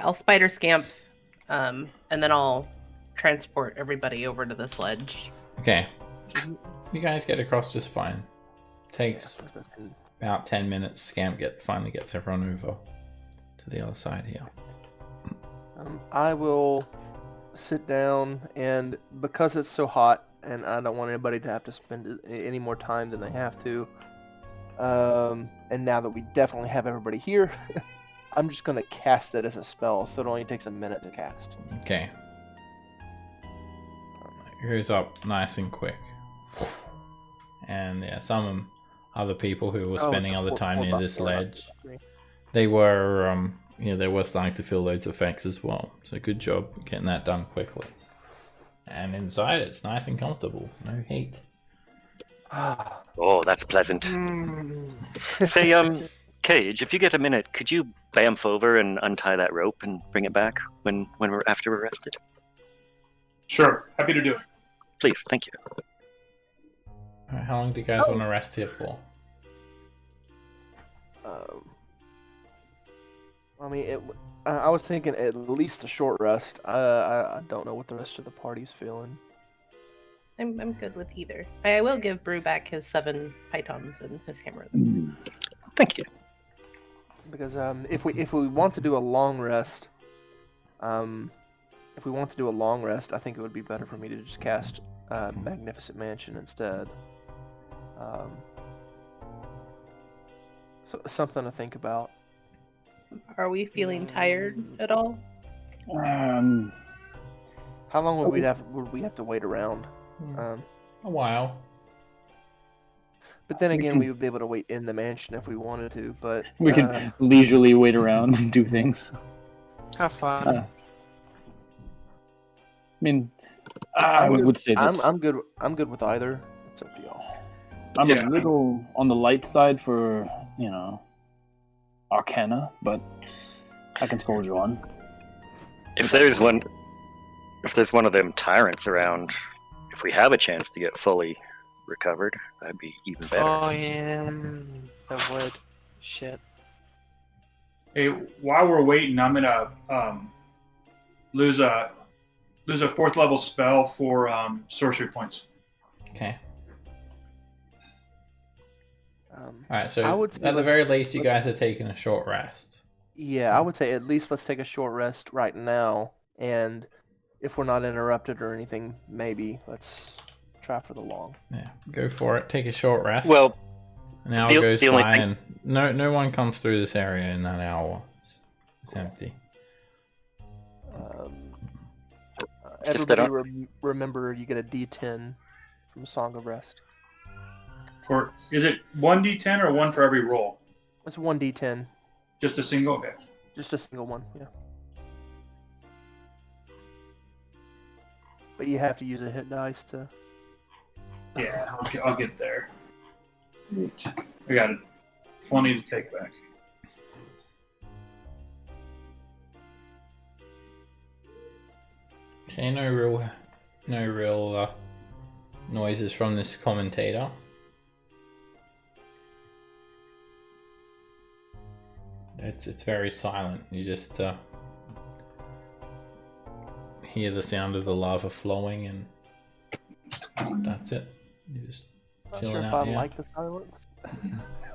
I'll spider scamp, and then I'll transport everybody over to this ledge.
Okay. You guys get across just fine. Takes about 10 minutes. Scamp finally gets everyone over to the other side here.
I will sit down, and because it's so hot, and I don't want anybody to have to spend any more time than they have to, and now that we definitely have everybody here, I'm just going to cast it as a spell, so it only takes a minute to cast.
Okay. It goes up nice and quick. And yeah, some other people who were spending other time near this ledge, they were they were starting to feel those effects as well. So good job getting that done quickly. And inside it's nice and comfortable, no heat.
Oh, that's pleasant. Say, Cage, if you get a minute, could you bamf over and untie that rope and bring it back when we're after we're rested?
Sure, happy to do it.
Please, thank you.
Alright, how long do you guys want to rest here for?
I mean, I was thinking at least a short rest. I don't know what the rest of the party's feeling.
I'm good with either. I will give Brew back his 7 pythons and his hammer.
Thank you.
Because if we want to do a long rest, I think it would be better for me to just cast Magnificent Mansion instead. So something to think about.
Are we feeling tired at all?
How long would we have to wait around?
A while.
But then again, we would be able to wait in the mansion if we wanted to. But
We can leisurely wait around and do things.
Have fun.
I mean, I would say that
I'm good. I'm good with either. It's up to y'all.
I'm a little on the light side for, Arcana, but I can soldier on.
If there's one of them tyrants around, if we have a chance to get fully recovered, that'd be even better.
Oh yeah, that would. Shit.
Hey, while we're waiting, I'm gonna lose a 4th level spell for sorcery points.
Okay.
Um,
All right. So
I would say
at the very least, you guys are taking a short rest.
yeah, I would say at least let's take a short rest right now, and if we're not interrupted or anything, maybe let's try for the long.
Yeah. Go for it. Take a short rest.
Well,
an hour
the-
goes
the only
by,
thing-
and no one comes through this area in that hour. It's empty.
It's just that
Everybody remember you get a D10 from Song of Rest.
Is it 1d10 or one for every roll?
It's 1D10,
Just a single? Okay.
just a single one, yeah. But you have to use a hit dice to.
Yeah, I'll get there. I got it. 20 to take back.
Okay, no real noises from this commentator. It's very silent. You just hear the sound of the lava flowing, and that's it. You just
Not
chilling
sure if
out
I
here.
like the silence.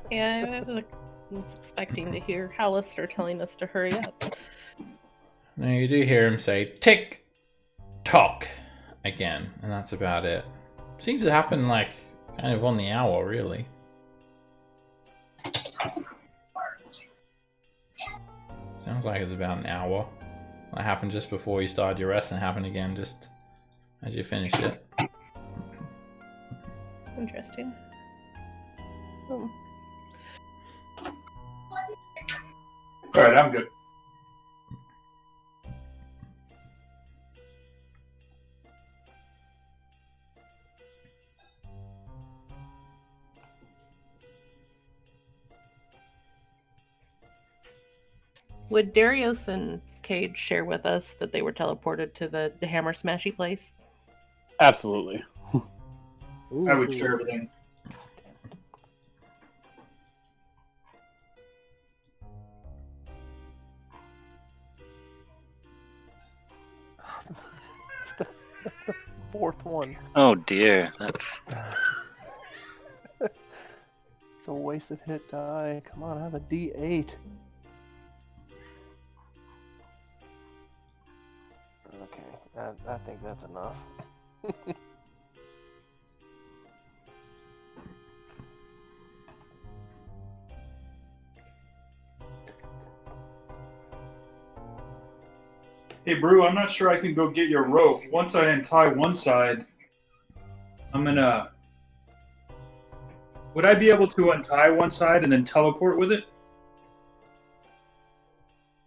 Yeah, I was expecting to hear Hallister telling us to hurry up.
Now you do hear him say tick tock again, and that's about it. Seems to happen like kind of on the hour, really. Sounds like it's about an hour. That happened just before you started your rest, and happened again just as you finished it.
Interesting. Oh.
Alright, I'm good.
Would Darius and Cage share with us that they were teleported to the hammer smashy place?
Absolutely.
I would share everything.
It's the 4th one.
Oh dear, that's
It's a wasted hit die. Come on, I have a D8. Okay, I think that's enough.
Hey, Brew, I'm not sure I can go get your rope. Once I untie one side, I'm gonna... Would I be able to untie one side and then teleport with it?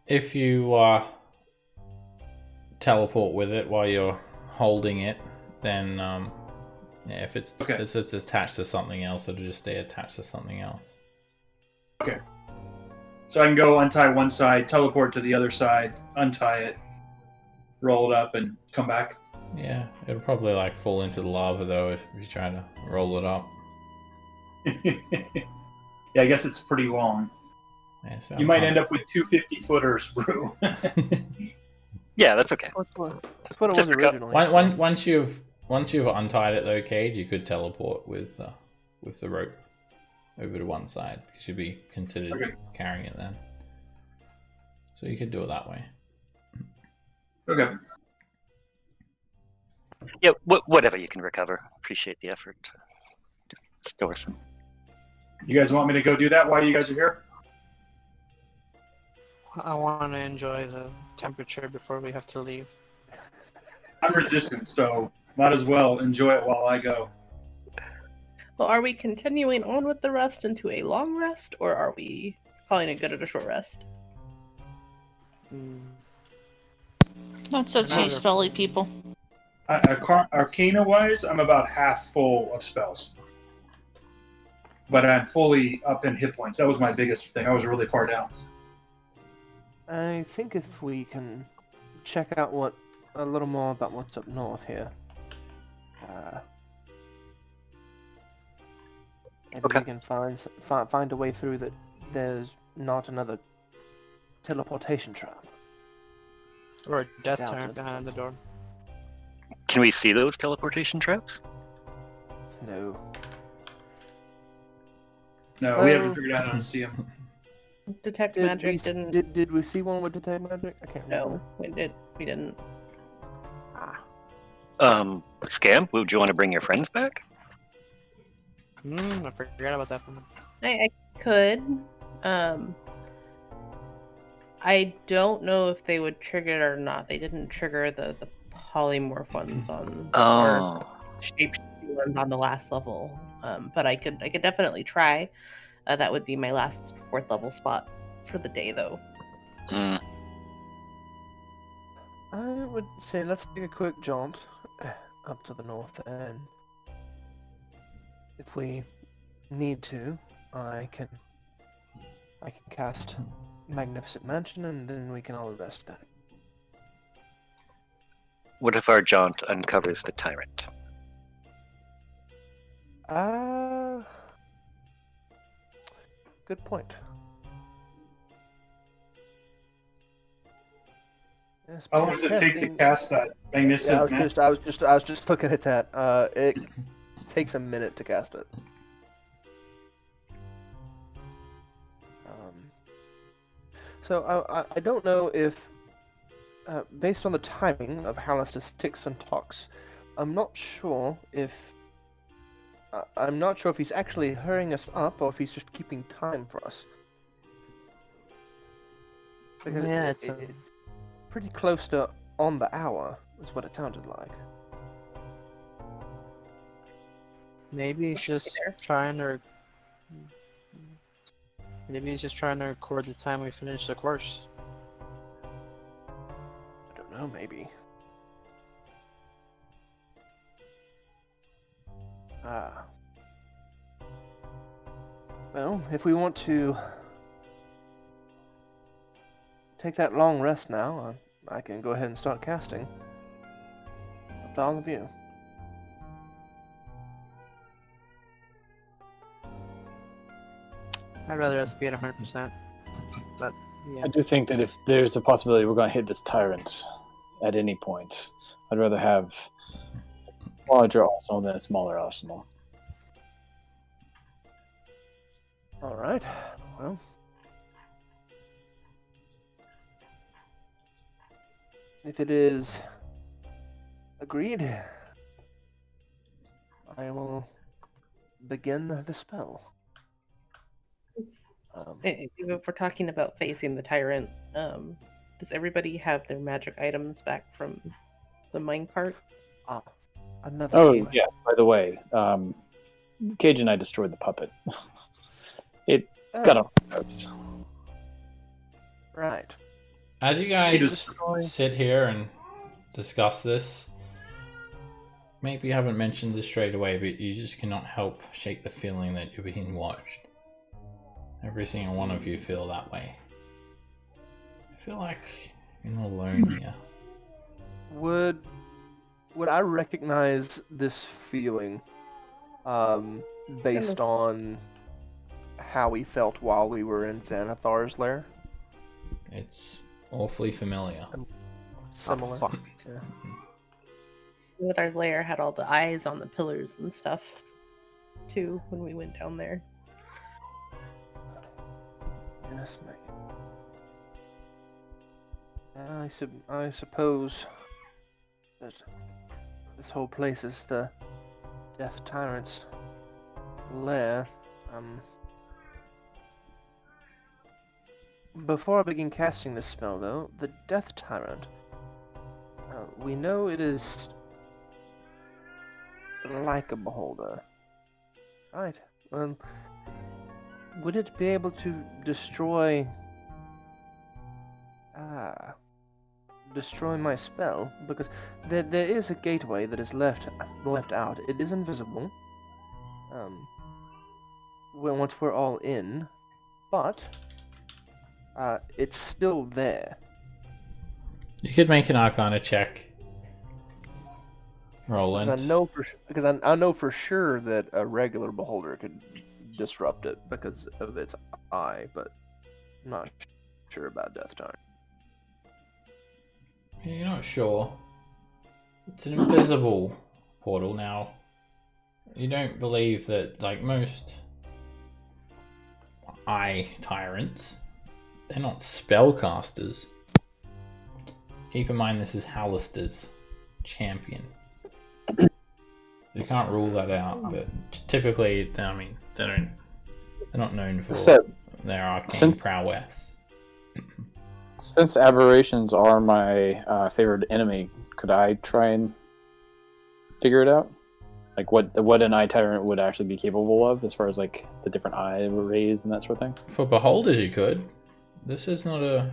If you teleport with it while you're holding it, then yeah, if it's attached to something else, it'll just stay attached to something else.
Okay. So I can go untie one side, teleport to the other side, untie it, roll it up, and come back.
Yeah, it'll probably like fall into the lava though if you try to roll it up.
Yeah, I guess it's pretty long.
Yeah, so
You might end up with 250-footers, Brew.
yeah, that's okay.
That's what it was
Just pick up
originally.
Once you've untied it though, Cage, you could teleport with the rope over to one side. You should be considered
Okay.
carrying it then. So you could do it that way.
Okay.
Yeah, whatever you can recover. Appreciate the effort. Store some.
You guys want me to go do that while you guys are here?
I want to enjoy the temperature before we have to leave.
I'm resistant, so might as well enjoy it while I go.
Well, are we continuing on with the rest into a long rest, or are we calling it good at a short rest?
What's up, cheese belly people?
Arcana-wise, I'm about half full of spells. But I'm fully up in hit points. That was my biggest thing. I was really far down.
I think if we can check out a little more about what's up north here. Maybe
Okay.
we can find a way through that there's not another teleportation trap.
Or a death
Doubt
tyrant
it.
behind the door.
Can we see those teleportation traps?
No.
No, we haven't
Oh.
figured out how to see them.
Detect
Did
magic
we,
didn't.
did we see one with detect magic? I can't remember.
No, we did. We didn't.
Scam, would you want to bring your friends back?
I forgot about that one.
I could. I don't know if they would trigger it or not. They didn't trigger the polymorph ones on or
Oh.
shape ones on the last level. But I could definitely try. That would be my last 4th level spot for the day, though.
Hmm.
I would say let's take a quick jaunt up to the north end. If we need to, I can cast Magnificent Mansion, and then we can all rest that.
What if our jaunt uncovers the tyrant?
Good point. Yes,
How long does it take to
testing-
cast that magnificent
Yeah,
man?
I was just looking at that. It takes a minute to cast it. So I don't know if, based on the timing of Hallistus ticks and talks, I'm not sure if he's actually hurrying us up or if he's just keeping time for us. Because
Yeah,
it's
it's
pretty close to on the hour, is what it sounded like.
maybe he's just trying to. Maybe he's just trying to record the time we finish the course.
I don't know, maybe. Well, if we want to take that long rest now, I can go ahead and start casting. Up to all of you.
I'd rather us be at 100%. But yeah.
I do think that if there's a possibility we're going to hit this tyrant at any point, I'd rather have a larger arsenal than a smaller arsenal.
All right. Well, if it is agreed, I will begin the spell.
If we're talking about facing the tyrant, does everybody have their magic items back from the minecart?
Another.
Oh,
game.
yeah, by the way, Cage and I destroyed the puppet. It got on my nerves.
Right.
As you guys
Destroy.
sit here and discuss this, maybe you haven't mentioned this straight away, but you just cannot help shake the feeling that you're being watched. Every single one of you feel that way. I feel like you're not alone here.
Would I recognize this feeling based on how we felt while we were in Xanathar's lair?
It's awfully familiar.
Similar.
fuck.
With our lair had all the eyes on the pillars and stuff too when we went down there.
Yes, mate. I suppose that this whole place is the Death Tyrant's lair. Before I begin casting this spell, though, the Death Tyrant, we know it is like a beholder, right? Would it be able to destroy my spell? Because there is a gateway that is left out. It is invisible. Once we're all in, but it's still there.
You could make an Arcana check. Roland.
Because I know for sure that a regular beholder could disrupt it because of its eye, but I'm not sure about Death Tyrant.
You're not sure. It's an invisible portal now. You don't believe that, like most eye tyrants, they're not spellcasters. Keep in mind this is Hallister's champion. You can't rule that out, but typically, I mean, they're not known for their arcane prowess.
Since aberrations are my favorite enemy, could I try and figure it out? Like what an eye tyrant would actually be capable of, as far as like the different eye rays and that sort of thing.
For beholders, you could. This is not a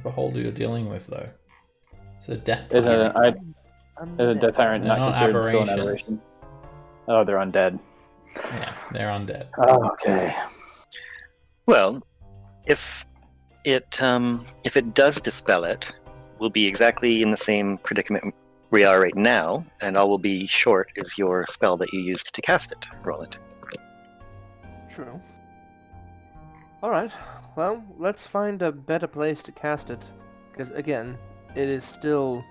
beholder you're dealing with, though. It's a death tyrant.
Is a death tyrant
They're
not considered still an aberration? Oh, they're undead.
Yeah, they're undead.
Oh, okay.
Well, if it does dispel it, we'll be exactly in the same predicament we are right now, and all will be short is your spell that you used to cast it. Roll it.
True. Alright, well, let's find a better place to cast it. Because, again, it is still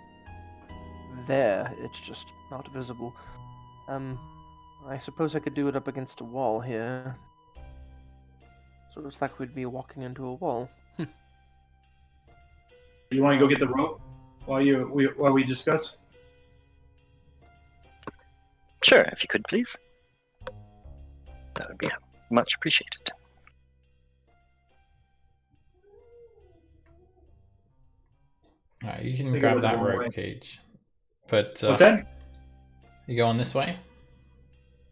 there, it's just not visible. I suppose I could do it up against a wall here. So it's like we'd be walking into a wall.
You want to go get the rope while we discuss?
Sure, if you could, please. That would be much appreciated.
Alright, you can grab that rope, Cage. But
what's that?
You going this way?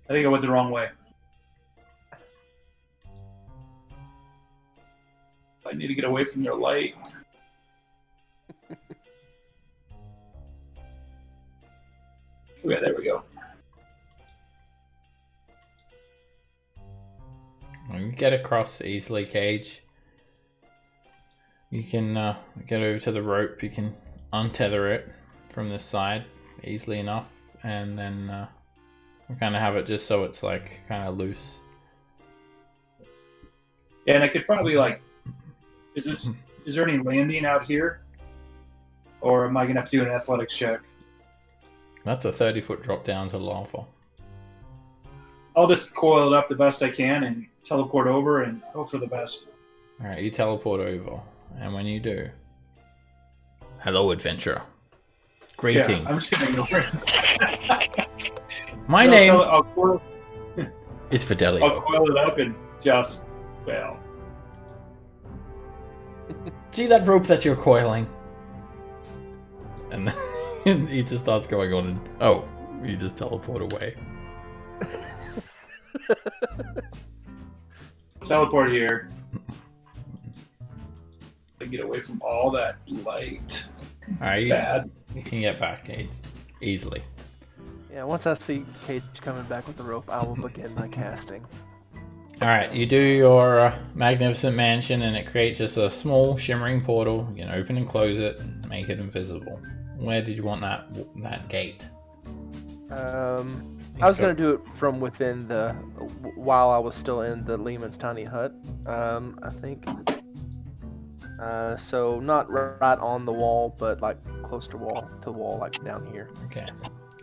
I think I went the wrong way. I need to get away from their light. Okay, there we go.
You get across easily, Cage. You can get over to the rope. You can untether it from this side easily enough, and then kind of have it just so it's like kind of loose.
Yeah, and I could probably like, is there any landing out here, or am I gonna have to do an athletics check?
That's a 30-foot drop down to lava.
I'll just coil it up the best I can and teleport over and hope for the best.
All right, you teleport over, and when you do, hello, adventurer. Greetings.
Yeah, I'm just gonna go first.
My name
I'll
is Fidelio.
I'll coil it up and just, well.
See that rope that you're coiling? And then he just starts going on and, oh, you just teleport away.
Teleport here. Get away from all that light.
Alright,
Bad.
You can get back, Cage. Easily.
Yeah, once I see Cage coming back with the rope, I will begin my casting.
Alright, you do your magnificent mansion and it creates just a small shimmering portal. You can open and close it, make it invisible. Where did you want that gate?
I was gonna do it from within the, while I was still in the Lehman's tiny hut, I think. So not right on the wall, but like close to the wall, like down here.
Okay.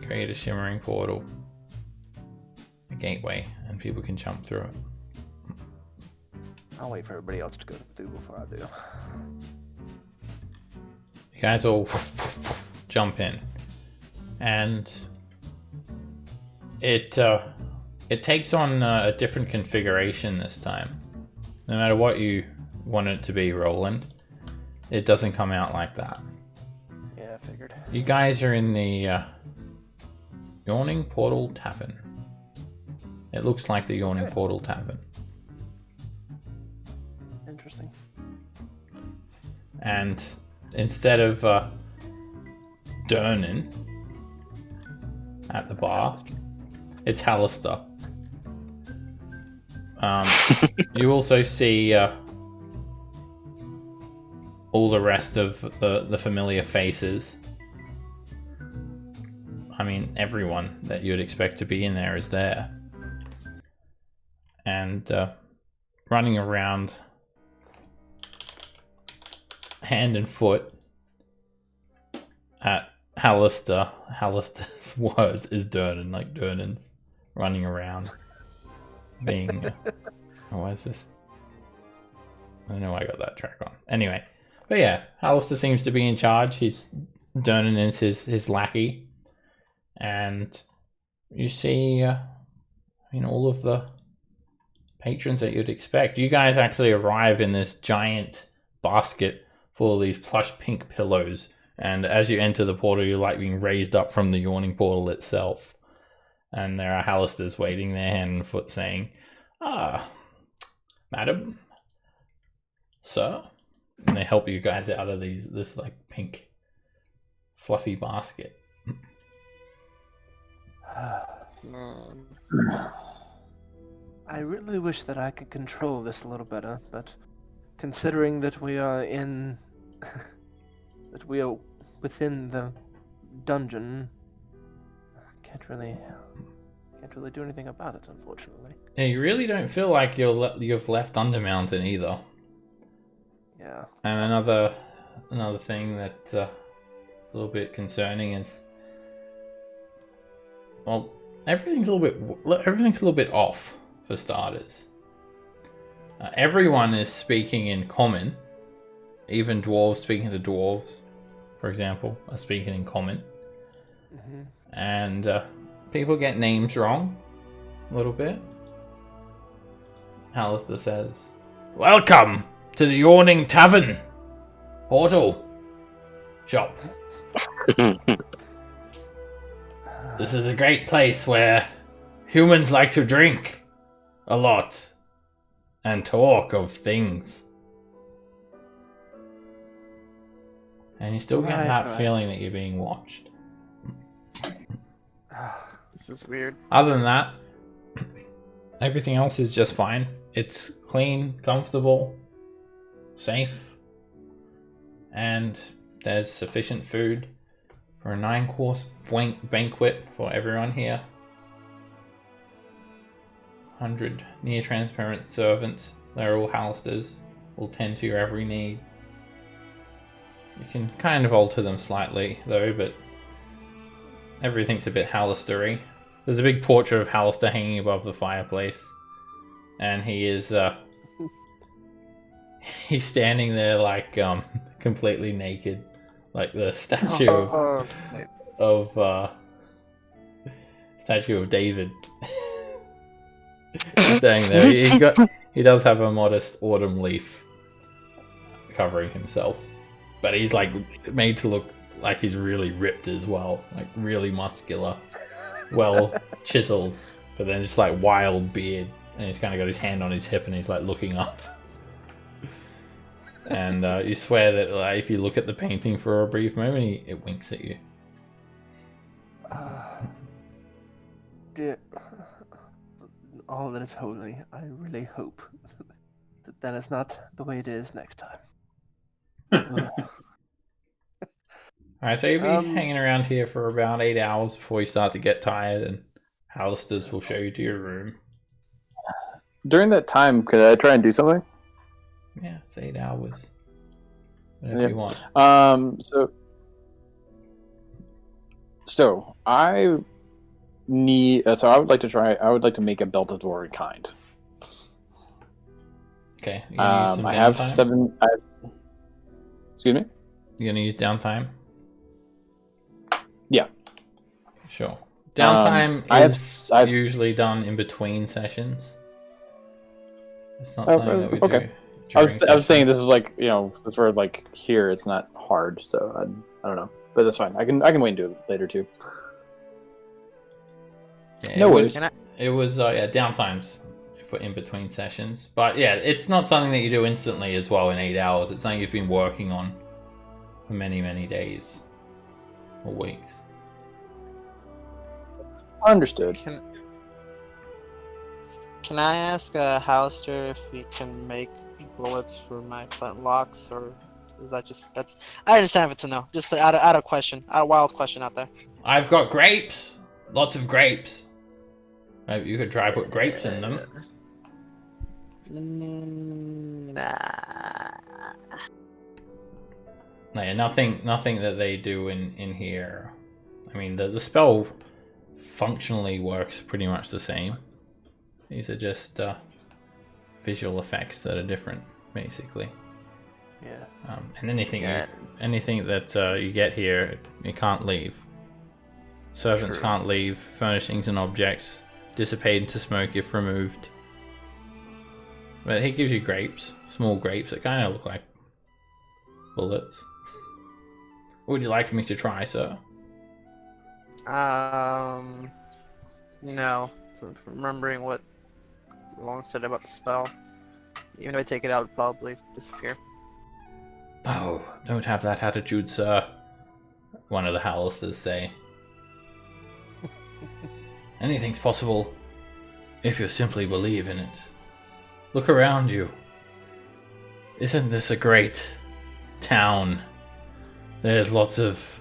Create a shimmering portal. A gateway, and people can jump through it.
I'll wait for everybody else to go through before I do.
You guys all jump in. And it takes on a different configuration this time. No matter what you want it to be, Roland, it doesn't come out like that.
Yeah, I figured.
You guys are in the Yawning Portal Tavern. It looks like the Yawning Portal Tavern.
Interesting.
And instead of Durnan at the bar, it's Hallister. You also see all the rest of the familiar faces. I mean, everyone that you'd expect to be in there is there. And running around hand and foot at Hallister. Hallister's words is Durnan. Like Durnan's running around, being. Oh, why is this? I don't know why I got that track on. Anyway, but yeah, Hallister seems to be in charge. Durnan is his lackey, and you see, all of the patrons that you'd expect. You guys actually arrive in this giant basket full of these plush pink pillows, and as you enter the portal, you're like being raised up from the yawning portal itself. And there are Hallisters waiting there, hand and foot, saying, "Ah, madam, sir," and they help you guys out of this like pink, fluffy basket.
I really wish that I could control this a little better, but considering that we are within the dungeon, can't really do anything about it, unfortunately.
Yeah, you really don't feel like you've left Undermountain either.
Yeah.
And another thing that's a little bit concerning is, well, everything's a little bit off for starters. Everyone is speaking in common. Even dwarves speaking to dwarves, for example, are speaking in common.
Mm-hmm.
And people get names wrong a little bit. Hallister says, "Welcome to the Yawning Tavern, Portal, Shop. This is a great place where humans like to drink a lot and talk of things." And you still get that feeling that you're being watched.
This is weird.
Other than that, everything else is just fine. It's clean, comfortable, safe, and there's sufficient food for a 9-course banquet for everyone here. 100 near-transparent servants. They're all Hallisters, will tend to your every need. You can kind of alter them slightly, though, but everything's a bit Hallistery. There's a big portrait of Hallister hanging above the fireplace, and he is he's standing there like completely naked, like the statue of David. He's standing there. He does have a modest autumn leaf covering himself, but he's like made to look like he's really ripped as well, like really muscular, well chiseled, but then just like wild beard, and he's kind of got his hand on his hip and he's like looking up. And you swear that like, if you look at the painting for a brief moment, it winks at you.
Dear, all that is holy, I really hope that is not the way it is next time.
Alright, so you'll be hanging around here for about 8 hours before you start to get tired, and Hallisters will show you to your room.
During that time, could I try and do something?
Yeah, it's 8 hours. Whatever you want.
So I need. So I would like to try. I would like to make a belt of the word kind.
Okay. You're gonna use some
I have
downtime?
7. Excuse me.
You're gonna use downtime?
Yeah.
Sure. Downtime
I've
usually done in between sessions. It's not
Oh,
something that we
okay.
do.
I
during
was thinking this is like, since we're like here, it's not hard, so I don't know, but that's fine. I can wait and do it later too.
Yeah,
No worries.
It was downtimes for in between sessions, but yeah, it's not something that you do instantly as well in 8 hours. It's something you've been working on for many days or weeks.
Understood.
Can I ask Hallister if we can make bullets for my flintlocks, or is that just I understand if it's a no. Just out of question, a wild question out there.
I've got grapes, lots of grapes. Maybe you could try put grapes in them.
Nah.
Yeah, nothing that they do in here. I mean, the spell functionally works pretty much the same. These are just visual effects that are different, basically.
Yeah.
And anything
Yeah.
anything that you get here, you can't leave. Servants
True.
can't leave. Furnishings and objects dissipate into smoke if removed. But he gives you grapes, small grapes that kind of look like bullets. What would you like for me to try, sir?
No. From remembering what Long said about the spell. Even if I take it out, it'll probably disappear.
Oh, don't have that attitude, sir. One of the Howlsters say. Anything's possible if you simply believe in it. Look around you. Isn't this a great town? There's lots of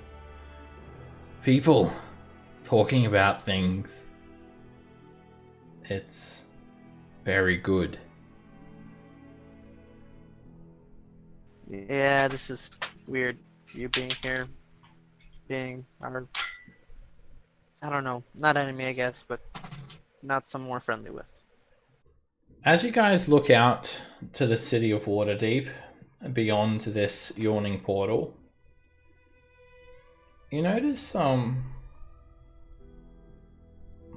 people talking about things. It's very good.
Yeah, this is weird. You being here, being our, I don't know, not enemy, I guess, but not someone we're friendly with.
As you guys look out to the city of Waterdeep, beyond this yawning portal, you notice, like,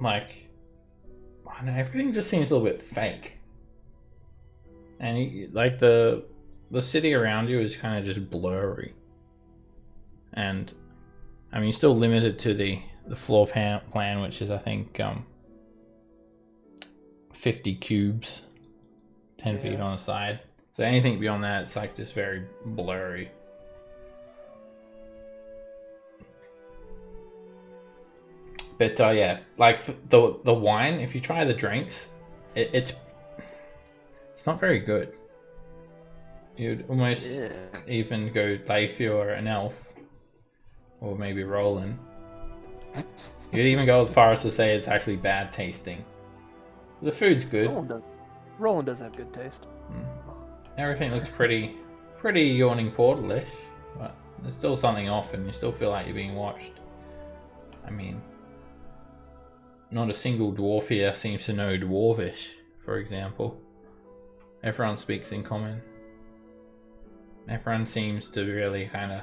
I don't know, everything just seems a little bit fake. And, like, the city around you is kind of just blurry. And, I mean, you're still limited to the floor plan, which is, I think, 50 cubes, 10 feet on the side. So anything beyond that, it's like just very blurry. But yeah, like the wine, if you try the drinks, it's not very good. You'd almost even go, like, if you're an elf, or maybe Roland, you'd even go as far as to say it's actually bad tasting. The food's good.
Roland does have good taste.
Everything looks pretty yawning portal-ish, but there's still something off, and you still feel like you're being watched. I mean, not a single dwarf here seems to know Dwarvish, for example. Everyone speaks in common. Everyone seems to really kind of,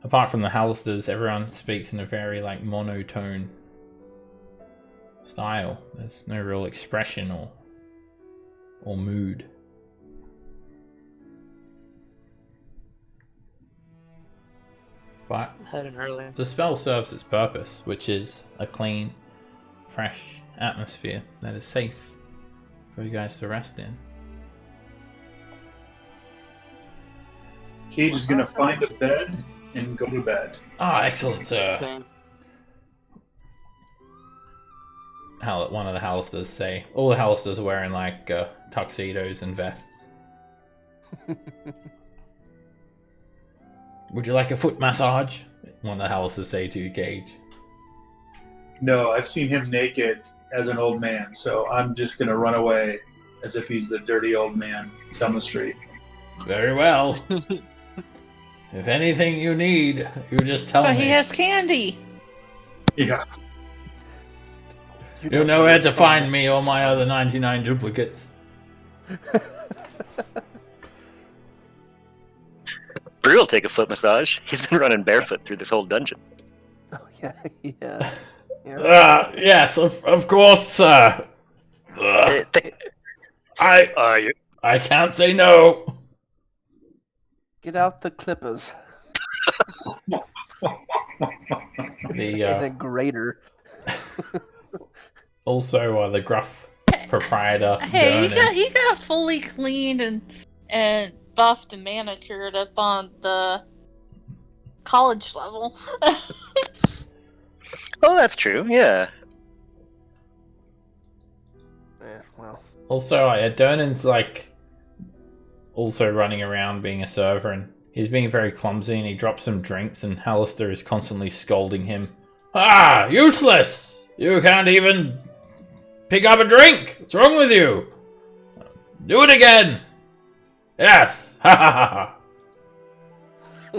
apart from the Howlsters, everyone speaks in a very, like, monotone style. There's no real expression or mood. But
Heading early.
the spell serves its purpose, which is a clean, fresh atmosphere that is safe for you guys to rest in.
Cage is gonna find a bed and go to bed.
Ah, excellent, sir.
Okay.
One of the Howlsters say. All the Howlsters are wearing, like, tuxedos and vests. Would you like a foot massage? One of the Howlsters say to you, Cage.
No, I've seen him naked as an old man, so I'm just gonna run away as if he's the dirty old man down the street.
Very well. If anything you need, you just tell
But
me.
he has candy.
Yeah.
You know where to find me or my other 99 duplicates.
Brew will take a foot massage. He's been running barefoot through this whole dungeon.
Oh yeah, yeah.
Yes, of course, sir. I can't say no.
Get out the clippers. And then grater.
Also, the gruff proprietor.
Hey,
Vernon.
he got fully cleaned and buffed and manicured up on the college level.
Oh, that's true. Yeah.
Yeah, well.
Also, Dernan's like also running around being a server, and he's being very clumsy, and he drops some drinks, and Halaster is constantly scolding him. Ah, useless! You can't even pick up a drink! What's wrong with you? Do it again! Yes! Ha ha ha ha!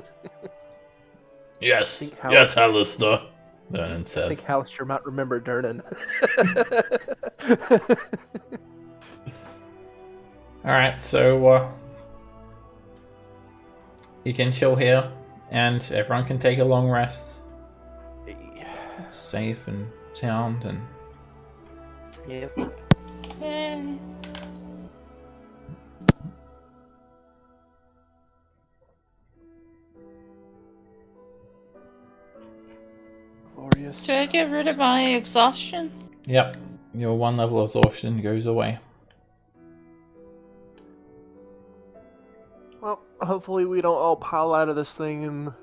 Yes,
think
yes, Alistair. Vernon
I
says.
think Hallister might remember Durnan.
Alright, so you can chill here, and everyone can take a long rest. It's safe and sound, and
Yep.
Yay.
Glorious.
Do I get rid of my exhaustion?
yep, your 1 level of exhaustion goes away.
Well, hopefully we don't all pile out of this thing and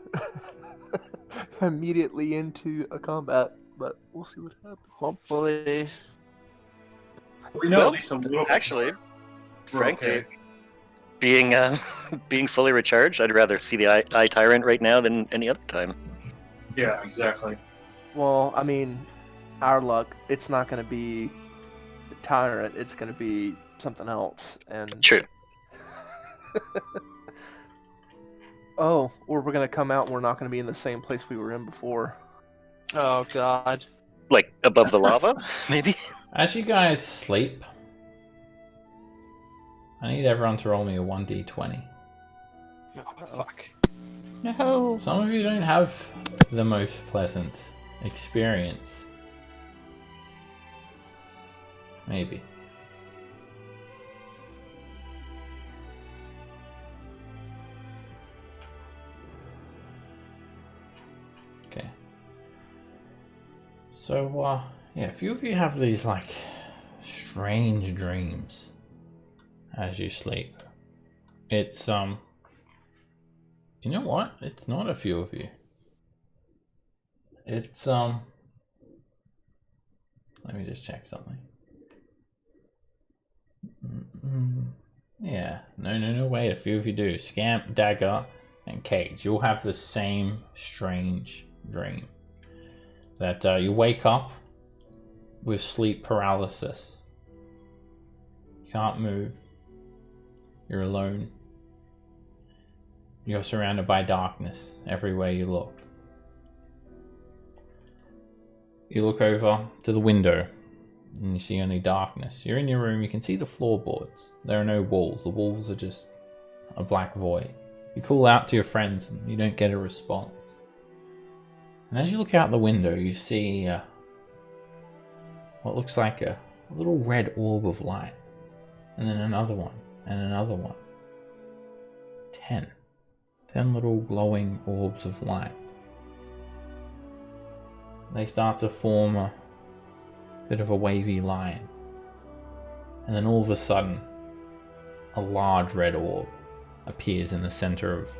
immediately into a combat, but we'll see what happens.
Hopefully.
We know
Well,
at least a little bit.
Actually,
We're
frankly,
okay.
being being fully recharged, I'd rather see the Eye Tyrant right now than any other time.
Yeah, exactly.
Well, I mean, our luck, it's not going to be the Tyrant, it's going to be something else. And
True.
oh, or we're going to come out and we're not going to be in the same place we were in before.
Oh god.
Like above the lava, maybe?
As you guys sleep, I need everyone to roll me a 1d20.
Oh, fuck.
No.
Some of you don't have the most pleasant experience. Maybe. Okay. So, yeah, a few of you have these, like, strange dreams as you sleep. It's, you know what? It's not a few of you. It's, let me just check something. Yeah, no, wait, a few of you do. Scamp, Dagger, and Cage. You'll have the same strange dream. That you wake up with sleep paralysis. You can't move. You're alone. You're surrounded by darkness everywhere you look. You look over to the window and you see only darkness. You're in your room, you can see the floorboards. There are no walls. The walls are just a black void. You call out to your friends and you don't get a response. And as you look out the window, you see what looks like a little red orb of light. And then another one, and another one. 10 little glowing orbs of light. They start to form a bit of a wavy line. And then all of a sudden, a large red orb appears in the center of,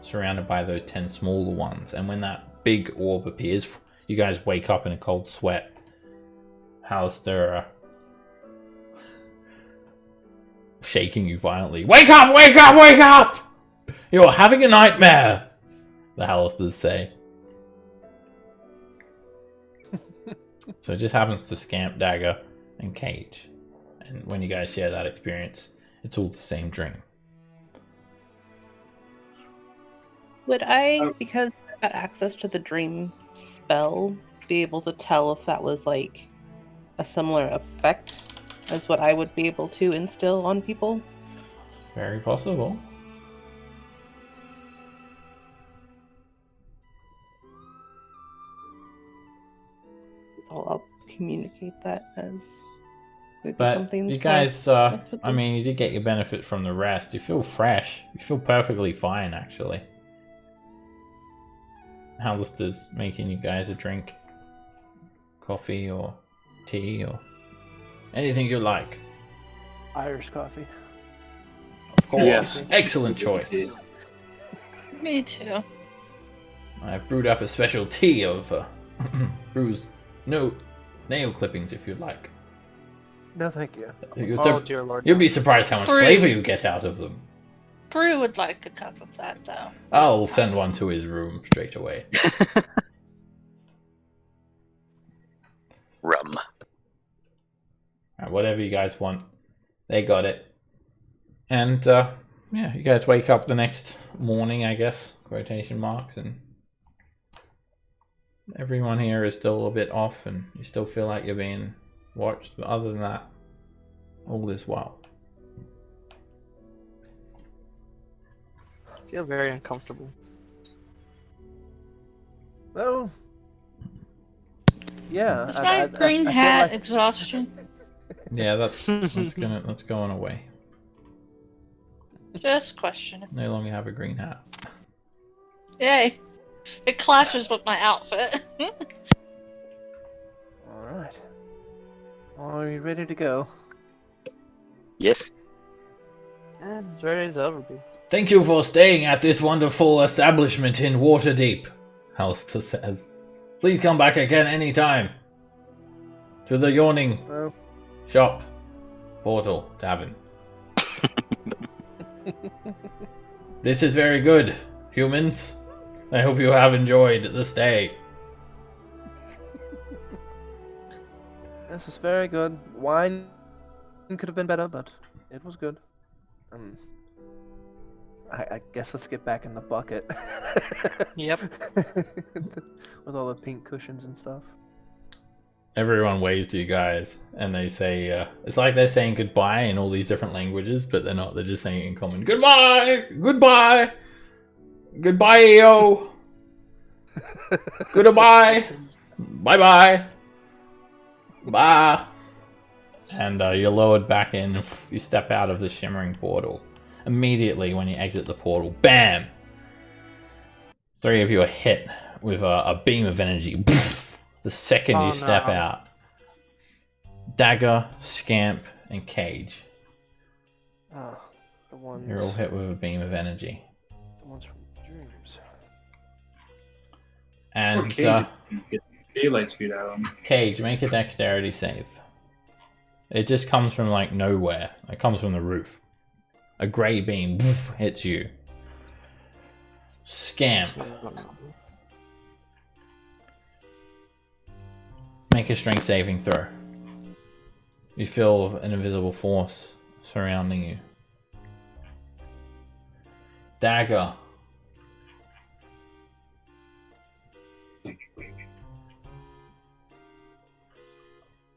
surrounded by those 10 smaller ones. And when that big orb appears, you guys wake up in a cold sweat. Hallister shaking you violently. Wake up! Wake up! Wake up! You're having a nightmare! The Hallisters say. So it just happens to Scamp, Dagger, and Cage. And when you guys share that experience, it's all the same dream.
Would I, because I got access to the dream spell, be able to tell if that was like a similar effect as what I would be able to instill on people?
It's very possible.
So I'll communicate that as maybe
But
something.
you
to
guys,
mess with
I
them.
mean, you did get your benefit from the rest. You feel fresh. You feel perfectly fine, actually. Hallister's making you guys a drink. Coffee or tea or anything you like.
Irish coffee.
Of course.
Yes.
Excellent choice.
Me too.
I've brewed up a special tea of bruised nail clippings if you'd like.
No, thank you.
Oh dear lord.
You'll be surprised how much
Brew.
flavor you get out of them.
Brew would like a cup of that though.
I'll send one to his room straight away.
Rum.
Whatever you guys want, they got it. And yeah, you guys wake up the next morning, I guess, quotation marks, and everyone here is still a bit off, and you still feel like you're being watched. But other than that, all is well.
I feel very uncomfortable.
Well, yeah.
Is my green
I feel
hat
like-
exhaustion?
Yeah, that's going away.
Just questioning.
No longer have a green hat.
Yay. It clashes with my outfit.
All right. Are you ready to go?
Yes.
And as ready as I'll ever be.
Thank you for staying at this wonderful establishment in Waterdeep, Alistair says. Please come back again anytime. To the yawning
Well,
shop, portal, tavern. This is very good, humans. I hope you have enjoyed the stay.
this is very good. Wine could have been better, but it was good. I guess let's get back in the bucket.
Yep.
With all the pink cushions and stuff.
Everyone waves to you guys, and they say, it's like they're saying goodbye in all these different languages, but they're not. They're just saying it in common. Goodbye! Goodbye! Goodbye, yo! Goodbye! Bye-bye! Bye! And you're lowered back in. You step out of the shimmering portal. Immediately, when you exit the portal, BAM! 3 of you are hit with a beam of energy. The second you step out. Dagger, Scamp, and Cage.
Ah, the ones.
You're all hit with a beam of energy.
The ones from dreams.
And
Get daylight speed out of him.
Cage, make a dexterity save. It just comes from like nowhere. It comes from the roof. A grey beam hits you. Scamp, make a strength saving throw. You feel an invisible force surrounding you. Dagger.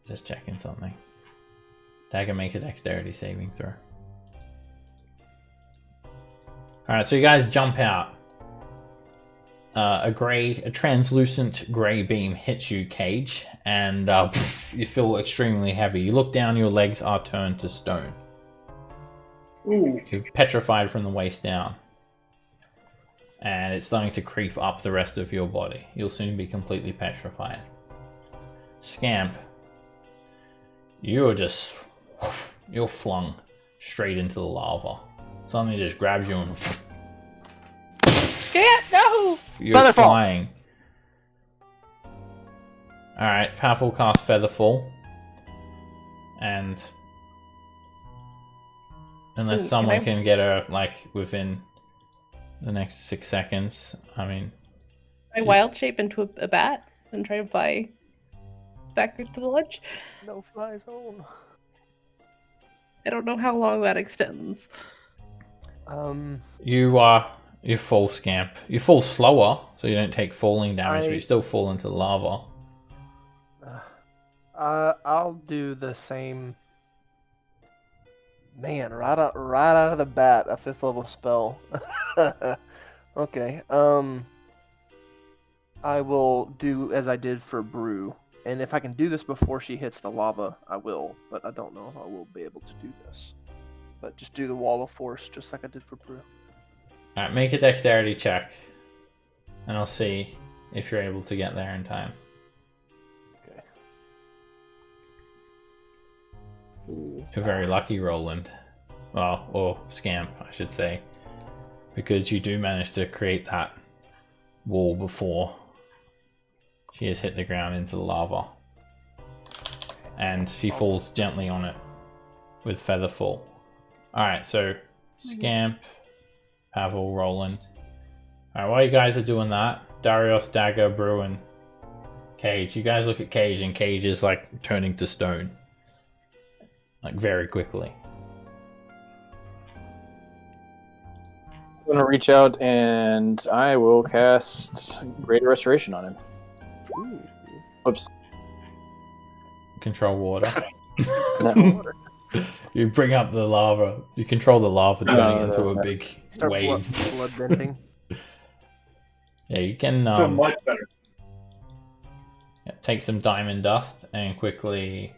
Just checking something. Dagger, make a dexterity saving throw. Alright, so you guys jump out. A translucent grey beam hits you, Cage, and you feel extremely heavy. You look down, your legs are turned to stone.
Ooh.
You're petrified from the waist down. And it's starting to creep up the rest of your body. You'll soon be completely petrified. Scamp, you're flung straight into the lava. Something just grabs you and
Scamp, no!
you're
Featherfall.
flying. Alright, Path will cast Featherfall. And unless
Ooh,
someone
can I-
can get her like within the next 6 seconds, I mean,
I wild shape into a bat and try to fly back to the ledge.
No fly zone.
I don't know how long that extends.
you fall, Scamp. You fall slower, so you don't take falling damage, but you still fall into the lava.
I'll do the same. Man, right out of the bat, a 5th level spell. Okay. I will do as I did for Brew, and if I can do this before she hits the lava, I will. But I don't know if I will be able to do this. But just do the wall of force, just like I did for Brew.
Alright, make a dexterity check, and I'll see if you're able to get there in time.
Okay.
You're very lucky, Roland. Well, or Scamp, I should say. Because you do manage to create that wall before she has hit the ground into the lava. And she falls gently on it with Featherfall. Alright, so Scamp, Pavel, Roland. Alright, while you guys are doing that, Darius, Dagger, Bruin, Cage. You guys look at Cage, and Cage is like turning to stone. Like very quickly.
I'm gonna reach out and I will cast Greater Restoration on him.
Ooh.
Whoops.
Control water.
No.
You bring up the lava. You control the lava turning
No,
into
no,
a
no.
big
Start
wave.
blood venting.
Yeah, you can
Feel much better.
take some diamond dust and quickly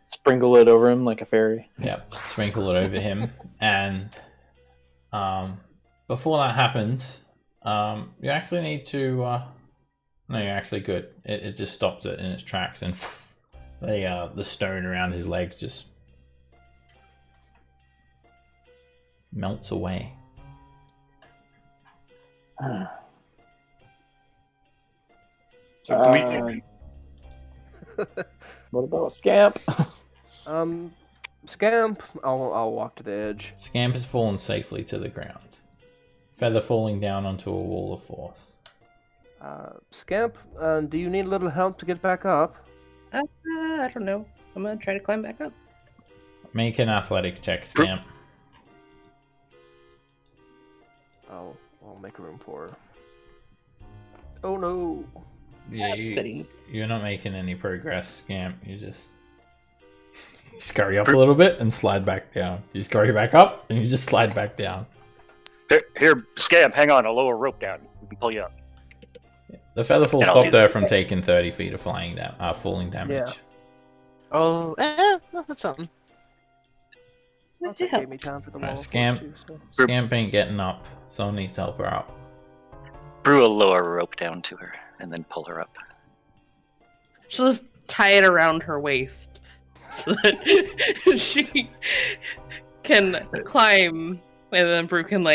Sprinkle it over him like a fairy.
sprinkle it over him. And before that happens, you actually need to. No, you're actually good. It just stops it in its tracks, and the stone around his legs just melts away.
So can we take
What about Scamp?
Scamp. I'll walk to the edge.
Scamp has fallen safely to the ground. Feather falling down onto a wall of force.
Scamp, do you need a little help to get back up?
I don't know. I'm gonna try to climb back up.
Make an athletics check, Scamp.
I'll make room for her. Oh no!
Yeah,
That's fitting.
you're not making any progress, Scamp. You just scurry up a little bit and slide back down. You scurry back up and you just slide back down.
Here, Scamp, hang on. I'll lower a rope down. We can pull you up.
The featherfall
And I'll
stopped
do
her from taking 30 feet of falling damage.
Yeah.
Oh, that's something.
Also gave me time for the wall. of
Scamp.
force too, so.
Scamp ain't getting up. Someone needs to help her up.
Brew will lower a rope down to her and then pull her up.
She'll just tie it around her waist so that she can climb, and then Brew can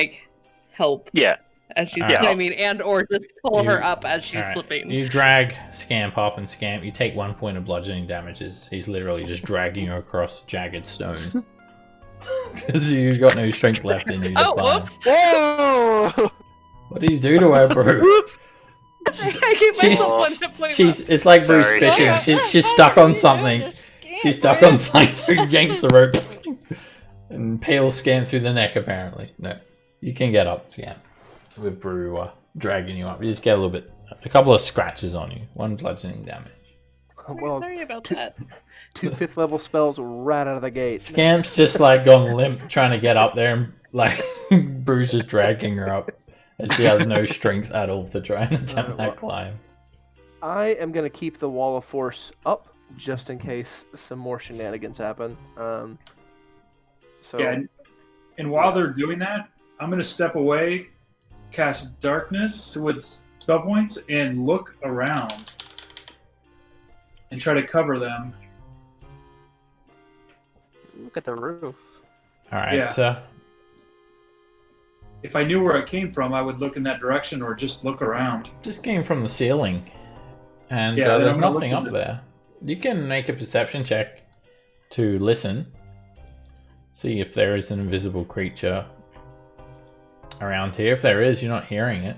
help
Yeah.
as she's
Alright.
climbing, and or just pull her up as she's
Alright.
slipping.
You drag Scamp up, and Scamp, you take 1 point of bludgeoning damages. He's literally just dragging you across jagged stone. Because you've got no strength left in you to
Oh,
climb.
whoops!
Whoa!
What do you do to her, Brew?
I gave
She's-
myself 1 hit point left.
It's like Bruce
Sorry.
fishing. She's stuck on something. She's stuck on something, so he yanks the rope and peels Scamp through the neck, apparently. No. You can get up, Scamp. With Brew dragging you up. You just get a couple of scratches on you. 1 bludgeoning damage.
Well,
Sorry about that.
2 5th level spells right out of the gate.
Scamp's just gone limp trying to get up there, and Brew's just dragging her up. And she has no strength at all to try and attempt that climb.
I am gonna keep the wall of force up just in case some more shenanigans happen. So
Yeah, and while they're doing that, I'm gonna step away, cast darkness with spell points, and look around and try to cover them.
Look at the roof.
Alright,
Yeah. If I knew where it came from, I would look in that direction or just look around.
just came from the ceiling. And
Yeah, then
there's
I'm gonna
nothing
look
up
in the-
there. You can make a perception check to listen. See if there is an invisible creature around here. If there is, you're not hearing it.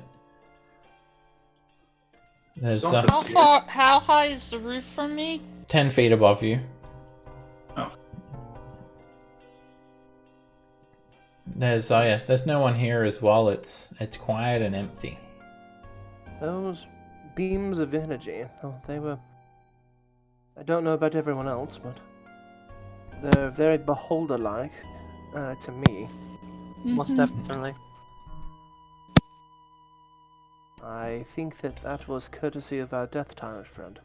There's
Something.
How high is the roof from me?
10 feet above you.
Oh.
There's no one here as well. It's quiet and empty.
those beams of energy, they were. I don't know about everyone else, but they're very beholder-like to me.
Most definitely.
I think that was courtesy of our death tyrant friend.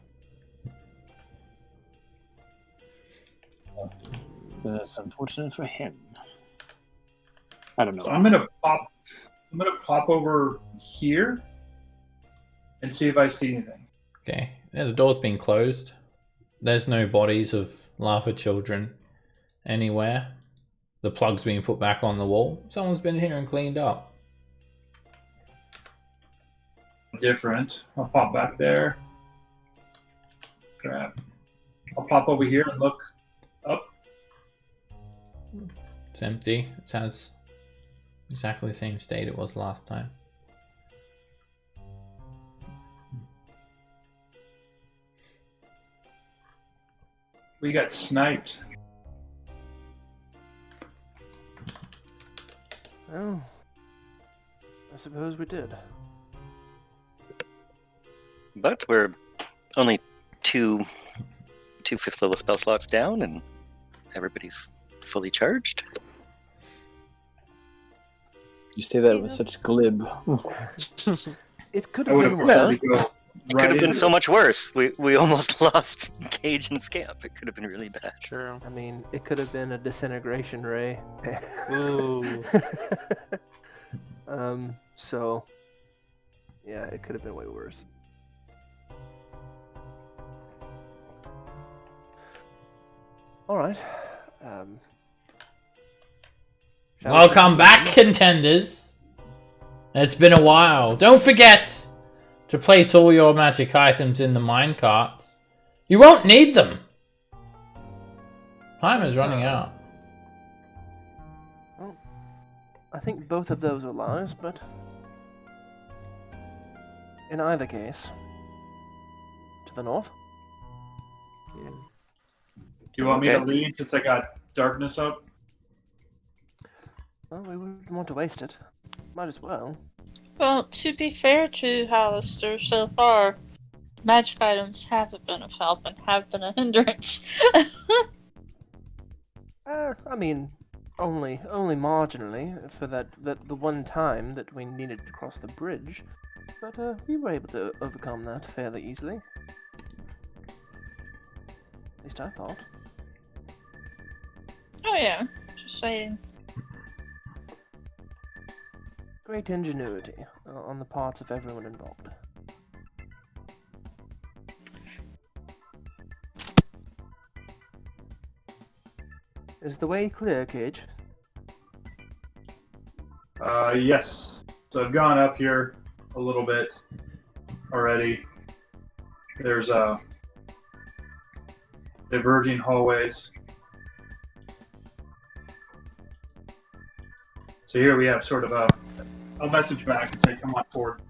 That's unfortunate for him. I don't know.
So I'm gonna pop over here and see if I see anything.
Okay. Yeah, the door's been closed. There's no bodies of lava children anywhere. The plug's been put back on the wall. Someone's been here and cleaned up.
Different. I'll pop back there. Crap. I'll pop over here and look up.
It's empty. It has exactly the same state it was last time.
We got sniped.
Oh, I suppose we did.
But we're only two 5th level spell slots down, and everybody's fully charged.
You say that with such glib.
It could
I
have
would have
been
preferred
worse.
to go
It could
right
have been
into
so much worse. We almost lost Cage and Scamp. It could have been really bad.
True.
I mean, it could have been a disintegration ray.
Ooh.
So yeah, it could have been way worse. All right. Shall we
Welcome back,
continue?
contenders. It's been a while. Don't forget to place all your magic items in the minecarts. You won't need them. Time is running out.
Well, I think both of those are lies, but in either case, to the north.
Yeah.
Do you want me to
Okay.
lead since I got darkness up?
Well, we wouldn't want to waste it. Might as well.
Well, to be fair to Hallister, so far, magic items haven't been of help and have been a hindrance.
I mean, only marginally for the one time that we needed to cross the bridge, but we were able to overcome that fairly easily. At least I thought.
Oh yeah, just saying.
Great ingenuity on the parts of everyone involved. Is the way clear, Cage?
Yes. So I've gone up here a little bit already. There's diverging hallways. So here we have sort of a message back and say, come on forward.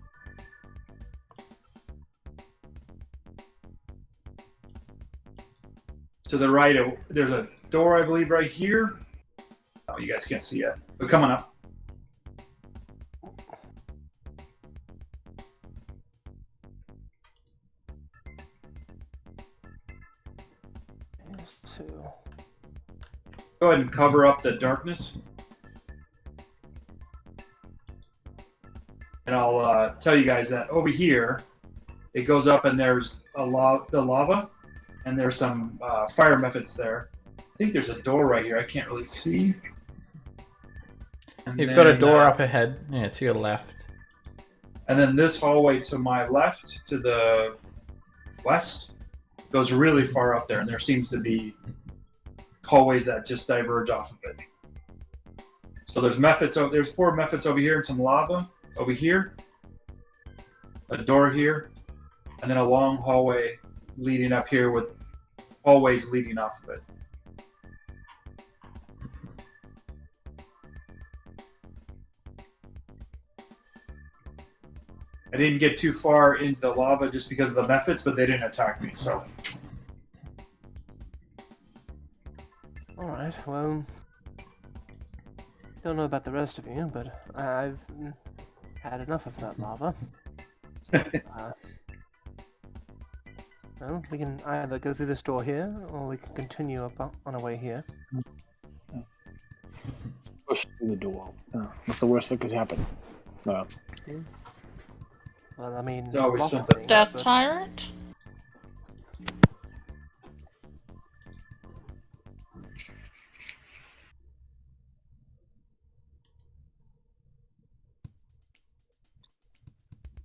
To the right, there's a door, I believe, right here. Oh, you guys can't see it, but coming up.
So,
Go ahead and cover up the darkness. And I'll tell you guys that over here, it goes up and there's the lava, and there's some fire methods there. I think there's a door right here. I can't really see. And
You've got a
then,
door up ahead. Yeah, to your left.
And then this hallway to my left, to the west, goes really far up there, and there seems to be hallways that just diverge off of it. So there's methods. There's 4 methods over here and some lava over here, a door here, and then a long hallway leading up here with hallways leading off of it. I didn't get too far into the lava just because of the methods, but they didn't attack me, so.
alright, well, don't know about the rest of you, but I've had enough of that lava. Well, we can either go through this door here, or we can continue up on our way here.
Let's push through the door. What's the worst that could happen? Well,
Well, I mean,
There's always
lots of
something.
things,
Death
but-
Tyrant?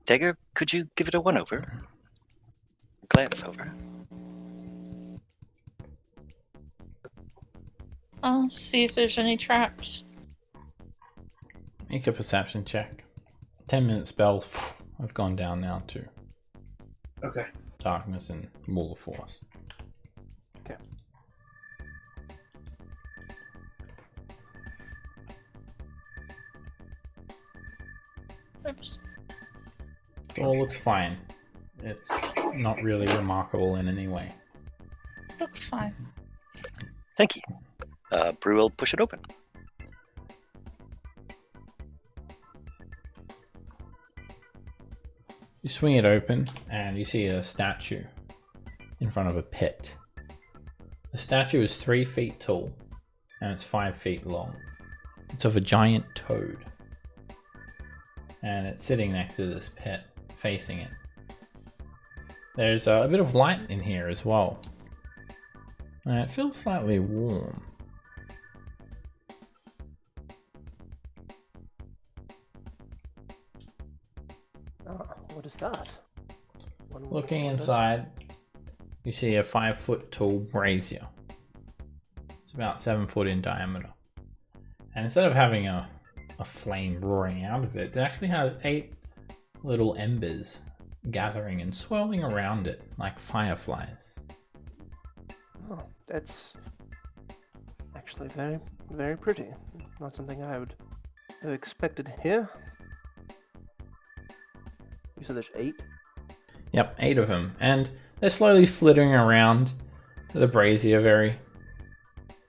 Dagger, could you give it a one over? Glance over.
I'll see if there's any traps.
Make a perception check. 10-minute spells have gone down now to
Okay.
darkness and wall of force.
Oops.
All looks fine. It's not really remarkable in any way.
Looks fine.
Thank you. Brew will push it open.
You swing it open and you see a statue in front of a pit. The statue is 3 feet tall and it's 5 feet long. It's of a giant toad. And it's sitting next to this pit, facing it. There's a bit of light in here as well. And it feels slightly warm.
What is that?
Looking inside, you see a 5 foot tall brazier. It's about 7 foot in diameter. And instead of having a flame roaring out of it, it actually has 8 little embers gathering and swirling around it like fireflies.
Oh, that's actually very, very pretty. Not something I would have expected here. You said there's 8?
Yep, 8 of them. And they're slowly flittering around the brazier very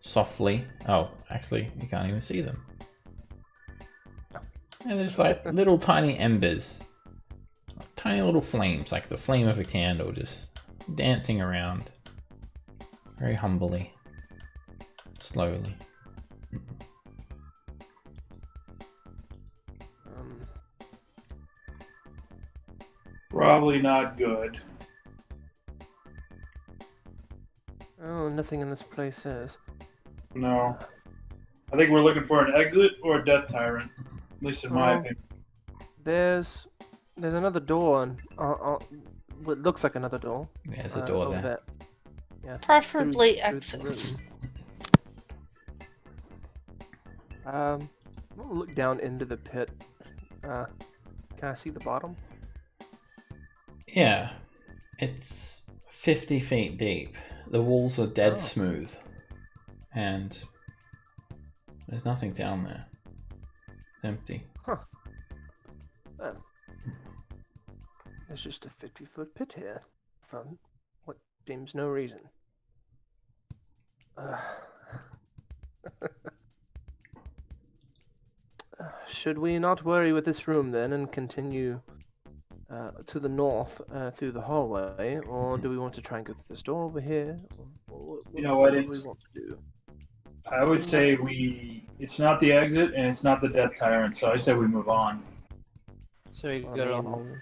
softly. Oh, actually, you can't even see them. And there's like little tiny embers. Tiny little flames, like the flame of a candle, just dancing around. Very humbly. Slowly.
Probably not good.
Oh, nothing in this place is.
No. I think we're looking for an exit or a death tyrant. At least in my opinion.
There's another door on what looks like another door.
Yeah, there's a door
over
there.
Yeah,
Preferably
through
exits.
the room. I'm gonna look down into the pit. Can I see the bottom?
Yeah, it's 50 feet deep. The walls are dead smooth. And there's nothing down there. It's empty.
Huh. Well, there's just a 50-foot pit here, from what seems no reason. Should we not worry with this room then and continue to the north through the hallway, or do we want to try and go through this door over here?
You know what,
do we want to do?
I would say it's not the exit and it's not the death tyrant, so I say we move on.
So we
I
go to
mean,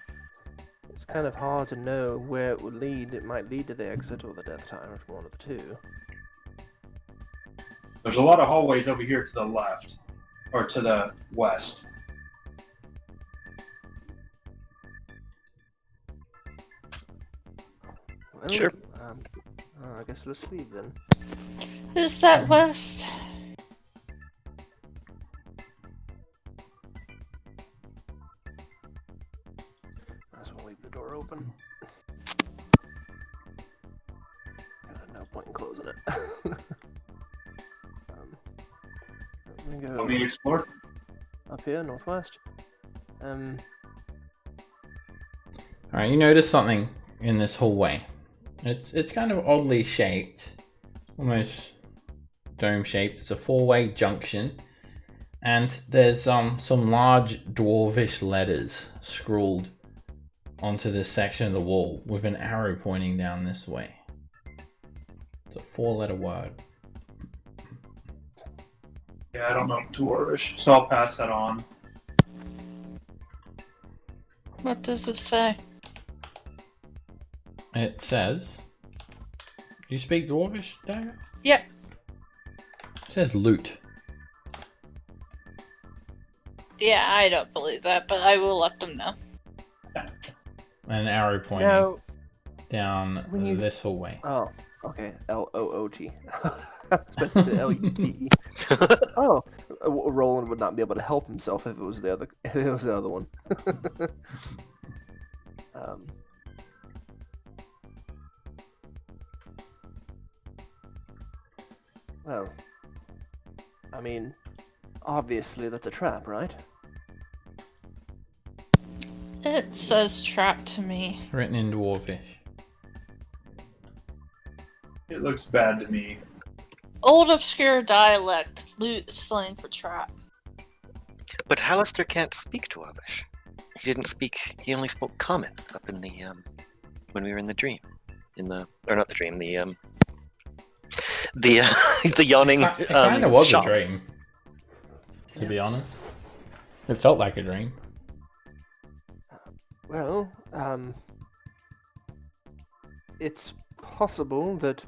it's kind of hard to know where it would lead. It might lead to the exit or the death tyrant, one of the two.
There's a lot of hallways over here to the left, or to the west.
Well,
Sure.
I guess let's leave then.
Is that west?
Might as well leave the door open. There's no point in closing it. Let me go
Let me explore.
up here, northwest.
Alright, you notice something in this hallway. It's kind of oddly shaped. Almost dome shaped. It's a 4-way junction. And there's some large dwarvish letters scrawled onto this section of the wall with an arrow pointing down this way. It's a 4-letter word.
Yeah, I don't know Dwarvish, so I'll pass that on.
What does it say?
It says... Do you speak Dwarvish, Dagger?
Yep.
It says loot.
Yeah, I don't believe that, but I will let them know.
An arrow pointing
Now,
down
when you-
this hallway.
oh, okay. L-O-O-T. Especially the L-U-T. Oh, Roland would not be able to help himself if it was the other one. Well, I mean, obviously that's a trap, right?
It says trap to me.
Written in Dwarvish.
It looks bad to me.
Old obscure dialect. Loot is slang for trap.
But Hallister can't speak Dwarvish. He didn't speak. He only spoke common up in the when we were in the dream, or not the dream, the yawning.
It kind of was
shop.
a dream, to be honest. It felt like a dream.
Well, it's possible that.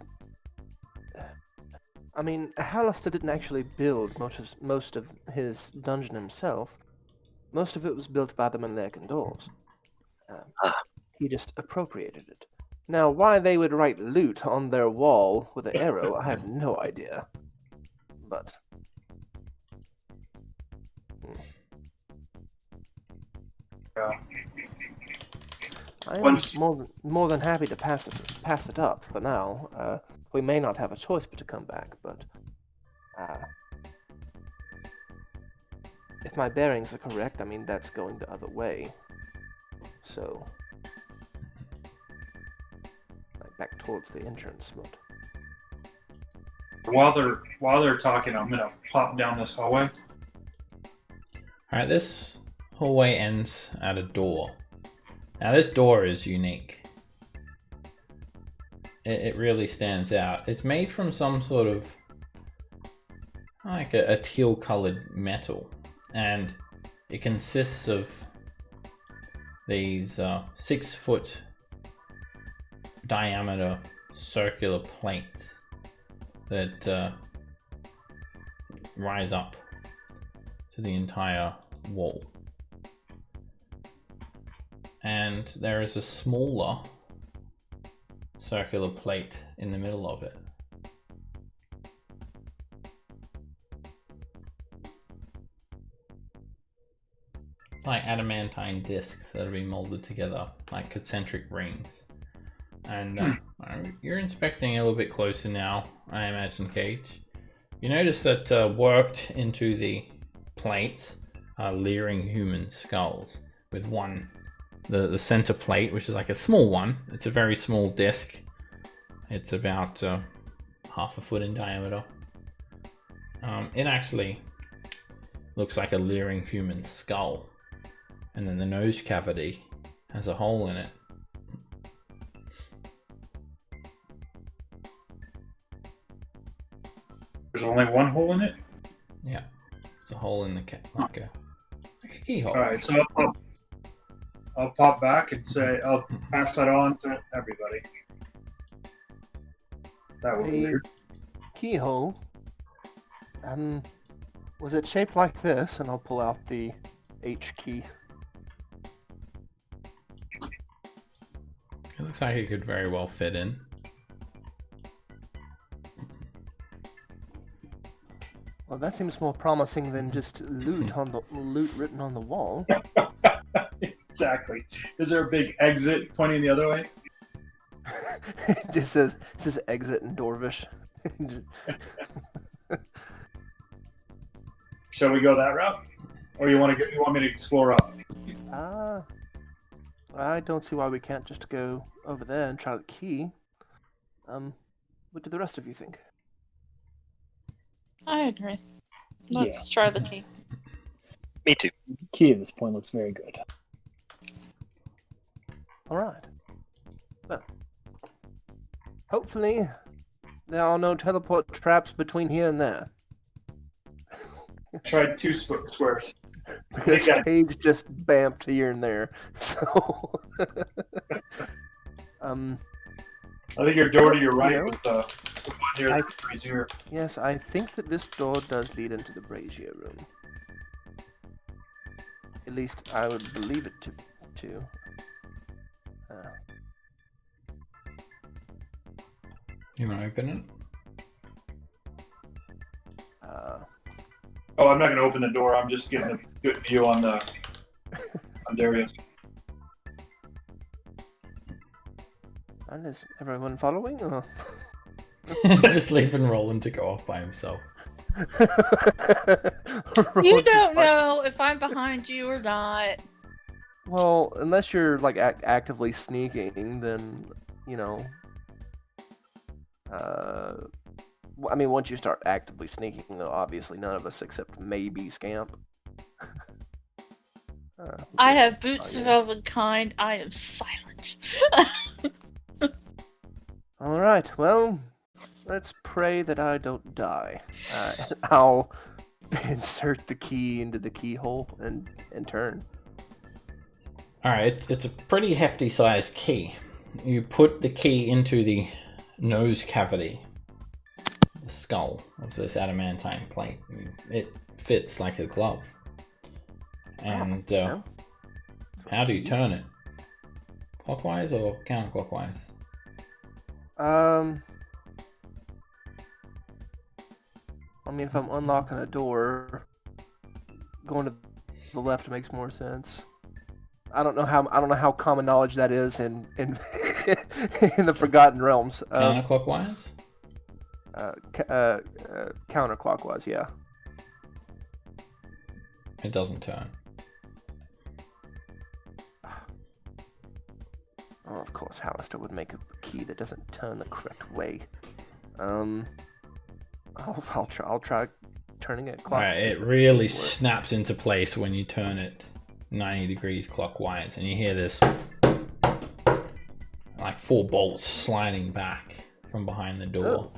I mean, Hallister didn't actually build most of his dungeon himself. Most of it was built by the Malekan Dwarves. He just appropriated it. Now, why they would write loot on their wall with an arrow, I have no idea. But...
Yeah.
I am
Once-
more than happy to pass it up for now. We may not have a choice but to come back, but if my bearings are correct, I mean that's going the other way. So like back towards the entrance. But
While they're talking, I'm gonna pop down this hallway.
Alright, this hallway ends at a door. Now this door is unique. It really stands out. It's made from some sort of like a teal colored metal, and it consists of these 6 foot diameter circular plates that rise up to the entire wall. And there is a smaller circular plate in the middle of it. It's like adamantine discs that have been molded together like concentric rings. And you're inspecting a little bit closer now, I imagine, Cage. You notice that worked into the plates are leering human skulls, with one, the center plate, which is like a small one. It's a very small disc. It's about half a foot in diameter. It actually looks like a leering human skull, and then the nose cavity has a hole in it.
There's only one hole in it.
Yeah, it's a hole in the like a keyhole.
All right, so I'll pop back and say I'll pass that on to everybody. That was
the
weird.
keyhole. Was it shaped like this? And I'll pull out the H key.
It looks like it could very well fit in.
Well, that seems more promising than just loot written on the wall.
Exactly. Is there a big exit pointing the other way?
It just says exit in Dwarvish.
Shall we go that route, or you want me to explore up?
I don't see why we can't just go over there and try the key. What do the rest of you think?
I agree. Let's try the key.
Me too.
Key at this point looks very good.
Alright. Well, hopefully there are no teleport traps between here and there.
Tried 2 squares.
Because Cage just bamped here and there. So
I think your door to your right
You know,
was the one near the brazier.
yes, I think that this door does lead into the brazier room. At least I would believe it to.
You want to open it?
Oh, I'm not going to open the door. I'm just getting a good view on Darius.
And is everyone following? Or?
Just leaving Roland to go off by himself.
You don't know if I'm behind you or not.
Well, unless you're like actively sneaking, then you know. I mean, once you start actively sneaking, though, obviously none of us except maybe Scamp.
I have boots of elven kind. I am silent.
All right. Well, let's pray that I don't die. I'll insert the key into the keyhole and turn.
Alright, it's a pretty hefty sized key. You put the key into the nose cavity, the skull of this adamantine plate. It fits like a glove. And how do you turn it? Clockwise or counterclockwise?
I mean, if I'm unlocking a door, going to the left makes more sense. I don't know how common knowledge that is in in the Forgotten Realms.
Counterclockwise?
Counterclockwise, yeah.
It doesn't turn.
Oh, of course, Hallister would make a key that doesn't turn the correct way. I'll try turning it clockwise.
Alright, it really snaps into place when you turn it 90 degrees clockwise, and you hear this like 4 bolts sliding back from behind the door.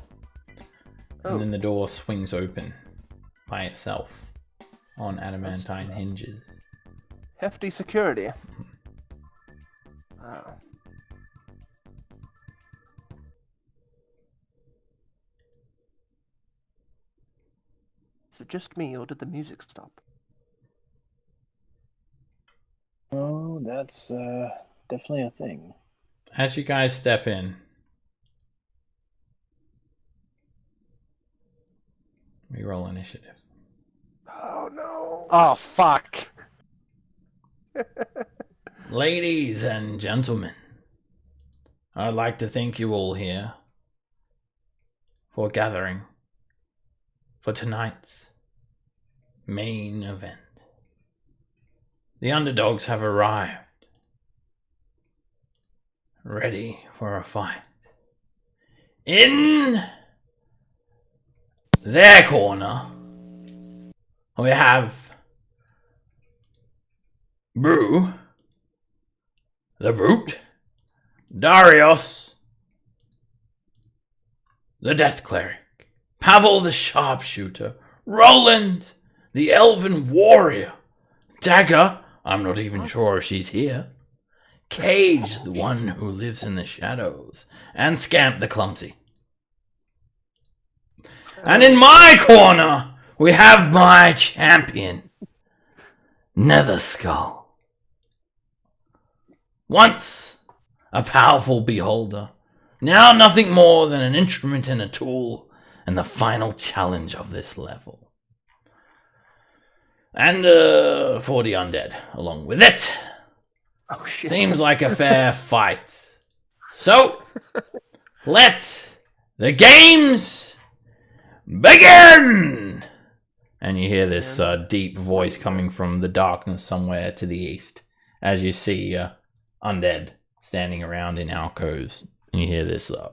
And then the door swings open by itself on adamantine hinges.
Hefty security. Is it just me, or did the music stop?
Oh, that's definitely a thing.
As you guys step in, we roll initiative.
Oh no!
Oh fuck!
Ladies and gentlemen, I'd like to thank you all here for gathering for tonight's main event. The underdogs have arrived, ready for a fight. In their corner, we have Brew, the Brute, Darius, the Death Cleric, Pavel the Sharpshooter, Roland, the Elven Warrior, Dagger, I'm not even sure if she's here, Cage, the one who lives in the shadows, and Scamp the Clumsy. And in my corner, we have my champion, Netherskull. Once a powerful beholder, now nothing more than an instrument and a tool, and the final challenge of this level. And 40 undead along with it.
Oh shit!
Seems like a fair fight. So, let the games begin! And you hear this deep voice coming from the darkness somewhere to the east, as you see undead standing around in alcoves. And you hear this a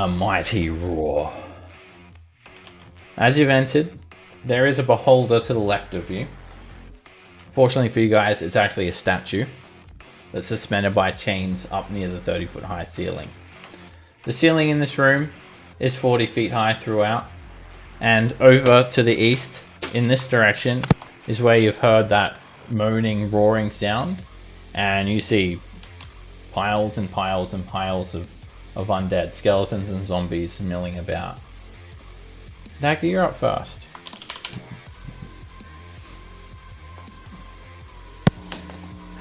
mighty roar. As you've entered, there is a beholder to the left of you. Fortunately for you guys, it's actually a statue that's suspended by chains up near the 30-foot high ceiling. The ceiling in this room is 40 feet high throughout, and over to the east, in this direction, is where you've heard that moaning, roaring sound, and you see piles and piles and piles of undead, skeletons and zombies milling about. Dagger, you're up first.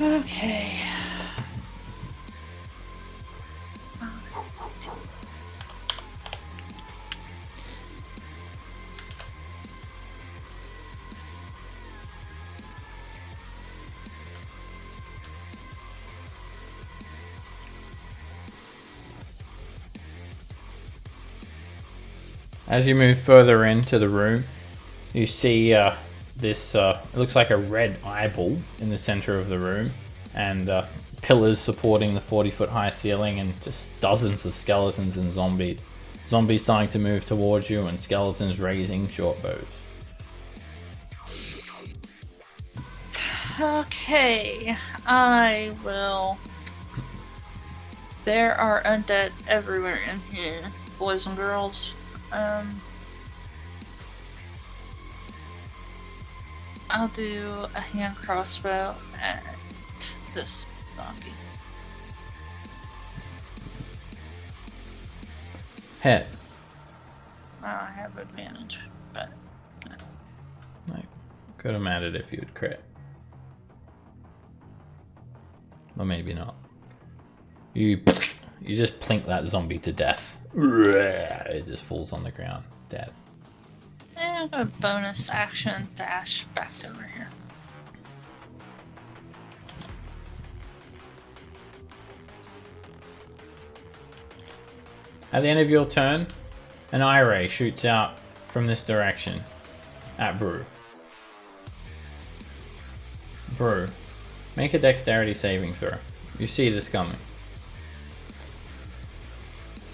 Okay.
As you move further into the room, you see this, it looks like a red eyeball in the center of the room, and pillars supporting the 40-foot high ceiling, and just dozens of skeletons and zombies. Zombies starting to move towards you, and skeletons raising short bows.
Okay, I will. There are undead everywhere in here, boys and girls. I'll do a hand crossbow at this zombie.
Hit.
I have advantage, but
Like, could have mattered if you'd crit. Or maybe not. You just plink that zombie to death. It just falls on the ground, dead.
I'm gonna bonus action dash back over here.
At the end of your turn, an eye ray shoots out from this direction at Brew. Brew, make a dexterity saving throw. You see this coming.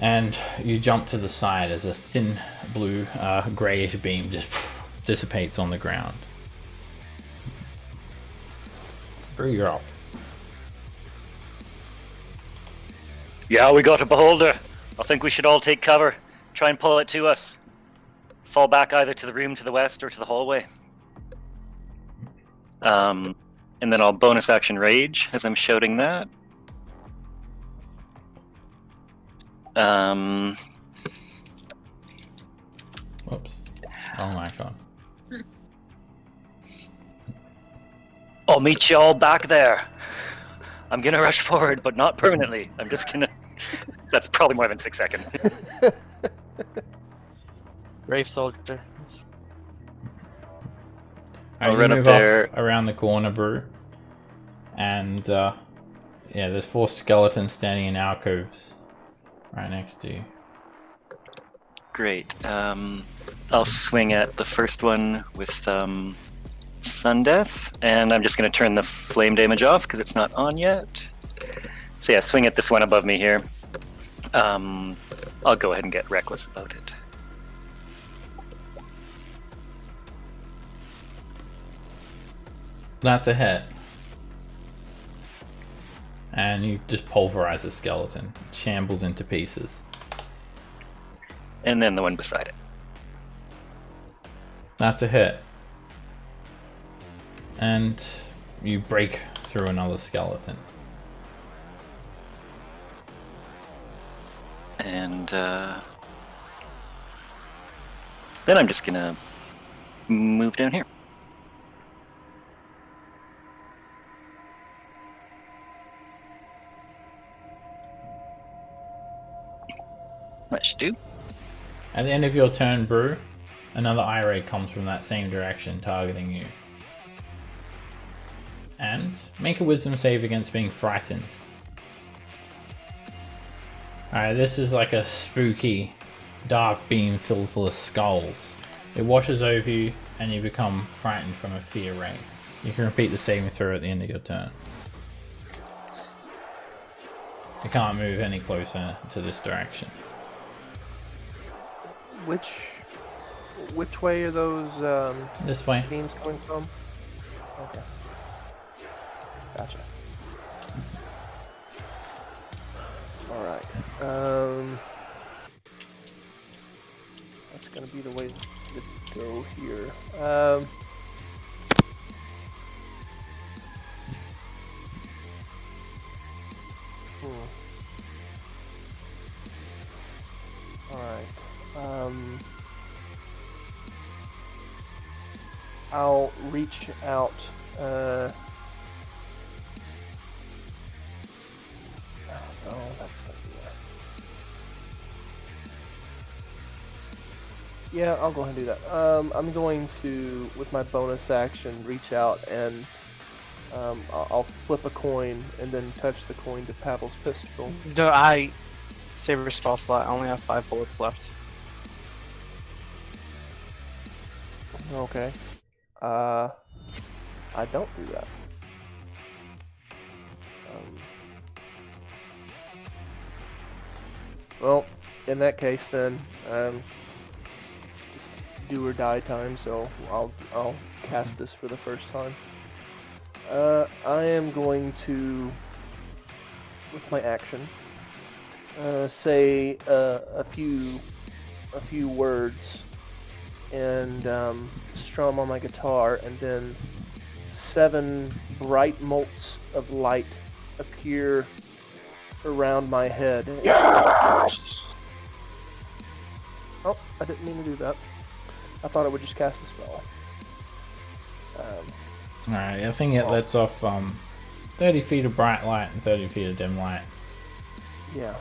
And you jump to the side as a thin blue greyish beam just dissipates on the ground. Brew, you're up.
Yeah, we got a beholder. I think we should all take cover. Try and pull it to us. Fall back either to the room to the west or to the hallway. And then I'll bonus action rage as I'm shouting that.
Whoops. Wrong icon.
I'll meet you all back there. I'm gonna rush forward, but not permanently. I'm just gonna... That's probably more than 6 seconds.
Brave soldier.
I'll
You
run up
move
there.
around the corner, Brew. And, yeah, there's 4 skeletons standing in alcoves right next to you.
Great. I'll swing at the first one with Sun Death, and I'm just going to turn the flame damage off because it's not on yet. So yeah, swing at this one above me here. I'll go ahead and get reckless about it.
That's a hit. And you just pulverize the skeleton. It shambles into pieces.
And then the one beside it.
That's a hit. And you break through another skeleton.
And then I'm just gonna move down here. That should do.
At the end of your turn, Brew, another eye ray comes from that same direction, targeting you. And make a wisdom save against being frightened. Alright, this is like a spooky, dark beam filled full of skulls. It washes over you, and you become frightened from a fear ray. You can repeat the saving throw at the end of your turn. You can't move any closer to this direction.
Which way are those
This way.
beams coming from? Okay. Gotcha. Alright. That's gonna be the way to go here. Alright. I'll reach out. Oh, that's gonna be Yeah, I'll go ahead and do that. I'm going to, with my bonus action, reach out and I'll flip a coin and then touch the coin to Pavel's pistol.
Do I save a spell slot? I only have 5 bullets left.
Okay. I don't do that. Well, in that case, then it's do or die time. So I'll cast this for the first time. I am going to, with my action, say a few words and strum on my guitar, and then 7 bright motes of light appear around my head.
Yes!
Oh, I didn't mean to do that. I thought I would just cast the spell.
Alright, I think it lets off 30 feet of bright light and 30 feet of dim light
Yeah.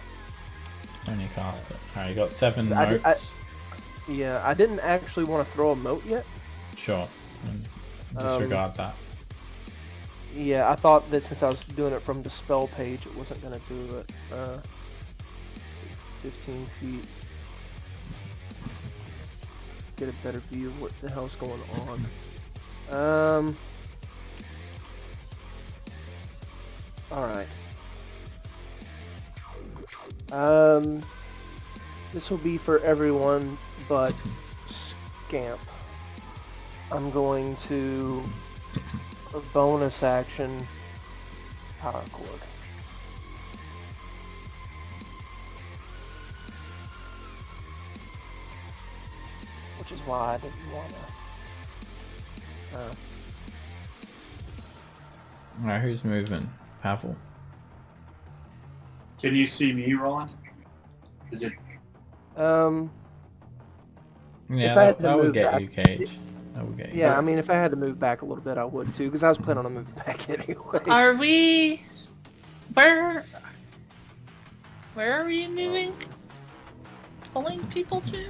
when you cast it. Alright, you got 7
I
motes.
Yeah, I didn't actually want to throw a mote yet.
Sure. Disregard that.
Yeah, I thought that since I was doing it from the spell page, it wasn't going to do it. 15 feet. Get a better view of what the hell's going on. Alright. This will be for everyone but Scamp. I'm going to a bonus action power chord. Which is why I didn't want to.
Alright, who's moving? Pavel.
Can you see me, Roland? Is it?
Yeah,
If I had to
that would
move
get
back-
you, Cage. That would get you.
Yeah, I mean, if I had to move back a little bit, I would too, because I was planning on moving back anyway.
Are we? Where are we moving? Pulling people to?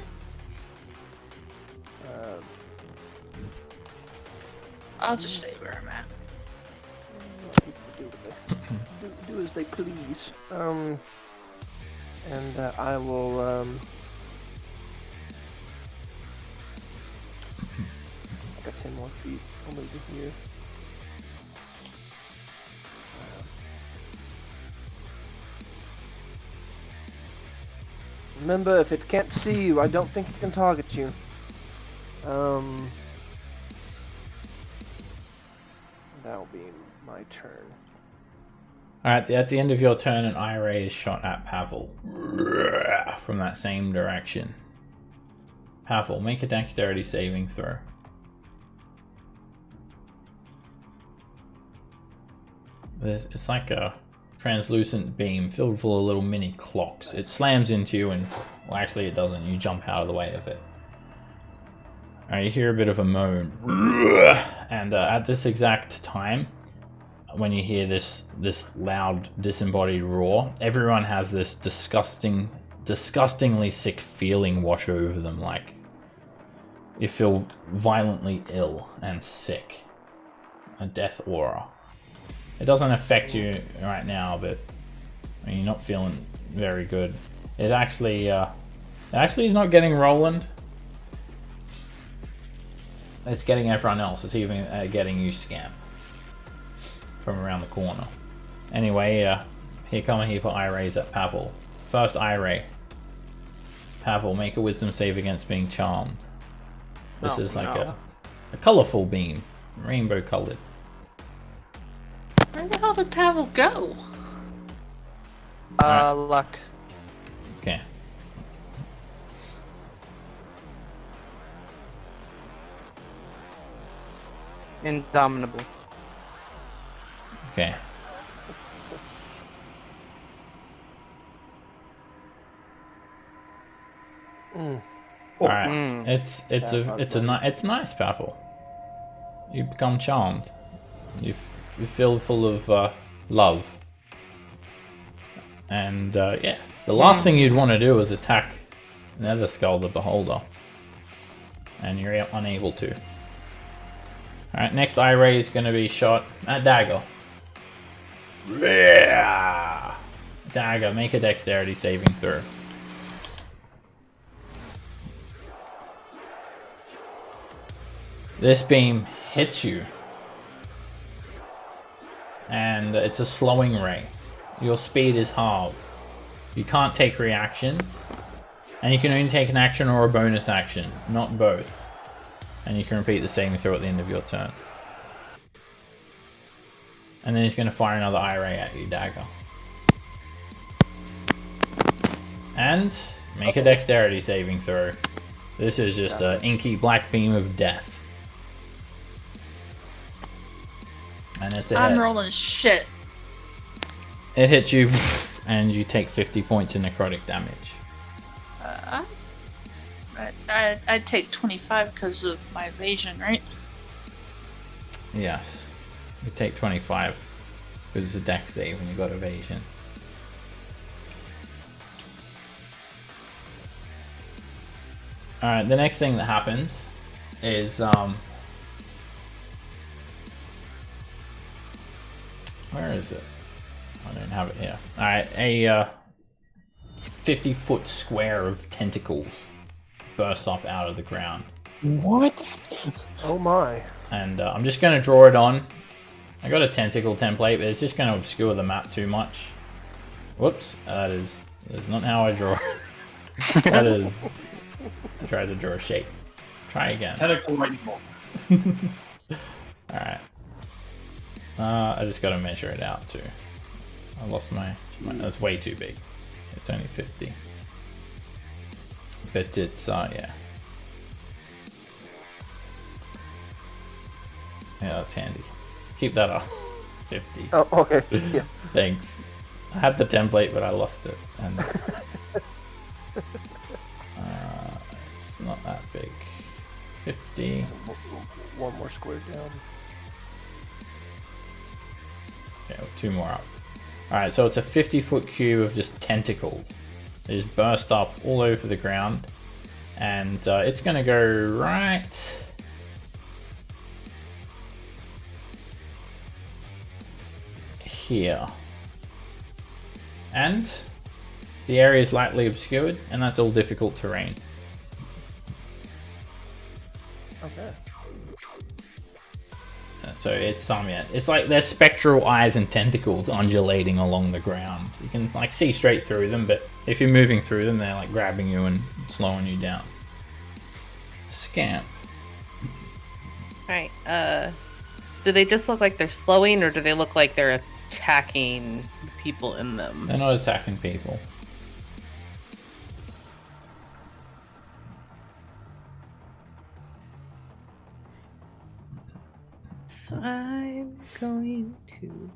I'll just stay where I'm at.
Do as they please. And I will. I got 10 more feet. I'll move to here. Remember, if it can't see you, I don't think it can target you. That'll be my turn.
Alright, at the end of your turn, an eye ray is shot at Pavel from that same direction. Pavel, make a dexterity saving throw. It's like a translucent beam filled full of little mini clocks. It slams into you and, well, actually it doesn't. You jump out of the way of it. Alright, you hear a bit of a moan. And at this exact time, when you hear this loud disembodied roar, everyone has this disgustingly sick feeling wash over them, like you feel violently ill and sick. A death aura. It doesn't affect you right now, but I mean, you're not feeling very good. It actually is not getting Roland. It's getting everyone else. It's even getting you, Scamp, from around the corner. Anyway, here come a heap of eye rays at Pavel. First eye ray. Pavel, make a wisdom save against being charmed. This is like a colorful beam, rainbow colored.
Where the hell did Pavel go?
Luck.
Okay.
Indomitable.
Okay. All right. It's nice, Pavel. You become charmed. You feel full of love. And yeah, the last thing you'd want to do is attack Nether Skull the Beholder, and you're unable to. All right, next eye ray is going to be shot at Dagger. Dagger, make a dexterity saving throw. This beam hits you, and it's a slowing ray. Your speed is halved. You can't take reactions. And you can only take an action or a bonus action, not both. And you can repeat the saving throw at the end of your turn. And then he's going to fire another eye ray at you, Dagger. And make a dexterity saving throw. This is just an inky black beam of death. And it's a
I'm
hit.
rolling shit.
It hits you, and you take 50 points of necrotic damage.
I'd take 25 because of my evasion, right?
Yes. You take 25 because it's a dex save and you got evasion. Alright, the next thing that happens is where is it? I don't have it here. Alright, a 50-foot square of tentacles bursts up out of the ground.
What?
Oh my.
And I'm just going to draw it on. I got a tentacle template, but it's just going to obscure the map too much. Whoops, that's not how I draw. That is... I tried to draw a shape. Try again.
Tentacle lightning bolt.
Alright. I just got to measure it out too. I lost my... That's way too big. It's only 50. But it's, yeah. Yeah, that's handy. Keep that up. 50.
Oh, okay. Yeah.
Thanks. I had the template, but I lost it. And it's not that big. 50.
One more square down.
Yeah, 2 more up. Alright, so it's a 50-foot cube of just tentacles. They just burst up all over the ground. And it's going to go right... here. And the area is lightly obscured, and that's all difficult terrain.
Okay.
So it's yeah, it's like there's spectral eyes and tentacles undulating along the ground. You can like see straight through them, but if you're moving through them, they're like grabbing you and slowing you down. Scamp.
Alright, do they just look like they're slowing, or do they look like they're attacking the people in them?
They're not attacking people.
So I'm going to...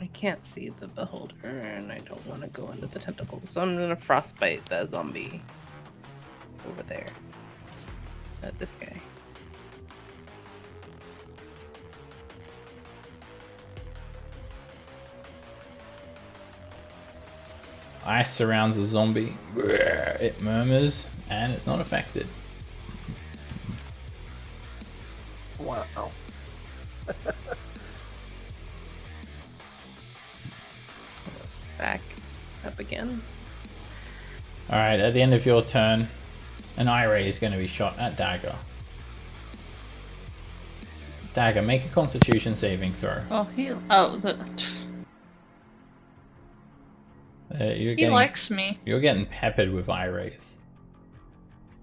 I can't see the beholder, and I don't want to go into the tentacles, so I'm gonna frostbite the zombie over there. This guy.
Ice surrounds the zombie. It murmurs, and it's not affected.
Wow.
Back up again.
Alright, at the end of your turn, an eye ray is going to be shot at Dagger. Dagger, make a constitution saving throw.
Oh, he likes me.
You're getting peppered with eye rays.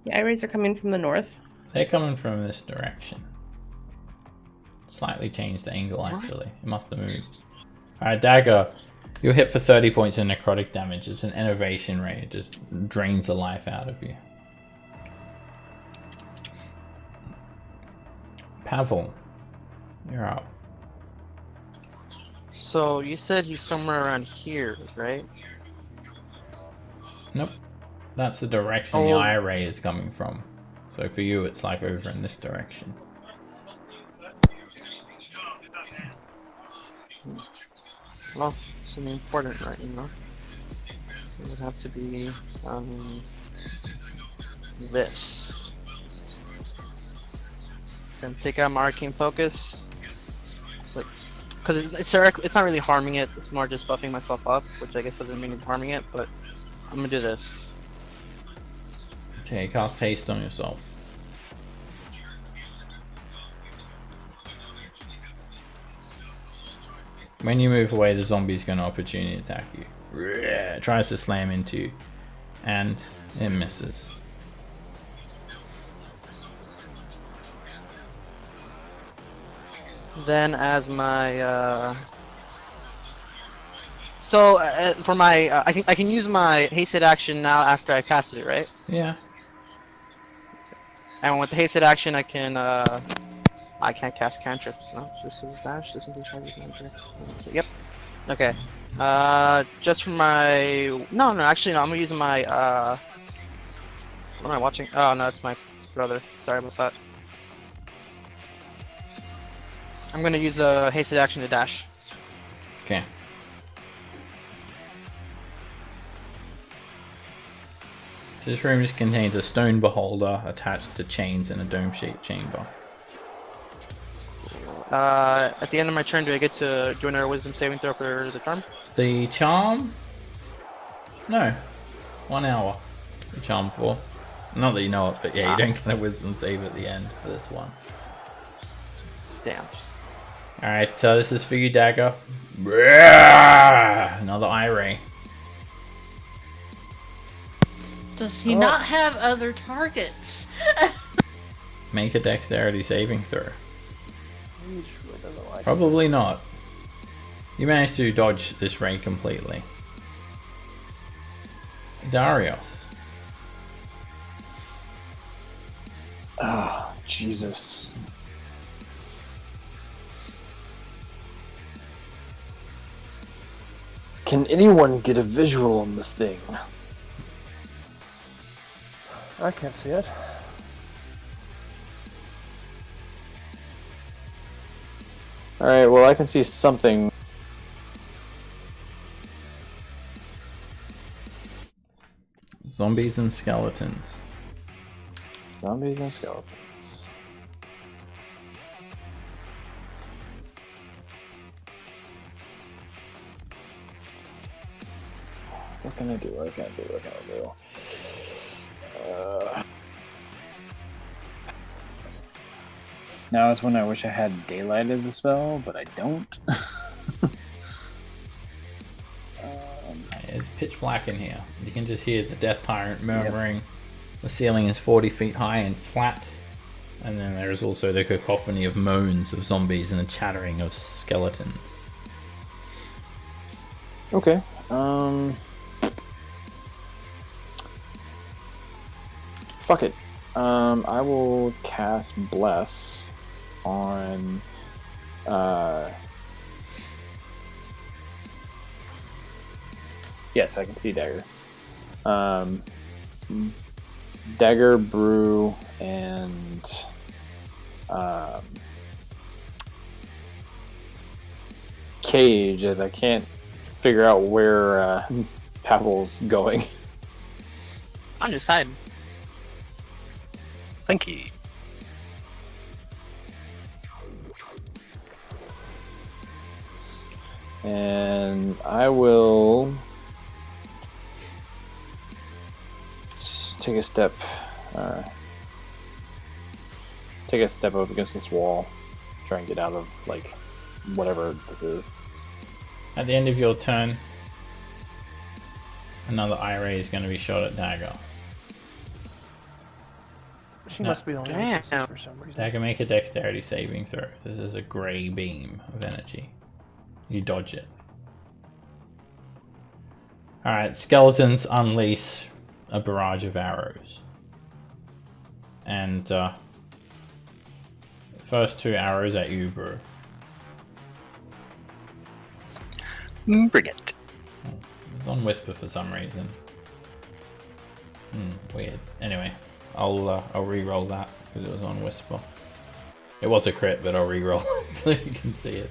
The eye rays are coming from the north.
They're coming from this direction. Slightly changed the angle, actually. It must have moved. Alright, Dagger, you're hit for 30 points of necrotic damage. It's an enervation ray. It just drains the life out of you. Pavel, you're up.
So you said he's somewhere around here, right?
Nope. That's the direction the eye ray is coming from. So for you, it's like over in this direction.
Well, something important, right? You know, it would have to be this. So take out my arcane focus. It's like, because it's not really harming it. It's more just buffing myself up, which I guess doesn't mean it's harming it. But I'm gonna do this.
Okay, cast haste on yourself. When you move away, the zombie's going to opportunity attack you. It tries to slam into you, and it misses.
Then as my for my I can use my hasted action now after I casted it, right?
Yeah.
And with the hasted action, I can I can't cast cantrips. No, this is dash. This will be cantrips. Yep. Okay. Just for my no, actually no. I'm gonna use my What am I watching? Oh no, it's my brother. Sorry about that. I'm gonna use the hasted action to dash.
Okay. This room just contains a stone beholder attached to chains in a dome-shaped chamber.
At the end of my turn, do I get to do another wisdom saving throw for the charm?
The charm? No. 1 hour. The charm for. Not that you know it, but yeah, you don't get a wisdom save at the end for this one.
Damn.
Alright, this is for you, Dagger. Another eye ray.
Does he not have other targets?
Make a dexterity saving throw. Probably not. You managed to dodge this ray completely. Darius.
Oh, Jesus. Can anyone get a visual on this thing?
I can't see it.
Alright, well I can see something.
Zombies and skeletons.
Zombies and skeletons. What can I do? What can I do? What can I do? Now is when I wish I had daylight as a spell, but I don't.
It's pitch black in here. You can just hear the Death Tyrant murmuring. Yep. The ceiling is 40 feet high and flat. And then there is also the cacophony of moans of zombies and the chattering of skeletons.
Okay. Fuck it. I will cast Bless on yes, I can see Dagger. Dagger, Brew, and Cage, as I can't figure out where Pavel's going.
I'm just hiding.
Thank you.
And I will take a step up against this wall, try and get out of like whatever this is.
At the end of your turn, another eye ray is going to be shot at Dagger.
She must be the only one
Damn.
for some reason.
Dagger, make a dexterity saving throw. This is a grey beam of energy. You dodge it. Alright, skeletons unleash a barrage of arrows. And first 2 arrows at you, Brew.
Bring it.
It's on Whisper for some reason. Weird. Anyway, I'll re-roll that because it was on Whisper. It was a crit, but I'll re-roll it so you can see it.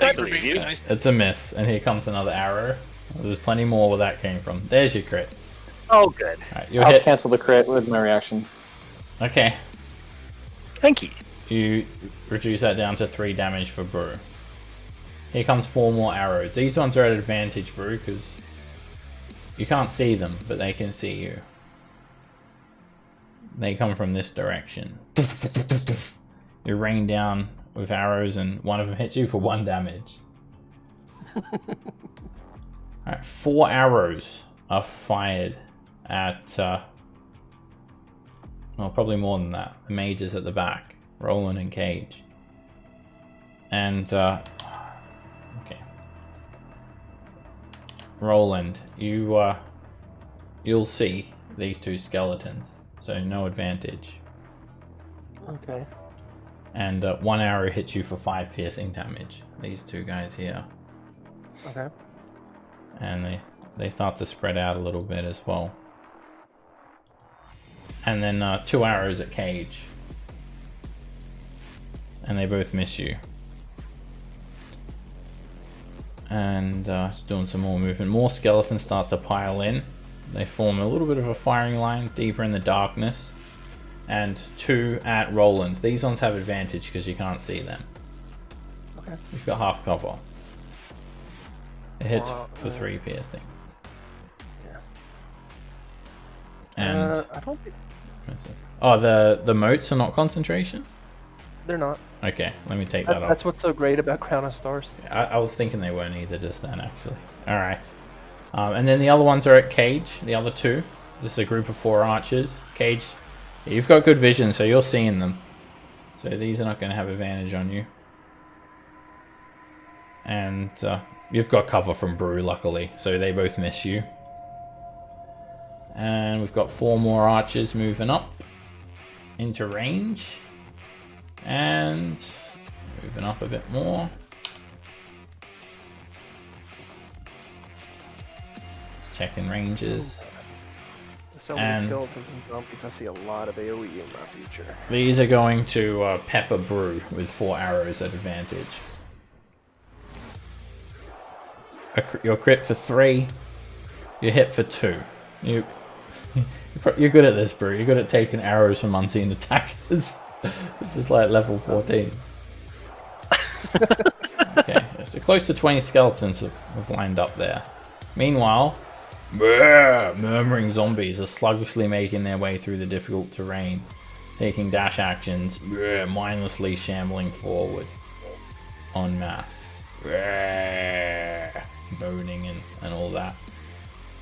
I believe you.
It's a miss, and here comes another arrow. There's plenty more where that came from. There's your crit.
Oh, good.
Right, you're
I'll
hit.
cancel the crit with my reaction.
Okay,
Thank you.
you reduce that down to 3 damage for Brew. Here comes 4 more arrows. These ones are at advantage, Brew, because you can't see them, but they can see you. They come from this direction. You rain down with arrows, and one of them hits you for 1 damage. Alright, 4 arrows are fired at, well, probably more than that. The mage is at the back, Roland and Cage. And, okay. Roland, you'll see these 2 skeletons, so no advantage.
Okay.
And 1 arrow hits you for 5 piercing damage. These 2 guys here.
Okay.
And they start to spread out a little bit as well. And then 2 arrows at Cage. And they both miss you. And just doing some more movement. More skeletons start to pile in. They form a little bit of a firing line deeper in the darkness. And 2 at Roland. These ones have advantage because you can't see them.
Okay.
You've got half cover. It hits for 3 piercing.
Yeah.
And
I don't think
oh, the motes are not concentration?
they're not.
Okay, let me take that off.
That's what's so great about Crown of Stars.
I was thinking they weren't either just then, actually. Alright. And then the other ones are at Cage, the other 2. This is a group of 4 archers. Cage, you've got good vision, so you're seeing them. So these are not going to have advantage on you. And you've got cover from Brew, luckily, so they both miss you. And we've got 4 more archers moving up into range. And moving up a bit more. Checking ranges.
So many skeletons and zombies, I see a lot of AoE in my future.
These are going to pepper Brew with 4 arrows at advantage. Your crit for 3. You hit for 2. You're good at this, Brew. You're good at taking arrows from unseen attackers. This is like level 14. Okay, so close to 20 skeletons have lined up there. Meanwhile, murmuring zombies are sluggishly making their way through the difficult terrain, taking dash actions, mindlessly shambling forward en masse. Moaning and all that.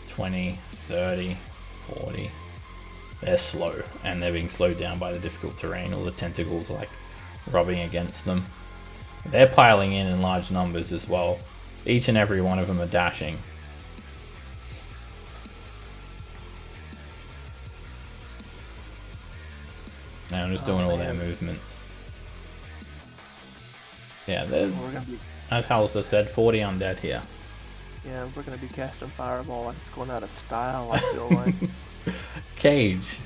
20, 30, 40. They're slow, and they're being slowed down by the difficult terrain. All the tentacles are like rubbing against them. They're piling in large numbers as well. Each and every one of them are dashing. Now I'm just doing all their movements. Yeah, there's, as Halister said, 40 undead here.
Yeah, we're gonna be casting Fireball like it's going out of style, I feel like.
Cage.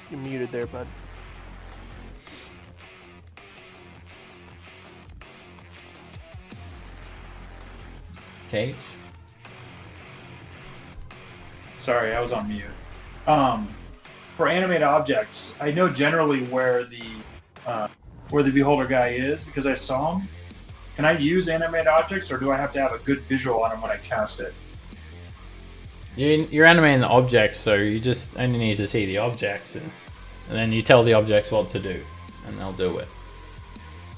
You're muted there, bud.
Cage.
Sorry, I was on mute. For animate objects, I know generally where the beholder guy is because I saw him. Can I use animate objects, or do I have to have a good visual on him when I cast it?
You're animating the objects, so you just only need to see the objects, and then you tell the objects what to do, and they'll do it.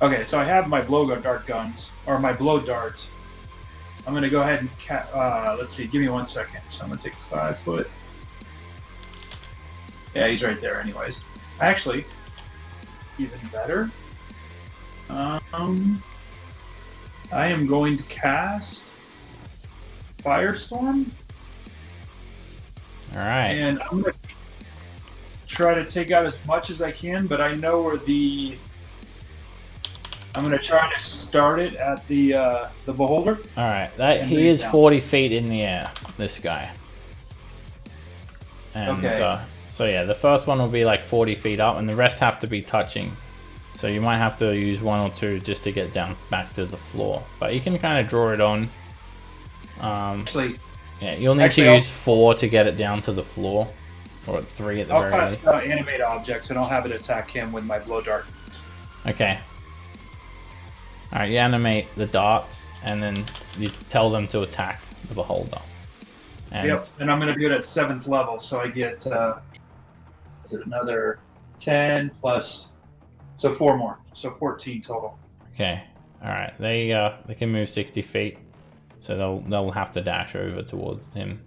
Okay, so I have my blow dart guns, or my blow darts. I'm gonna go ahead and let's see. Give me 1 second. So I'm gonna take 5 foot. Yeah, he's right there. Anyways, actually, even better. I am going to cast Firestorm.
All right.
And I'm gonna try to take out as much as I can, but I know where the. I'm gonna try to start it at the beholder.
All right. He is 40 feet in the air. This guy. And,
okay.
So yeah, the first one will be like 40 feet up, and the rest have to be touching. So you might have to use 1 or 2 just to get down back to the floor. But you can kind of draw it on.
Actually,
yeah, you'll need to use 4 to get it down to the floor, or 3 at the very least.
I'll cast animate objects, and I'll have it attack him with my blow dart.
Okay. All right, you animate the darts, and then you tell them to attack the beholder. And
Yep, and I'm going to do it at 7th level, so I get is it another 10 plus, so 4 more, so 14 total.
Okay, all right. They can move 60 feet, so they'll have to dash over towards him.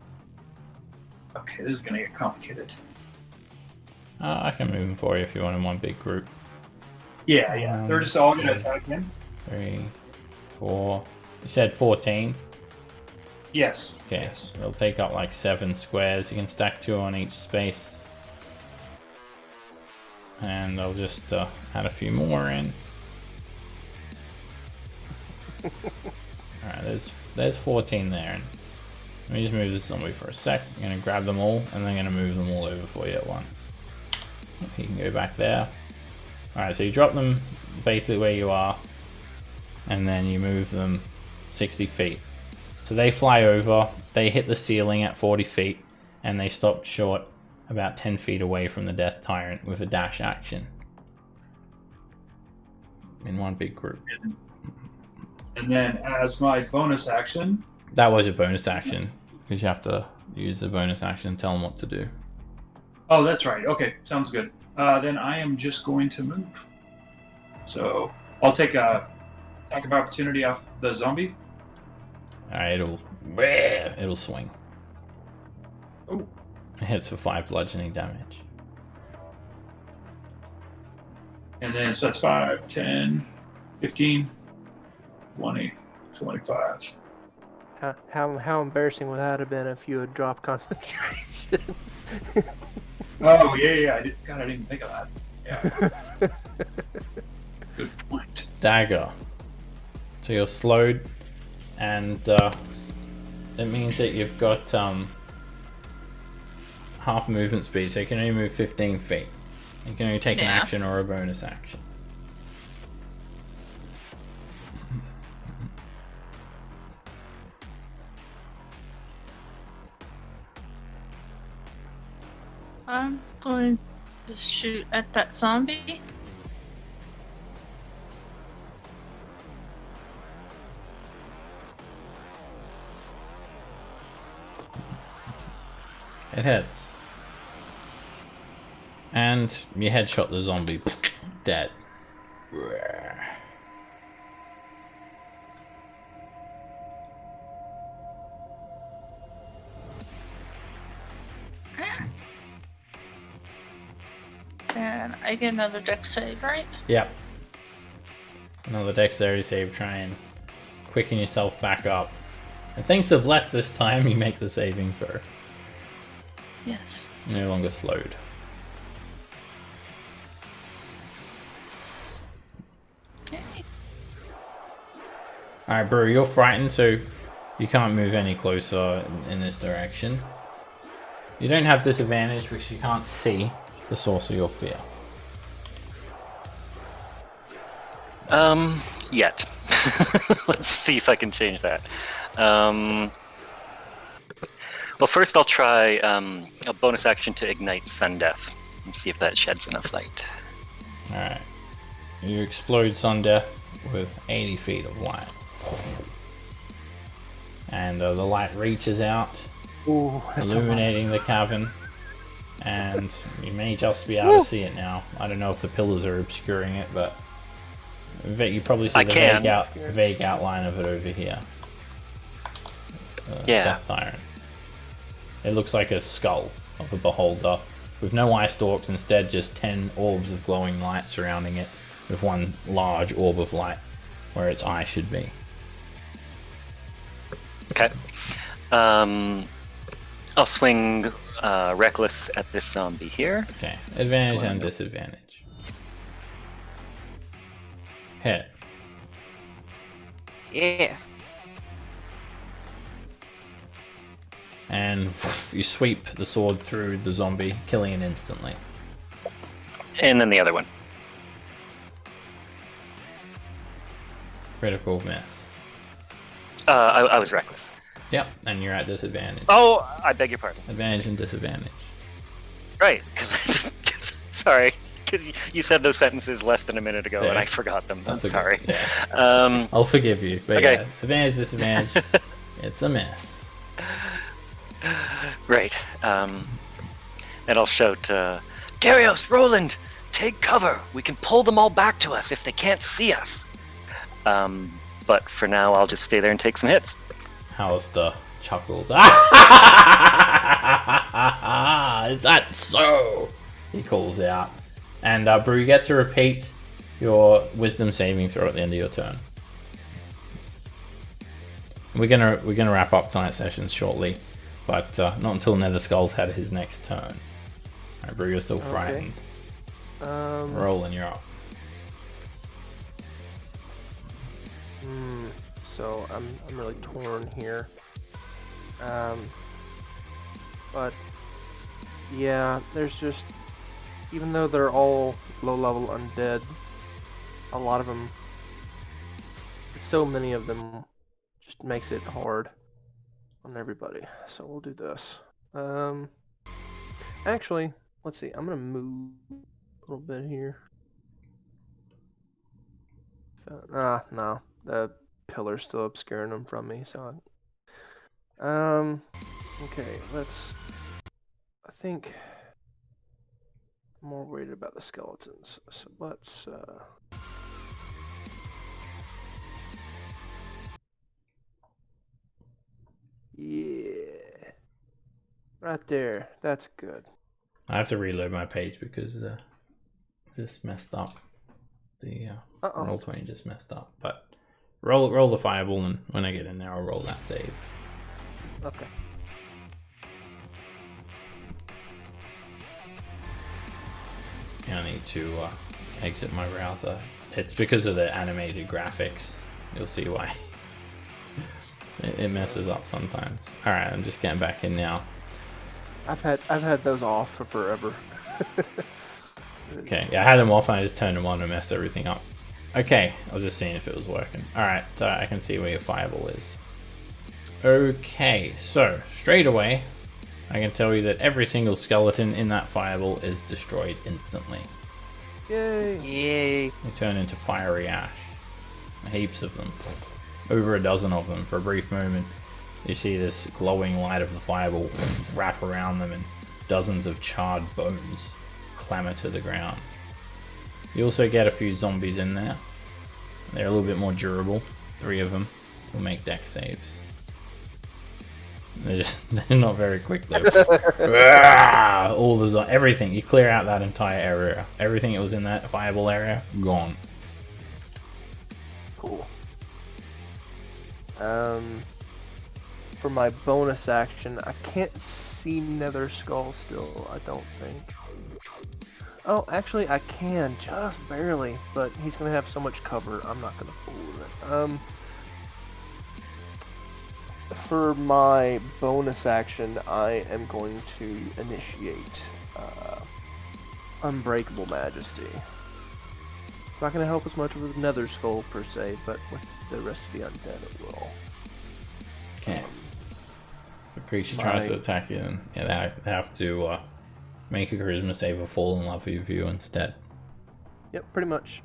Okay, this is going to get complicated.
I can move them for you if you want in one big group.
Yeah, they're just all going to attack him.
3, 4. You said 14.
Yes.
Okay,
Yes.
they'll take up like 7 squares. You can stack 2 on each space. And I'll just add a few more in. Alright, there's 14 there. And let me just move this zombie for a sec. I'm going to grab them all, and then I'm going to move them all over for you at once. You can go back there. Alright, so you drop them basically where you are, and then you move them 60 feet. So they fly over, they hit the ceiling at 40 feet, and they stopped short about 10 feet away from the Death Tyrant with a dash action. In one big group.
And then as my bonus action...
That was your bonus action, because you have to use the bonus action and tell them what to do.
Oh, that's right. Okay, sounds good. Then I am just going to move. So I'll take a attack of opportunity off the zombie.
Alright, it'll swing.
Oh.
It hits for 5 bludgeoning damage.
And then so that's 5, 10, 15, 20, 25.
How embarrassing would that have been if you had dropped concentration?
Oh, yeah, I didn't think of that. Yeah. Good point.
Dagger. So you're slowed, and it means that you've got half movement speed, so you can only move 15 feet. You can only take an action or a bonus action.
I'm going to shoot at that zombie.
It hits. And you headshot the zombie. Dead.
And I get another dex save, right?
Yep. Another dexterity save, try and quicken yourself back up. And thanks to Bless this time, you make the saving throw.
Yes.
You're no longer slowed.
Okay.
Alright, Brew, you're frightened, so you can't move any closer in this direction. You don't have disadvantage because you can't see the source of your fear.
Yet. Let's see if I can change that. Well, first I'll try a bonus action to ignite Sun Death and see if that sheds enough light.
Alright. You explode Sun Death with 80 feet of light. And the light reaches out,
Ooh,
illuminating the cavern. And you may just be able to see it now. I don't know if the pillars are obscuring it, but you probably see the vague outline of it over here.
Yeah.
Death Tyrant. It looks like a skull of a beholder, with no eye stalks, instead just 10 orbs of glowing light surrounding it, with one large orb of light where its eye should be.
Okay. I'll swing Reckless at this zombie here.
Okay, advantage and disadvantage. Hit.
Yeah.
And you sweep the sword through the zombie, killing it instantly.
And then the other one.
Critical miss.
I was Reckless.
Yep, and you're at disadvantage.
Oh, I beg your pardon.
Advantage and disadvantage.
Right, sorry, because you said those sentences less than a minute ago, and I forgot them. I'm sorry.
Yeah. I'll forgive you, but
okay.
yeah, advantage, disadvantage, it's a mess.
Right. And I'll shout, Darius, Roland, take cover. We can pull them all back to us if they can't see us. But for now, I'll just stay there and take some hits.
Alistair chuckles. Is that so? He calls out. And Brew, you get to repeat your wisdom saving throw at the end of your turn. We're gonna wrap up tonight's sessions shortly, but not until Nether Skull's had his next turn. Alright, Brew, you're still frightened. Roland, you're up.
So I'm really torn here. But yeah, there's just, even though they're all low-level undead, a lot of them, so many of them, just makes it hard on everybody. So we'll do this. Actually, let's see. I'm gonna move a little bit here. No, the pillar's still obscuring them from me. So, okay, I think I'm more worried about the skeletons. So let's yeah, right there. That's good.
I have to reload my page because just messed up. The Roll20 just messed up. But roll the fireball, and when I get in there, I'll roll that save.
Okay.
I need to exit my browser. It's because of the animated graphics. You'll see why. It messes up sometimes. All right, I'm just getting back in now.
I've had those off for forever.
Okay, yeah, I had them off and I just turned them on and messed everything up. Okay, I was just seeing if it was working. Alright, I can see where your fireball is. Okay, so straight away, I can tell you that every single skeleton in that fireball is destroyed instantly.
Yay!
Yay!
They turn into fiery ash. Heaps of them. Over a dozen of them. For a brief moment, you see this glowing light of the fireball wrap around them and dozens of charred bones clamber to the ground. You also get a few zombies in there. They're a little bit more durable. 3 of them will make dex saves. They're not very quick though. Everything. You clear out that entire area. Everything that was in that fireball area, gone.
Cool. For my bonus action, I can't see Nether Skull still, I don't think. Oh, actually I can, just barely, but he's gonna have so much cover, I'm not gonna fool with it. For my bonus action, I am going to initiate Unbreakable Majesty. It's not gonna help as much with Nether Skull per se, but with the rest of the undead it will.
Okay. If a creature tries to attack you, then they have to make a charisma save or fall in love with you instead.
Yep, pretty much.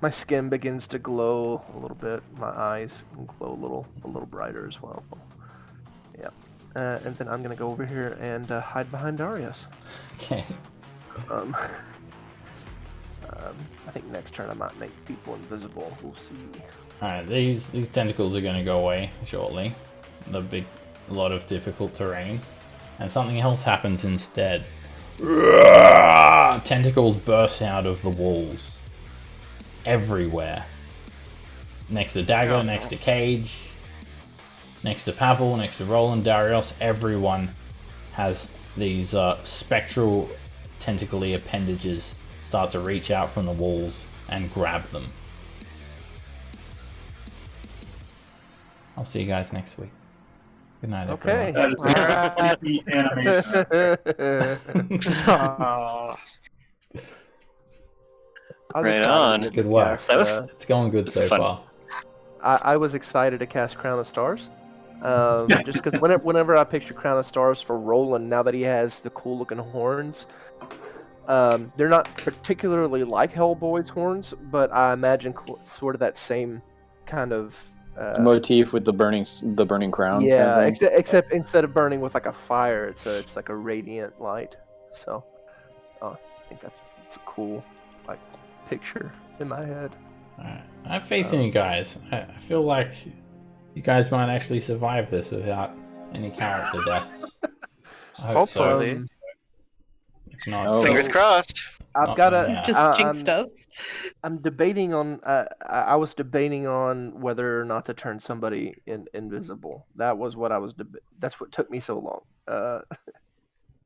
My skin begins to glow a little bit. My eyes glow a little brighter as well. Yeah. And then I'm gonna go over here and hide behind Darius.
Okay.
I think next turn I might make people invisible. We'll see.
Alright, these tentacles are going to go away shortly. A lot of difficult terrain. And something else happens instead. Tentacles burst out of the walls. Everywhere. Next to Dagger, next to Cage, next to Pavel, next to Roland, Darius, everyone has these spectral tentacly appendages start to reach out from the walls and grab them. I'll see you guys next week. Good night, everyone.
That is a creepy animation.
Right on.
Good work.
Cast,
It's going good so
fun.
far.
I was excited to cast Crown of Stars. Just because whenever I picture Crown of Stars for Roland, now that he has the cool looking horns, they're not particularly like Hellboy's horns, but I imagine sort of that same kind of
A motif with the burning crown. kind of
Yeah,
thing?
except instead of burning with like a fire, it's like a radiant light. So, I think it's a cool like picture in my head.
Alright. I have faith in you guys. I feel like you guys might actually survive this without any character deaths. I hope so.
Hopefully.
If not,
Oh.
Fingers crossed.
I've
Not
got
gonna
to.
happen.
Just jinxed us.
I'm debating on. I was debating on whether or not to turn somebody invisible. That was what I was. That's what took me so long.